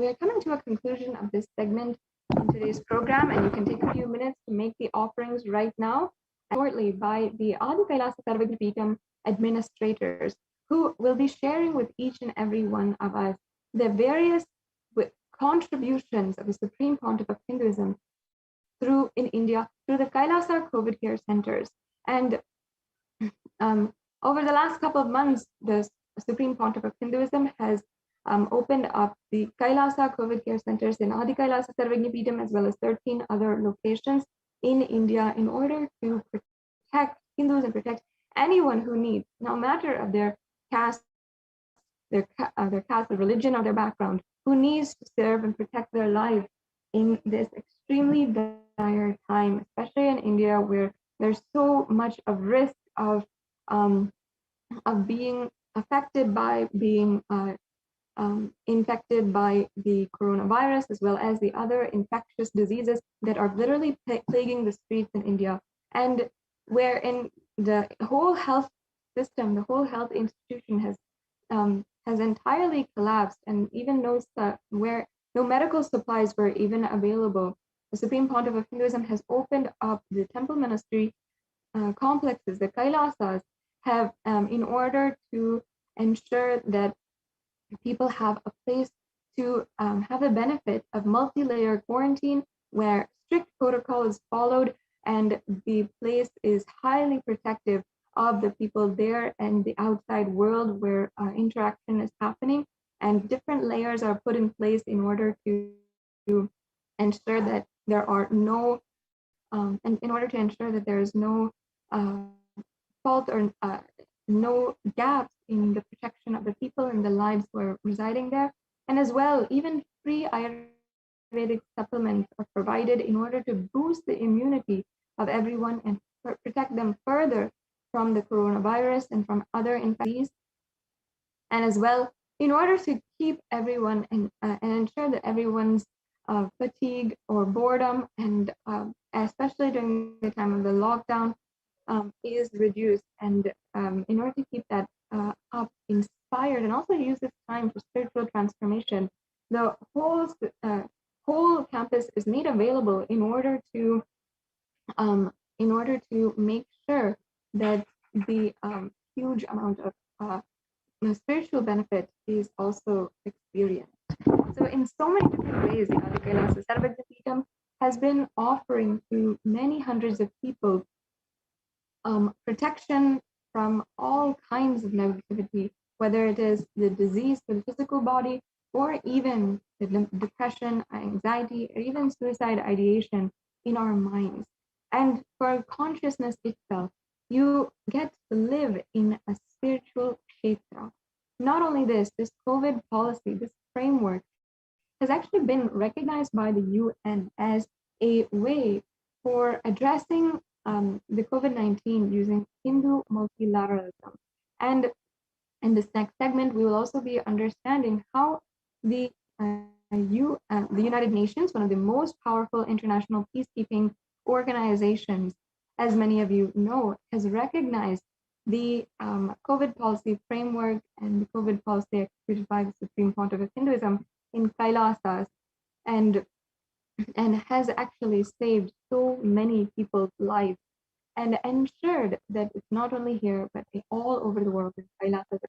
are coming to a conclusion of this segment in today's program, and you can take a few minutes to make the offerings right now, shortly by the Adi Kailasa Sarvagna Peetham administrators, who will be sharing with each and every one of us the various contributions of the Supreme Pontiff of Hinduism in India through the Kailasa COVID care centers. And Over the last couple of months, the Supreme Pontiff of Hinduism has opened up the Kailasa COVID care centers in Adi Kailasa Sarvagyapeetham as well as 13 other locations in India in order to protect Hindus and protect anyone who needs, no matter of their caste, their caste, their religion, or their background, who needs to serve and protect their life in this extremely dire time, especially in India, where there's so much of risk of being affected by being infected by the coronavirus, as well as the other infectious diseases that are literally plaguing the streets in India, and wherein the whole health system, the whole health institution has entirely collapsed, and even where no medical supplies were even available. The Supreme Pontiff of Hinduism has opened up the temple ministry complexes, the Kailasas, have in order to ensure that people have a place to have the benefit of multi-layer quarantine where strict protocol is followed and the place is highly protective of the people there and the outside world where interaction is happening, and different layers are put in place in order to ensure that there are no and in order to ensure that there is no fault or no gaps in the protection of the people and the lives who are residing there. And as well, even free Ayurvedic supplements are provided in order to boost the immunity of everyone and protect them further from the coronavirus and from other infections. And as well, in order to keep everyone and ensure that everyone's fatigue or boredom, and especially during the time of the lockdown, is reduced, and in order to keep that up, inspired, and also use this time for spiritual transformation, the whole campus is made available in order to make sure that the huge amount of spiritual benefit is also experienced. So in so many different ways, the Adi Kailasa Sarvagyapeetham has been offering to many hundreds of people protection from all kinds of negativity, whether it is the disease for the physical body, or even the depression, anxiety, or even suicide ideation in our minds. And for consciousness itself, you get to live in a spiritual kshetra. Not only this COVID policy, this framework has actually been recognized by the UN as a way for addressing the COVID-19 using Hindu multilateralism. And in this next segment, we will also be understanding how the United Nations, one of the most powerful international peacekeeping organizations, as many of you know, has recognized the COVID policy framework and the COVID policy executed by the Supreme Pontiff of Hinduism in Kailasas, and has actually saved so many people's lives and ensured that it's not only here, but all over the world, in Kailasas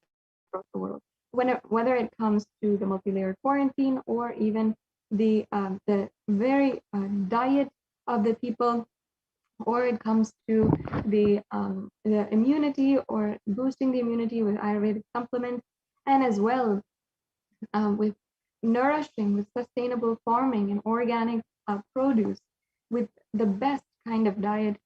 across the world, whether it comes to the multi-layer quarantine or even the very diet of the people, or it comes to the immunity or boosting the immunity with Ayurvedic supplements, and as well with nourishing, with sustainable farming and organic produce, with the best kind of diet,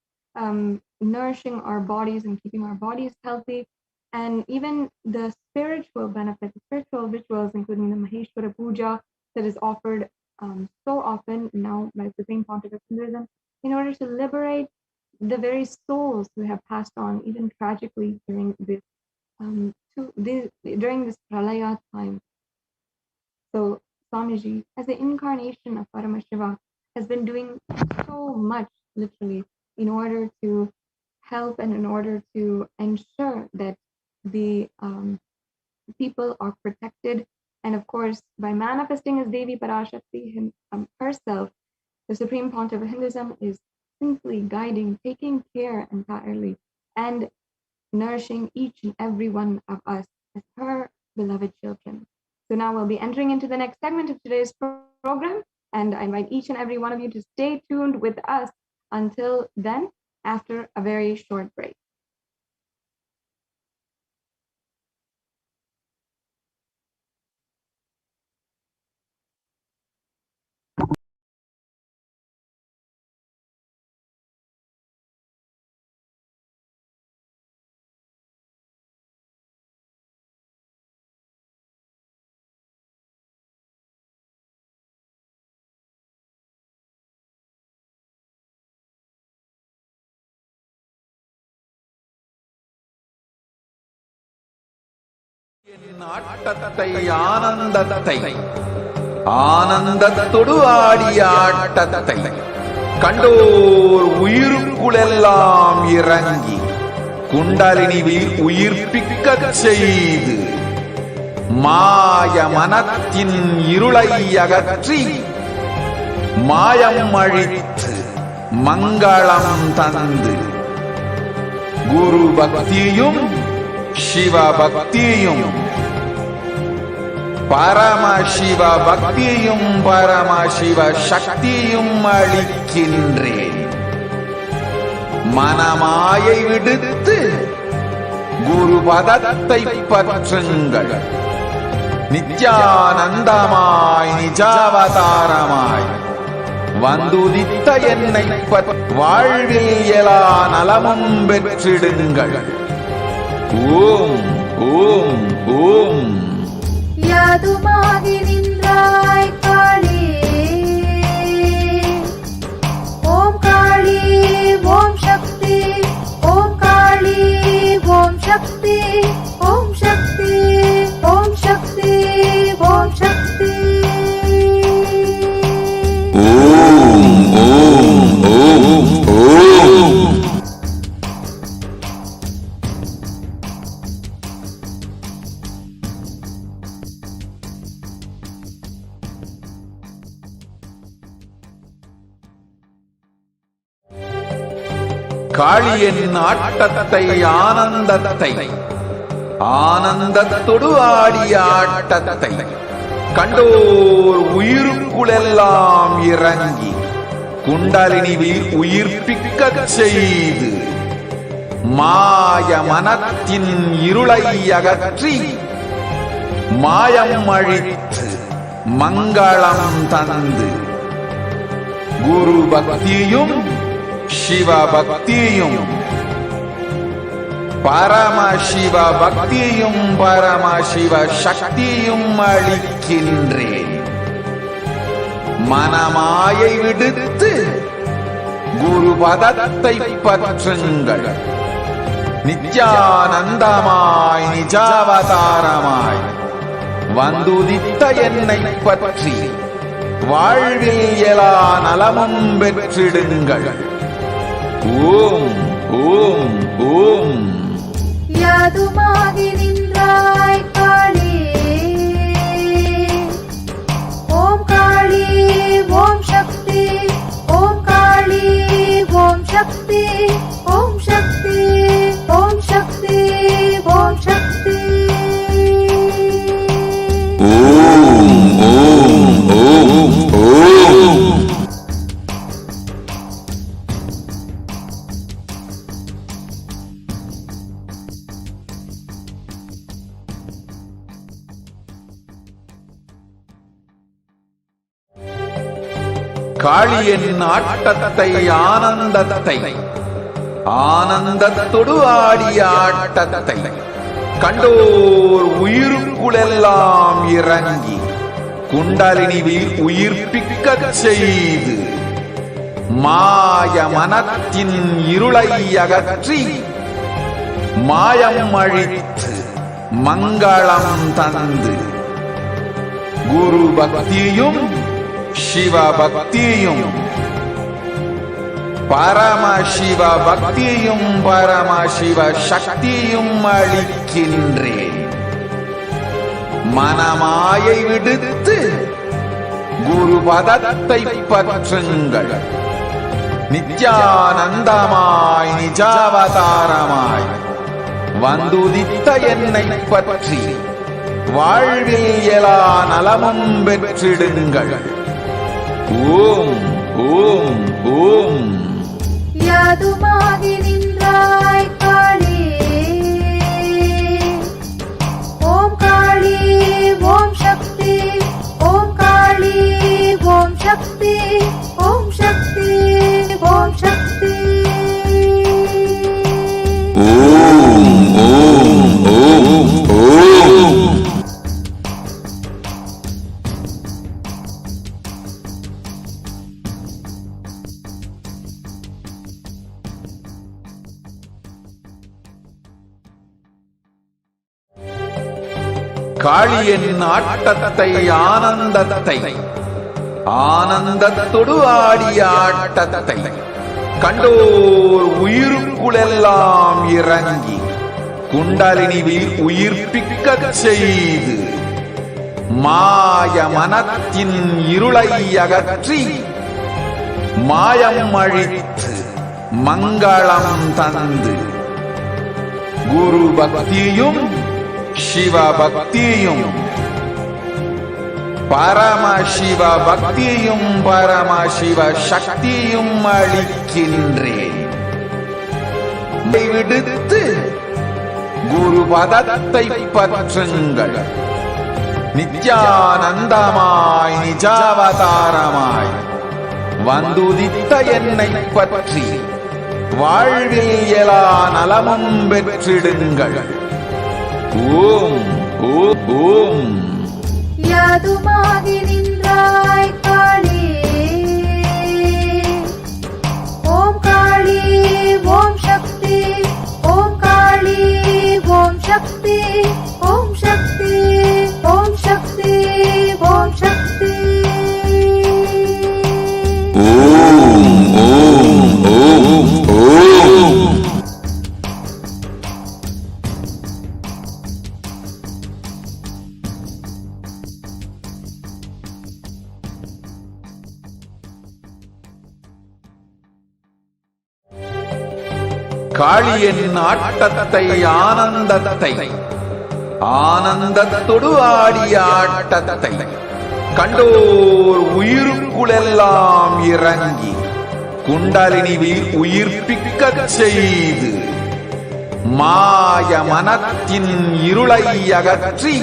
nourishing our bodies and keeping our bodies healthy, and even the spiritual benefits, the spiritual rituals, including the Maheshwara Puja that is offered so often now by the Supreme Pontiff of Hinduism, in order to liberate the very souls who have passed on, even tragically, during this Pralaya time. So Swamiji, as the incarnation of Paramashiva, has been doing so much, literally, in order to help and in order to ensure that the people are protected. And of course, by manifesting as Devi Parashakti herself, the Supreme Pontiff of Hinduism is simply guiding, taking care entirely, and nourishing each and every one of us as her beloved children. So now we'll be entering into the next segment of today's program, and I invite each and every one of you to stay tuned with us until then, after a very short break. ஆட்டத்தை ஆனந்தத்தை ஆனந்தத்தொடு ஆடிய ஆட்டத்தை கண்டோர் உயிருக்குளெல்லாம் இறங்கி குண்டலினிவில் உயிர்ப்பிக்கச் செய்து மாய மனத்தின் இருளை அகற்றி மாயம் அழித்து மங்களம் தந்து குரு பக்தியும் சிவ பக்தியும் பரமசிவ பக்தியும் பரமசிவ சக்தியும் அளிக்கின்றேன். மனமாயை விடுத்து குரு பதத்தை பற்றுங்கள். நித்யானந்தமாய் நிஜாவதாரமாய் வந்துதித்த என்னை வாழ்வில் எல்லா நலமும் பெற்றிடுங்கள். ஓம் ஓம் ஓம். யாதுமாகி நின்றாய் காளி, ஓம் காளி ஓம் சக்தி, ஓம் காளி ஓம் சக்தி, ஓம் சக்தி ஓம் சக்தி ஓம் சக்தி. ஓம் ஓம் ஓம் ஓம். காளியின் ஆட்டத்தை ஆனந்தத்தை ஆனந்தத்தொடு ஆடிய ஆட்டத்தை கண்டோர் உயிருக்குளெல்லாம் இறங்கி குண்டலினிவில் உயிர்ப்பிக்கச் செய்து மாய மனத்தின் இருளை அகற்றி மாயம் அழித்து மங்களம் தந்து குரு பக்தியும் சிவ பக்தியும் பரமசிவ பக்தியும் பரமசிவ சக்தியும் அளிக்கின்றேன். மனமாயை விடுத்து குரு பதத்தை பற்றுங்கள். நித்யானந்தமாய் நிஜாவதாரமாய் வந்துதித்த என்னை பற்றி வாழ்வில் எல்லா நலமும் பெற்றிடுங்கள். ஓம் ஓம் ஓம். யாதுமாகி நின்றாய் காளி, ஓம் காளி ஓம் சக்தி, ஓம் காளி ஓம் சக்தி, ஓம் சக்தி ஓம் சக்தி ஓம் சக்தி. ஓம் ஓம் ஓம் ஓம். காளியின் ஆட்டத்தை ஆனந்தத்தை ஆனந்தத்தொடு ஆடிய ஆட்டத்தை கண்டோர் உயிருக்குளெல்லாம் இறங்கி குண்டலினிவில் உயிர்ப்பிக்கச் செய்து மாய மனத்தின் இருளை அகற்றி மாயம் அழித்து மங்களம் தந்து குரு பக்தியும் சிவ பக்தியும் பரமசிவ பக்தியும் பரமசிவ சக்தியும் அளிக்கின்றேன். மனமாயை விடுத்து குரு பதத்தை பற்றுங்கள். நித்யானந்தமாய் நிஜாவதாரமாய் வந்துதித்த என்னை பற்றி வாழ்வில் எல்லா நலமும் பெற்றிடுங்கள். ஓம் ஓம் ஓம். யாதுமாகி நின்றாய் காளி, ஓம் காளி ஓம் சக்தி, ஓம் காளி ஓம் சக்தி, ஓம் சக்தி ஓம் சக்தி. ஓம் ஓம் ஓம் ஓம். காளியின் ஆட்டத்தை ஆனந்தத்தை ஆனந்தத்தொடு ஆடிய ஆட்டத்தை கண்டோர் உயிருக்குளெல்லாம் இறங்கி குண்டலினி உயிர்ப்பிக்கச் செய்து மாய மனத்தின் இருளை அகற்றி மாயம் அழித்து மங்களம் தந்து குரு பக்தியும் சிவ பக்தியும் பரமசிவ பக்தியும் பரமசிவ சக்தியும் அளிக்கின்றேன். விடுத்து குரு பதத்தை பற்றுங்கள். நித்யானந்தமாய் நிஜாவதாரமாய் வந்துதித்த என்னை பற்றி வாழ்வில் எல்லா நலமும் பெற்றிடுங்கள். ஓம் ஓம் ஓம். யாதுமாகி நின்றாய் காளி, ஓம் காளி ஓம் சக்தி, ஓம் காளி ஓம் சக்தி, ஓம் சக்தி ஓம் சக்தி ஓம் சக்தி. ஓம் ஓம் ஓம் ஓம். காளியின் ஆட்டத்தை ஆனந்தத்தை ஆனந்தத்தொடு ஆடிய ஆட்டத்தை கண்டோர் உயிருக்குளெல்லாம் இறங்கி குண்டலினி உயிர்ப்பிக்கச் செய்து மாய மனத்தின் இருளை அகற்றி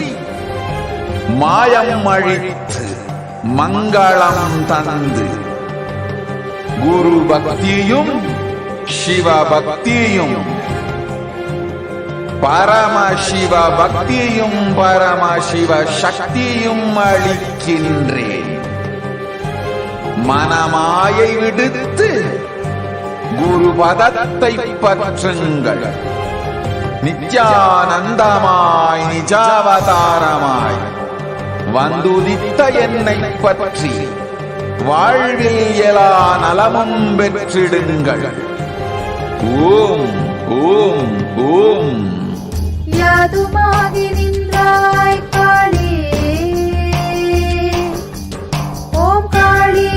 மாயம் அழித்து மங்களம் தந்து குரு பக்தியும் சிவ பக்தியும் பரமசிவ பக்தியும் பரமசிவ சக்தியும் அளிக்கின்றேன். மனமாயை விடுத்து குரு பதத்தை பற்றுங்கள். நித்யானந்தமாய் நிஜாவதாரமாய் வந்துதித்த என்னை பற்றி வாழ்வில் எல்லா நலமும் பெற்றிடுங்கள். ஓம் ஓம் ஓம். யாதுமாகி நின்றாய் காளி, ஓம் காளி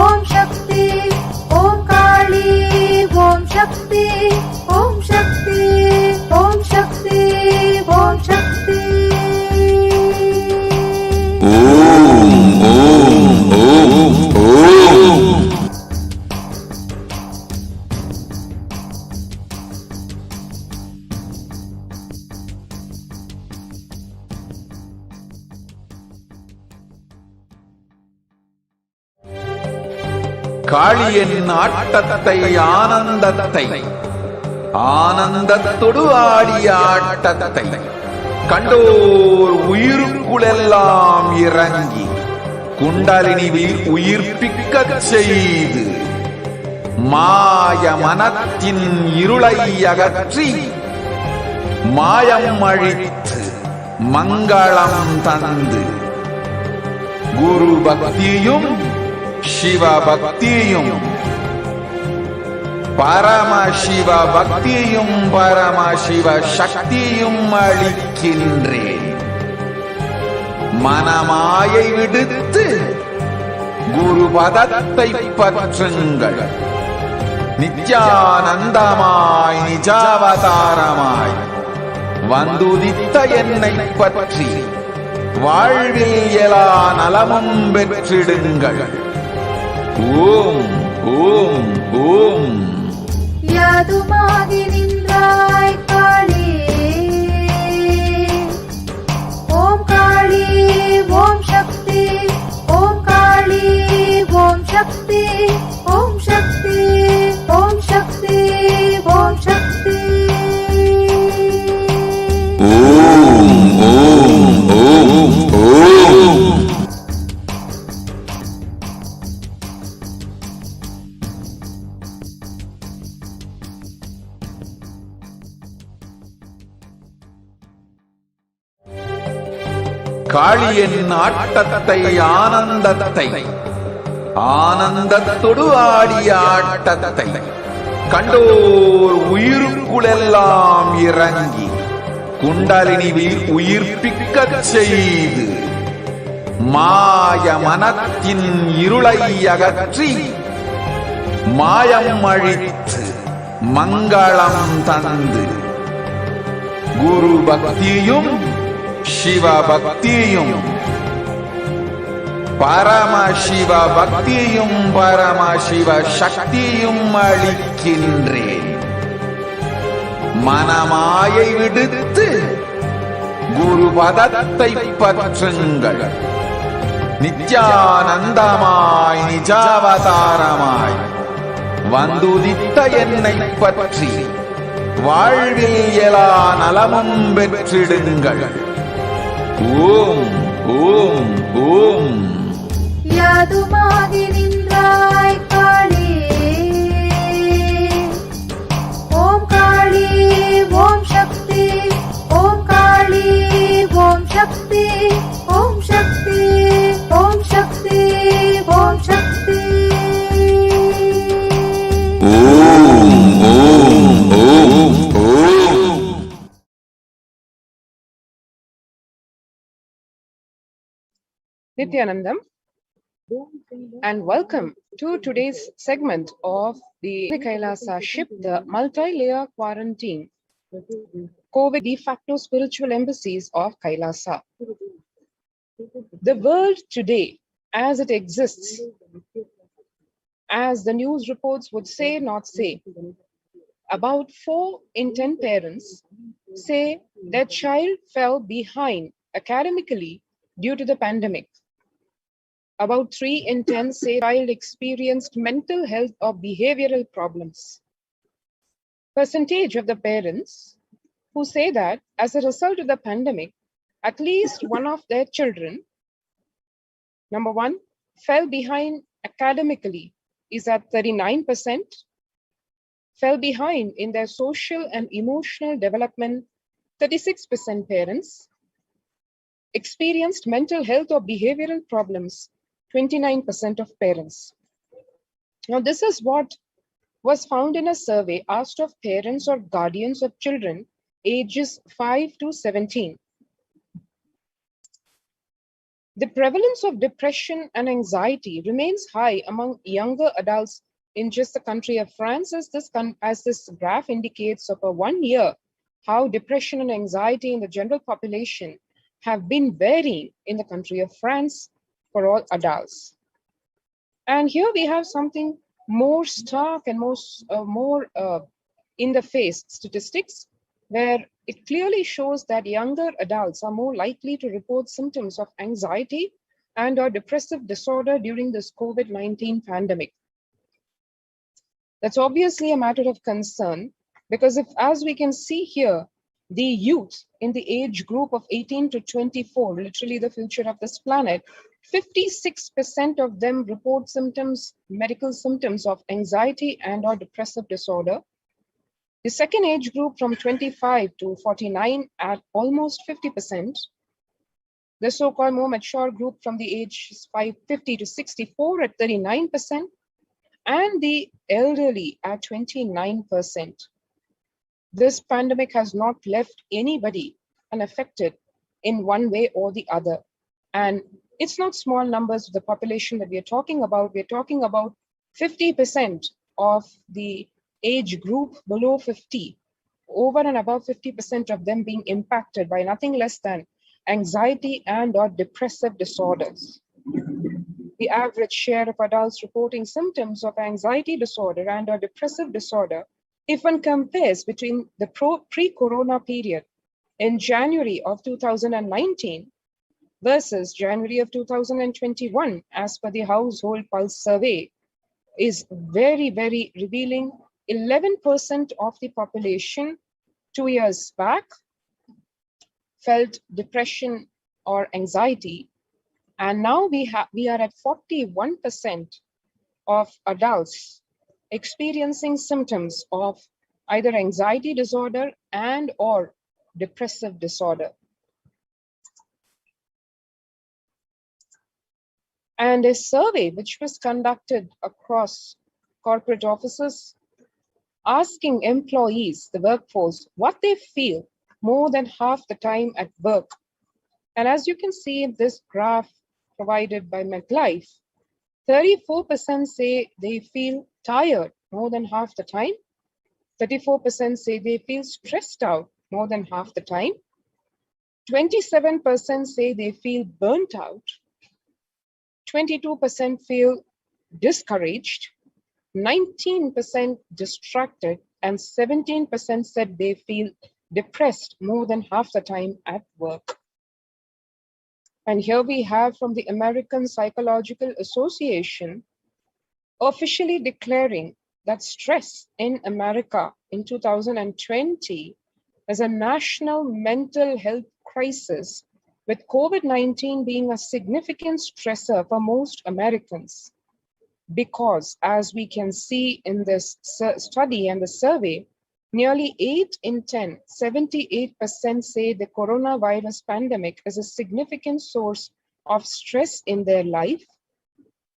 ஓம் சக்தி, ஓம் காளி ஓம் சக்தி, ஓம் சக்தி ஓம் சக்தி ஓம் சக்தி. ஓம் ஓம் ஓம் ஓம். காளியின் ஆட்டத்தை ஆனந்தத்தை ஆனந்தத்தொடு ஆடிய ஆட்டத்தை கண்டோர் உயிருக்குளெல்லாம் இறங்கி குண்டலினி உயிர்ப்பிக்கச் செய்து மாய மனத்தின் இருளை அகற்றி மாயம் அழித்து மங்களம் தந்து குரு பக்தியும் சிவ பக்தியும் பரமசிவ பக்தியும் பரமசிவ சக்தியும் அளிக்கின்றேன். மனமாயை விடுத்து குரு பதத்தை பற்றுங்கள். நித்யானந்தமாய் நிஜாவதாரமாய் வந்துதித்த என்னை பற்றி வாழ்வில் எல்லா நலமும் பெற்றிடுங்கள். ஓம் ஓம் ஓம். யாதுமாகி நின்றாய் காளி, ஓம் காளி ஓம் சக்தி, ஓம் காளி ஓம் சக்தி, ஓம் சக்தி ஓம் சக்தி ஓம் சக்தி. ஓம் ஓம் ஓம் ஓம். காளியின் ஆட்டத்தை ஆனந்தத்தை ஆனந்தத்தொடு ஆடிய ஆட்டத்தை கண்டோர் உயிருக்குளெல்லாம் இறங்கி குண்டலினியில் உயிர்ப்பிக்கச் செய்து மாய மனத்தின் இருளை அகற்றி மாயம் அழித்து மங்களம் தந்து குரு பக்தியும் சிவ பக்தியும் பரமசிவ பக்தியும் பரமசிவ சக்தியும் அளிக்கின்றேன். மனமாயை விடுத்து குரு பதத்தை பற்றுங்கள். நித்யானந்தமாய் நிஜாவதாரமாய் வந்துதித்த என்னை பற்றி வாழ்வில் எல்லா நலமும் பெற்றிடுங்கள். ஓம் ஓம் ஓம். யாதுமாகி நின்றாய் காளி, ஓம் காளி ஓம் சக்தி, ஓம் காளி ஓம் சக்தி, ஓம் சக்தி ஓம் சக்தி ஓம் சக்தி. ஓம் ஓம் ஓம் ஓம். Nithyanandam, and welcome to today's segment of the Kailasa ship, the multi-layer quarantine, COVID de facto spiritual embassies of Kailasa. The world today, as it exists, as the news reports would say, not say, about 4 in 10 parents say their child fell behind academically due to the pandemic. About 3 in 10 say child experienced mental health or behavioral problems. Percentage of the parents who say that as a result of the pandemic, at least one of their children, number 1, fell behind academically is at 39%, fell behind in their social and emotional development, 36% parents, experienced mental health or behavioral problems, 29% of parents. Now, this is what was found in a survey asked of parents or guardians of children ages 5 to 17. The prevalence of depression and anxiety remains high among younger adults in just the country of France, as this graph indicates over 1 year, how depression and anxiety in the general population have been varying in the country of France for all adults. And here we have something more stark and more in the face statistics, where it clearly shows that younger adults are more likely to report symptoms of anxiety and or depressive disorder during this COVID-19 pandemic. That's obviously a matter of concern, because if, as we can see here, the youth in the age group of 18 to 24, literally the future of this planet, 56% of them report symptoms, medical symptoms of anxiety and or depressive disorder. The second age group from 25 to 49 at almost 50%. The so-called more mature group from the ages 50 to 64 at 39%, and the elderly at 29%. This pandemic has not left anybody unaffected in one way or the other. And it's not small numbers of the population that we are talking about. We're talking about 50% of the age group below 50, over and above 50% of them being impacted by nothing less than anxiety and or depressive disorders. The average share of adults reporting symptoms of anxiety disorder and or depressive disorder, if one compares between the pre-corona period in January of 2019 versus January of 2021, as per the Household Pulse survey, is very, very revealing. 11% of the population 2 years back felt depression or anxiety, and now we are at 41% of adults experiencing symptoms of either anxiety disorder and or depressive disorder. And a survey which was conducted across corporate offices, asking employees, the workforce, what they feel more than half the time at work. And as you can see in this graph provided by MetLife, 34% say they feel tired more than half the time. 34% say they feel stressed out more than half the time. 27% say they feel burnt out. 22% feel discouraged. 19% distracted, and 17% said they feel depressed more than half the time at work. And here we have from the American Psychological Association officially declaring that stress in America in 2020 is a national mental health crisis, with COVID-19 being a significant stressor for most Americans. Because, as we can see in this study and the survey, nearly 8 in 10, 78% say the coronavirus pandemic is a significant source of stress in their life.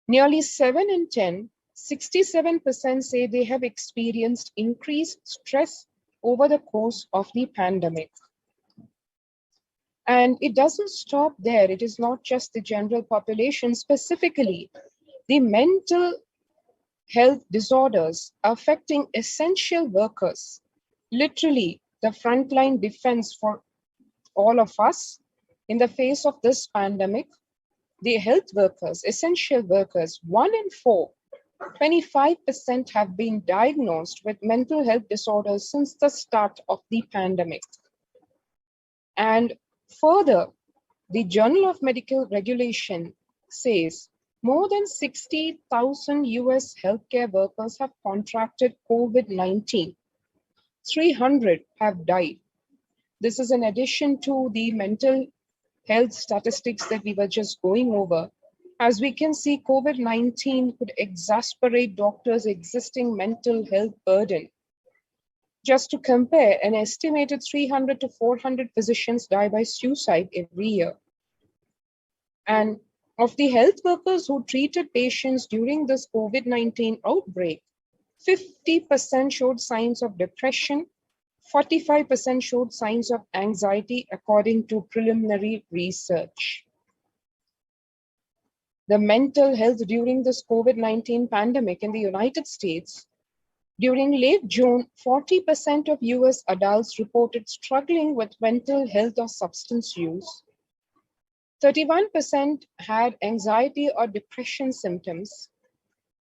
Nearly 7 in 10, 67% say they have experienced increased stress over the course of the pandemic. And it doesn't stop there. It is not just the general population, specifically the mental health disorders affecting essential workers, literally the frontline defense for all of us in the face of this pandemic. The health workers, essential workers, 1 in 4, 25% have been diagnosed with mental health disorders since the start of the pandemic. And further, the Journal of Medical Regulation says more than 60,000 US healthcare workers have contracted COVID-19. 300 have died. This is in addition to the mental health statistics that we were just going over. As we can see, COVID-19 could exacerbate doctors' existing mental health burden. Just to compare, an estimated 300 to 400 physicians die by suicide every year. And of the health workers who treated patients during this COVID-19 outbreak, 50% showed signs of depression, 45% showed signs of anxiety, according to preliminary research. The mental health during this COVID-19 pandemic in the United States, during late June, 40% of US adults reported struggling with mental health or substance use. 31% had anxiety or depression symptoms.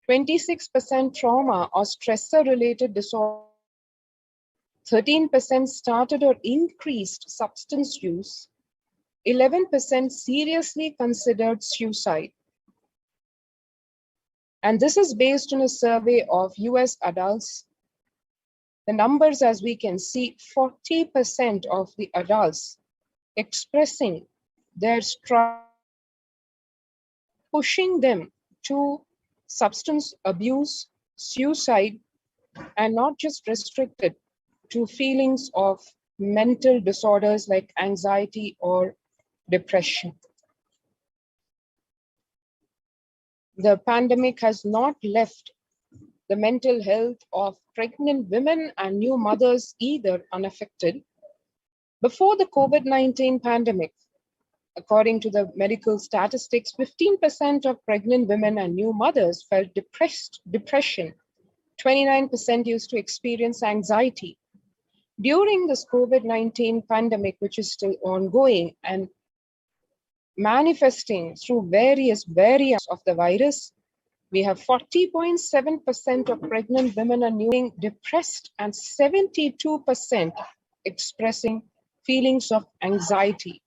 26% trauma or stressor-related disorder. 13% started or increased substance use. 11% seriously considered suicide. And this is based on a survey of US adults. The numbers, as we can see, 40% of the adults expressing their struggle, pushing them to substance abuse, suicide, and not just restricted to feelings of mental disorders like anxiety or depression. The pandemic has not left the mental health of pregnant women and new mothers either unaffected. Before the COVID-19 pandemic, according to the medical statistics, 15% of pregnant women and new mothers felt depression. 29% used to experience anxiety. During this COVID-19 pandemic, which is still ongoing and manifesting through various variants of the virus, we have 40.7% of pregnant women are being depressed and 72% expressing feelings of anxiety.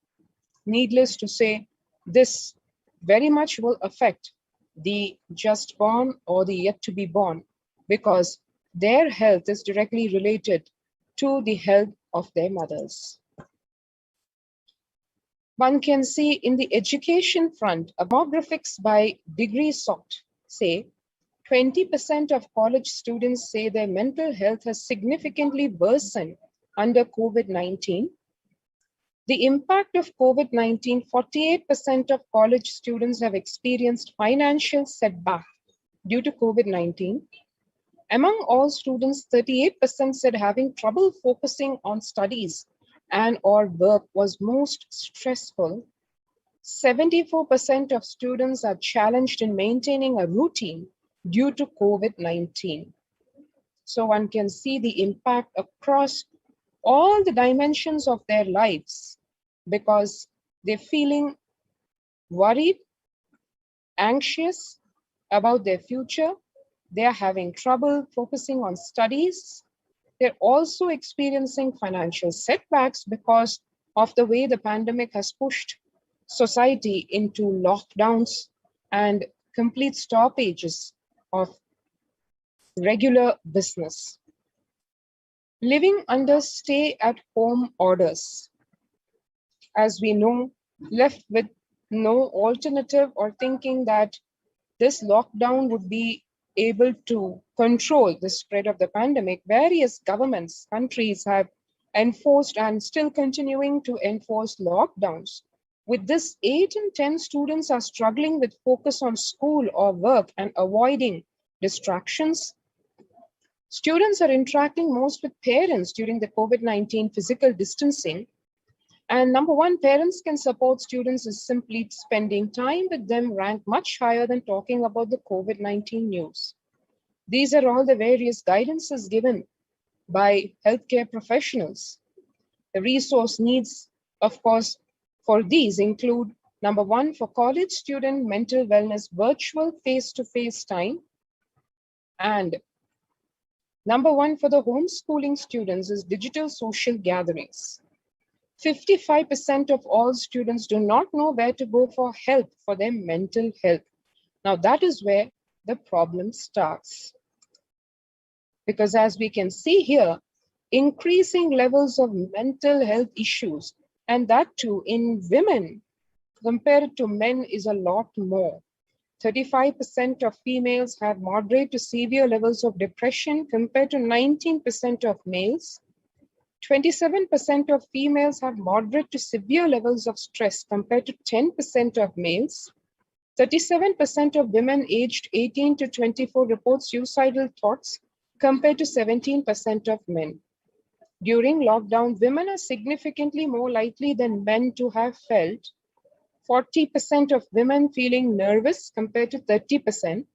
Needless to say, this very much will affect the just born or the yet to be born, because their health is directly related to the health of their mothers. One can see in the education front, demographics by degree sought say 20% of college students say their mental health has significantly worsened under COVID-19. The impact of COVID-19, 48% of college students have experienced financial setback due to COVID-19. Among all students, 38% said having trouble focusing on studies and or work was most stressful. 74% of students are challenged in maintaining a routine due to COVID-19. So one can see the impact across all the dimensions of their lives because they're feeling worried, anxious about their future. They're having trouble focusing on studies. They're also experiencing financial setbacks because of the way the pandemic has pushed society into lockdowns and complete stoppages of regular business. Living under stay-at-home orders, as we know, left with no alternative or thinking that this lockdown would be able to control the spread of the pandemic, various governments, countries have enforced and still continuing to enforce lockdowns. With this, 8 in 10 students are struggling with focus on school or work and avoiding distractions. Students are interacting most with parents during the COVID-19 physical distancing. And number one, parents can support students is simply spending time with them ranked much higher than talking about the COVID-19 news. These are all the various guidances given by healthcare professionals. The resource needs, of course, for these include, number one, for college student mental wellness, virtual face-to-face time. And number one, for the homeschooling students is digital social gatherings. 55% of all students do not know where to go for help for their mental health. Now that is where the problem starts. Because as we can see here, increasing levels of mental health issues, and that too in women compared to men, is a lot more. 35% of females have moderate to severe levels of depression compared to 19% of males. 27% of females have moderate to severe levels of stress compared to 10% of males. 37% of women aged 18 to 24 report suicidal thoughts compared to 17% of men. During lockdown, women are significantly more likely than men to have felt 40% of women feeling nervous compared to 30%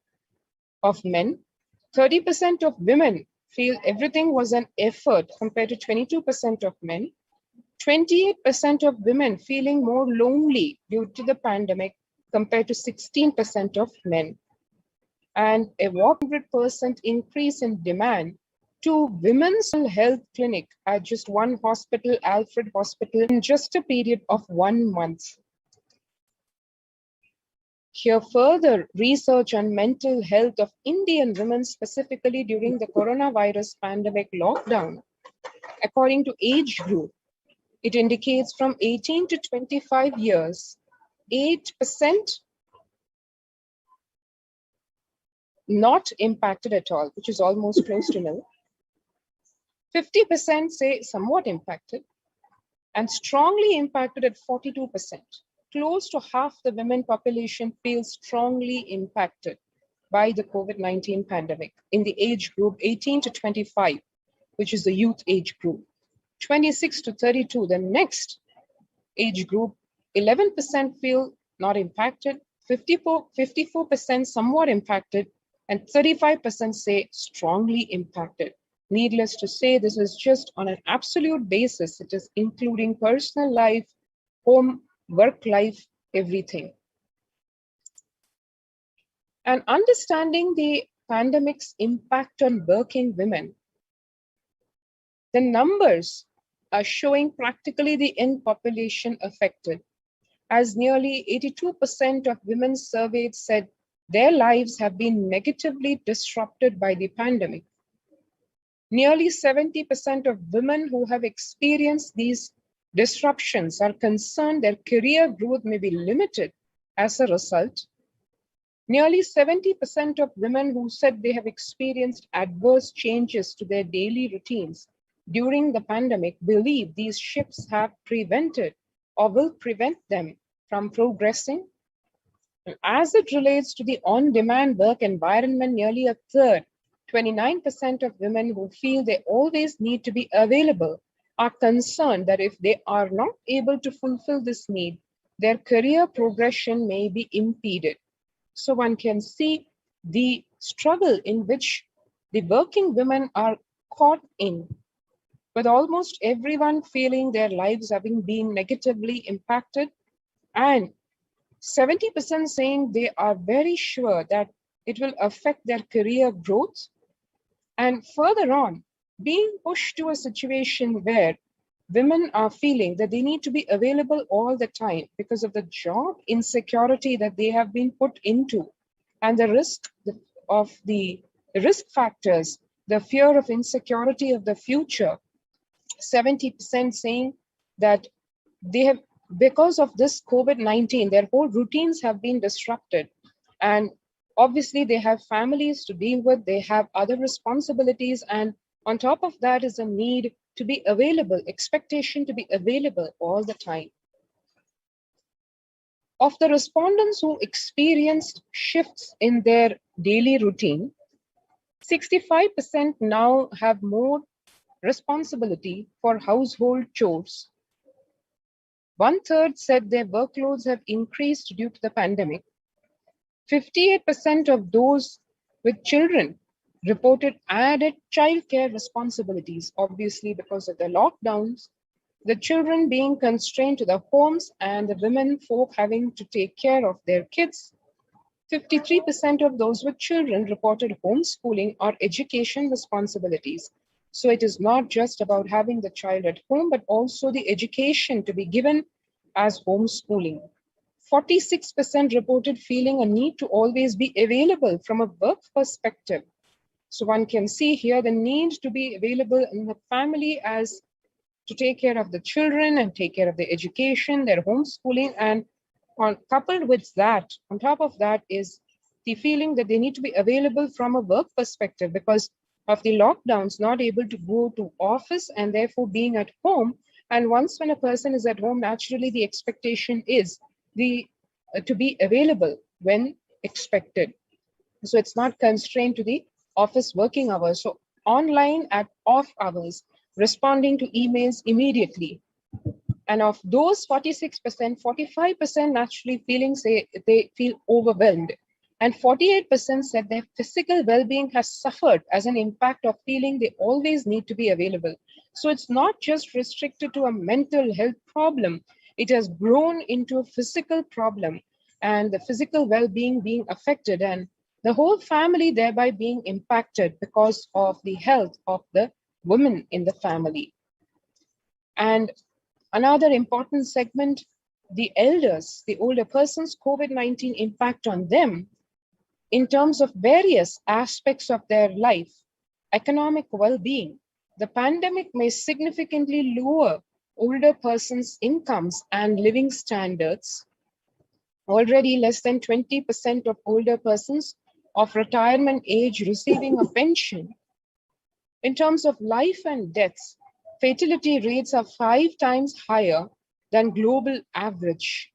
of men. 30% of women feel everything was an effort compared to 22% of men. 28% of women feeling more lonely due to the pandemic compared to 16% of men. And a 100% increase in demand to women's health clinic at just one hospital, Alfred Hospital, in just a period of 1 month. Here, further research on mental health of Indian women, specifically during the coronavirus pandemic lockdown. According to age group, it indicates from 18 to 25 years, 8% not impacted at all, which is almost close to nil. 50% say somewhat impacted, and strongly impacted at 42%. Close to half the women population feels strongly impacted by the COVID-19 pandemic in the age group 18 to 25, which is the youth age group. 26 to 32, the next age group, 11% feel not impacted, 54% somewhat impacted, and 35% say strongly impacted. Needless to say, this is just on an absolute basis. It is including personal life, home, work life, everything. And understanding the pandemic's impact on working women, the numbers are showing practically the end population affected, as nearly 82% of women surveyed said their lives have been negatively disrupted by the pandemic. Nearly 70% of women who have experienced these disruptions are concerned their career growth may be limited as a result. Nearly 70% of women who said they have experienced adverse changes to their daily routines during the pandemic believe these shifts have prevented or will prevent them from progressing? And as it relates to the on-demand work environment, nearly a third, 29% of women who feel they always need to be available are concerned that if they are not able to fulfill this need, their career progression may be impeded. So one can see the struggle in which the working women are caught in, with almost everyone feeling their lives having been negatively impacted, and 70% saying they are very sure that it will affect their career growth. And further on, being pushed to a situation where women are feeling that they need to be available all the time because of the job insecurity that they have been put into, and the risk of the risk factors, the fear of insecurity of the future. 70% saying that they have, because of this COVID-19, their whole routines have been disrupted. And obviously they have families to deal with, they have other responsibilities, and on top of that is a need to be available, expectation to be available all the time. Of the respondents who experienced shifts in their daily routine, 65% now have more responsibility for household chores. 1/3 said their workloads have increased due to the pandemic. 58% of those with children reported added childcare responsibilities, obviously because of the lockdowns, the children being constrained to the homes and the women folk having to take care of their kids. 53% of those with children reported homeschooling or education responsibilities. So it is not just about having the child at home, but also the education to be given as homeschooling. 46% reported feeling a need to always be available from a work perspective. So one can see here the need to be available in the family as to take care of the children and take care of their education, their homeschooling, and coupled with that, on top of that is the feeling that they need to be available from a work perspective because of the lockdowns, not able to go to office and therefore being at home. And once when a person is at home, naturally the expectation is to be available when expected. So it's not constrained to the office working hours. So online at off hours, responding to emails immediately. And of those 46%, 45% naturally they feel overwhelmed. And 48% said their physical well-being has suffered as an impact of feeling they always need to be available. So it's not just restricted to a mental health problem. It has grown into a physical problem and the physical well-being being affected and the whole family thereby being impacted because of the health of the women in the family. And another important segment, the elders, the older persons, COVID-19 impact on them in terms of various aspects of their life, economic well-being. The pandemic may significantly lower older persons' incomes and living standards. Already less than 20% of older persons of retirement age receiving a pension. In terms of life and deaths, fatality rates are 5 times higher than global average.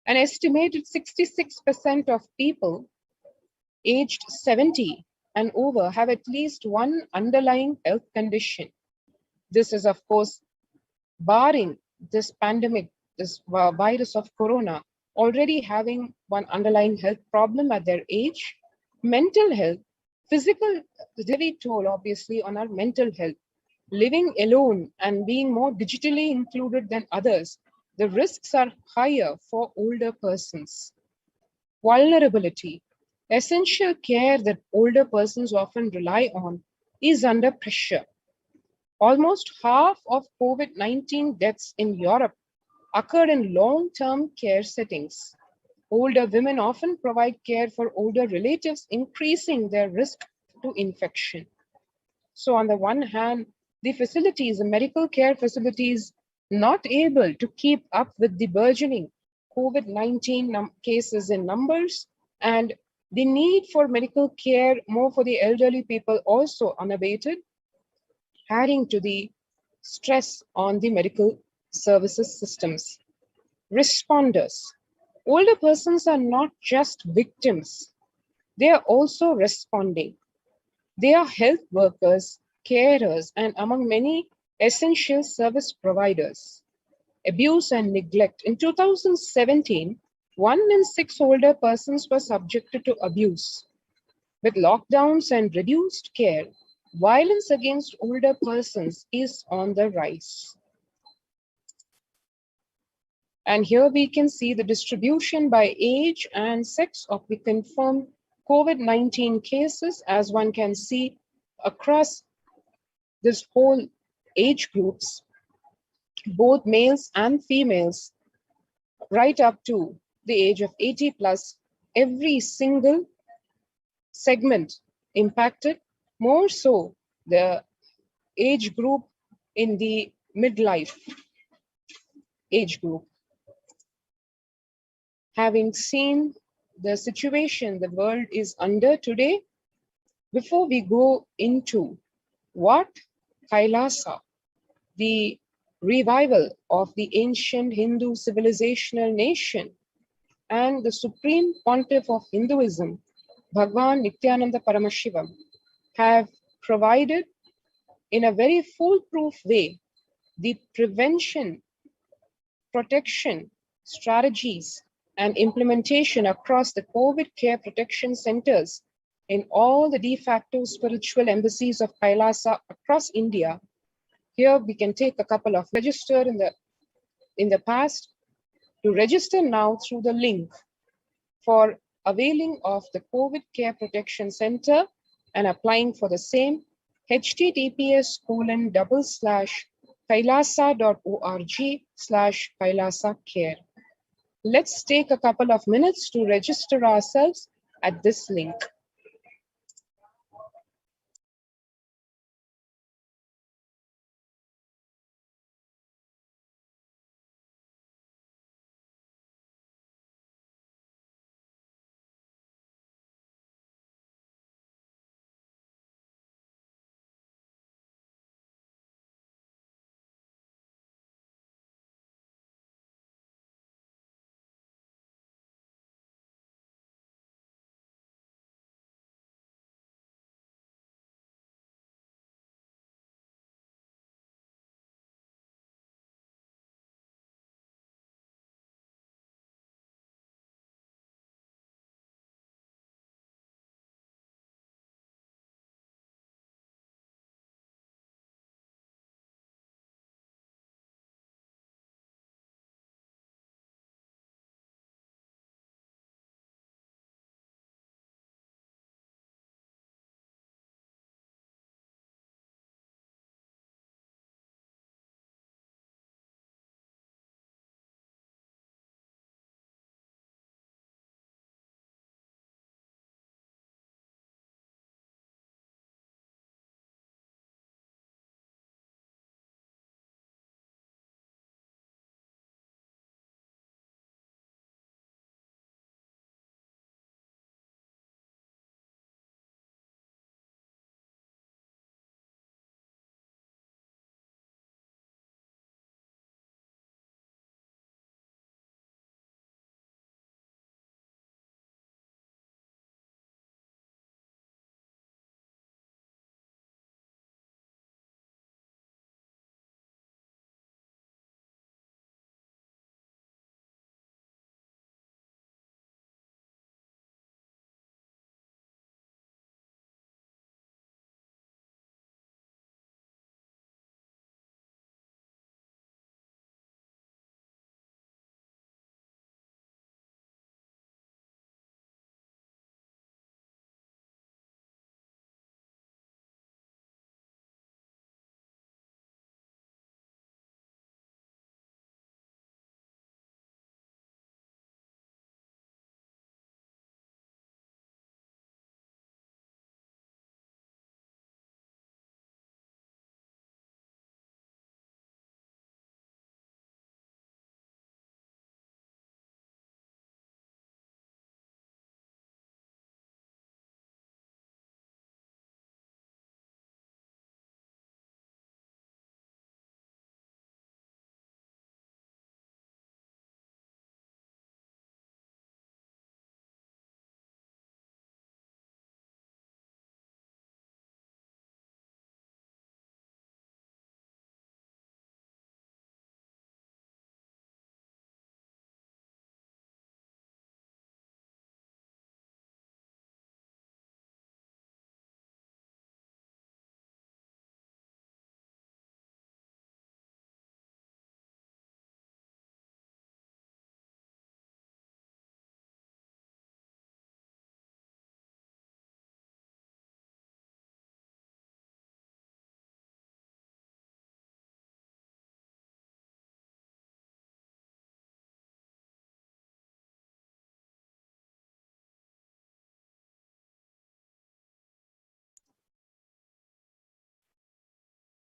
An estimated 66% of people aged 70 and over have at least one underlying health condition. This is, of course, barring this pandemic, this virus of corona, already having one underlying health problem at their age. Mental health, physical, very toll obviously on our mental health. Living alone and being more digitally included than others, the risks are higher for older persons. Vulnerability, essential care that older persons often rely on is under pressure. Almost half of COVID-19 deaths in Europe occurred in long-term care settings. Older women often provide care for older relatives, increasing their risk to infection. So on the one hand, the facilities, the medical care facilities, not able to keep up with the burgeoning COVID-19 cases in numbers, and the need for medical care more for the elderly people also unabated, adding to the stress on the medical services systems. responders. Older persons are not just victims, they are also responding. They are health workers, carers, and among many essential service providers. Abuse and neglect. In 2017, 1 in 6 older persons were subjected to abuse. With lockdowns and reduced care, violence against older persons is on the rise. And here we can see the distribution by age and sex of the confirmed COVID-19 cases, as one can see across this whole age groups, both males and females, right up to the age of 80 plus, every single segment impacted, more so the age group in the midlife age group. Having seen the situation the world is under today, before we go into what Kailasa, the revival of the ancient Hindu civilizational nation, and the supreme pontiff of Hinduism, Bhagwan Nithyananda Paramashivam, have provided in a very foolproof way the prevention, protection strategies and implementation across the COVID care protection centers in all the de facto spiritual embassies of Kailasa across India. Here we can take a couple of registered in the past to register now through the link for availing of the COVID Care Protection Center and applying for the same, https://kailasa.org/Kailasa Care. Let's take a couple of minutes to register ourselves at this link.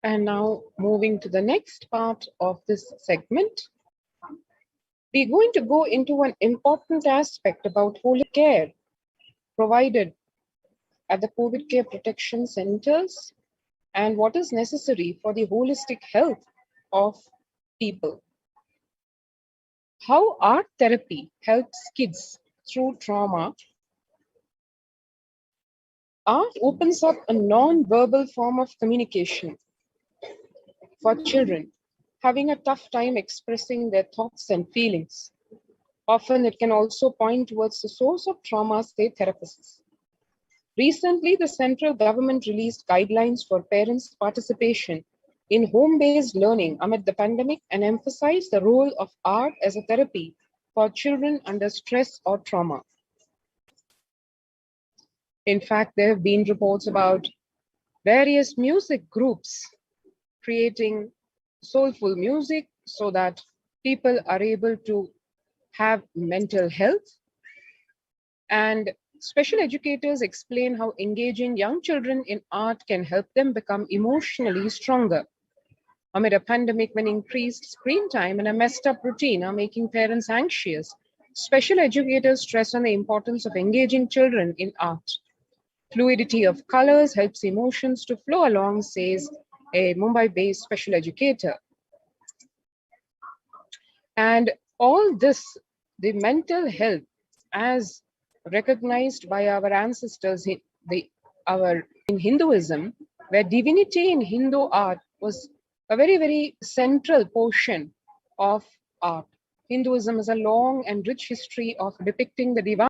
And now moving to the next part of this segment, we're going to go into an important aspect about holistic care provided at the COVID care protection centers and what is necessary for the holistic health of people. How art therapy helps kids through trauma. Art opens up a non-verbal form of communication for children having a tough time expressing their thoughts and feelings. Often it can also point towards the source of trauma, say therapists. Recently, the central government released guidelines for parents' participation in home-based learning amid the pandemic and emphasized the role of art as a therapy for children under stress or trauma. In fact, there have been reports about various music groups creating soulful music so that people are able to have mental health. And special educators explain how engaging young children in art can help them become emotionally stronger. Amid a pandemic, when increased screen time and a messed up routine are making parents anxious, special educators stress on the importance of engaging children in art. Fluidity of colors helps emotions to flow along, says a Mumbai-based special educator. And all this, the mental health, as recognized by our ancestors in Hinduism, where divinity in Hindu art was a very, very central portion of art. Hinduism has a long and rich history of depicting the divine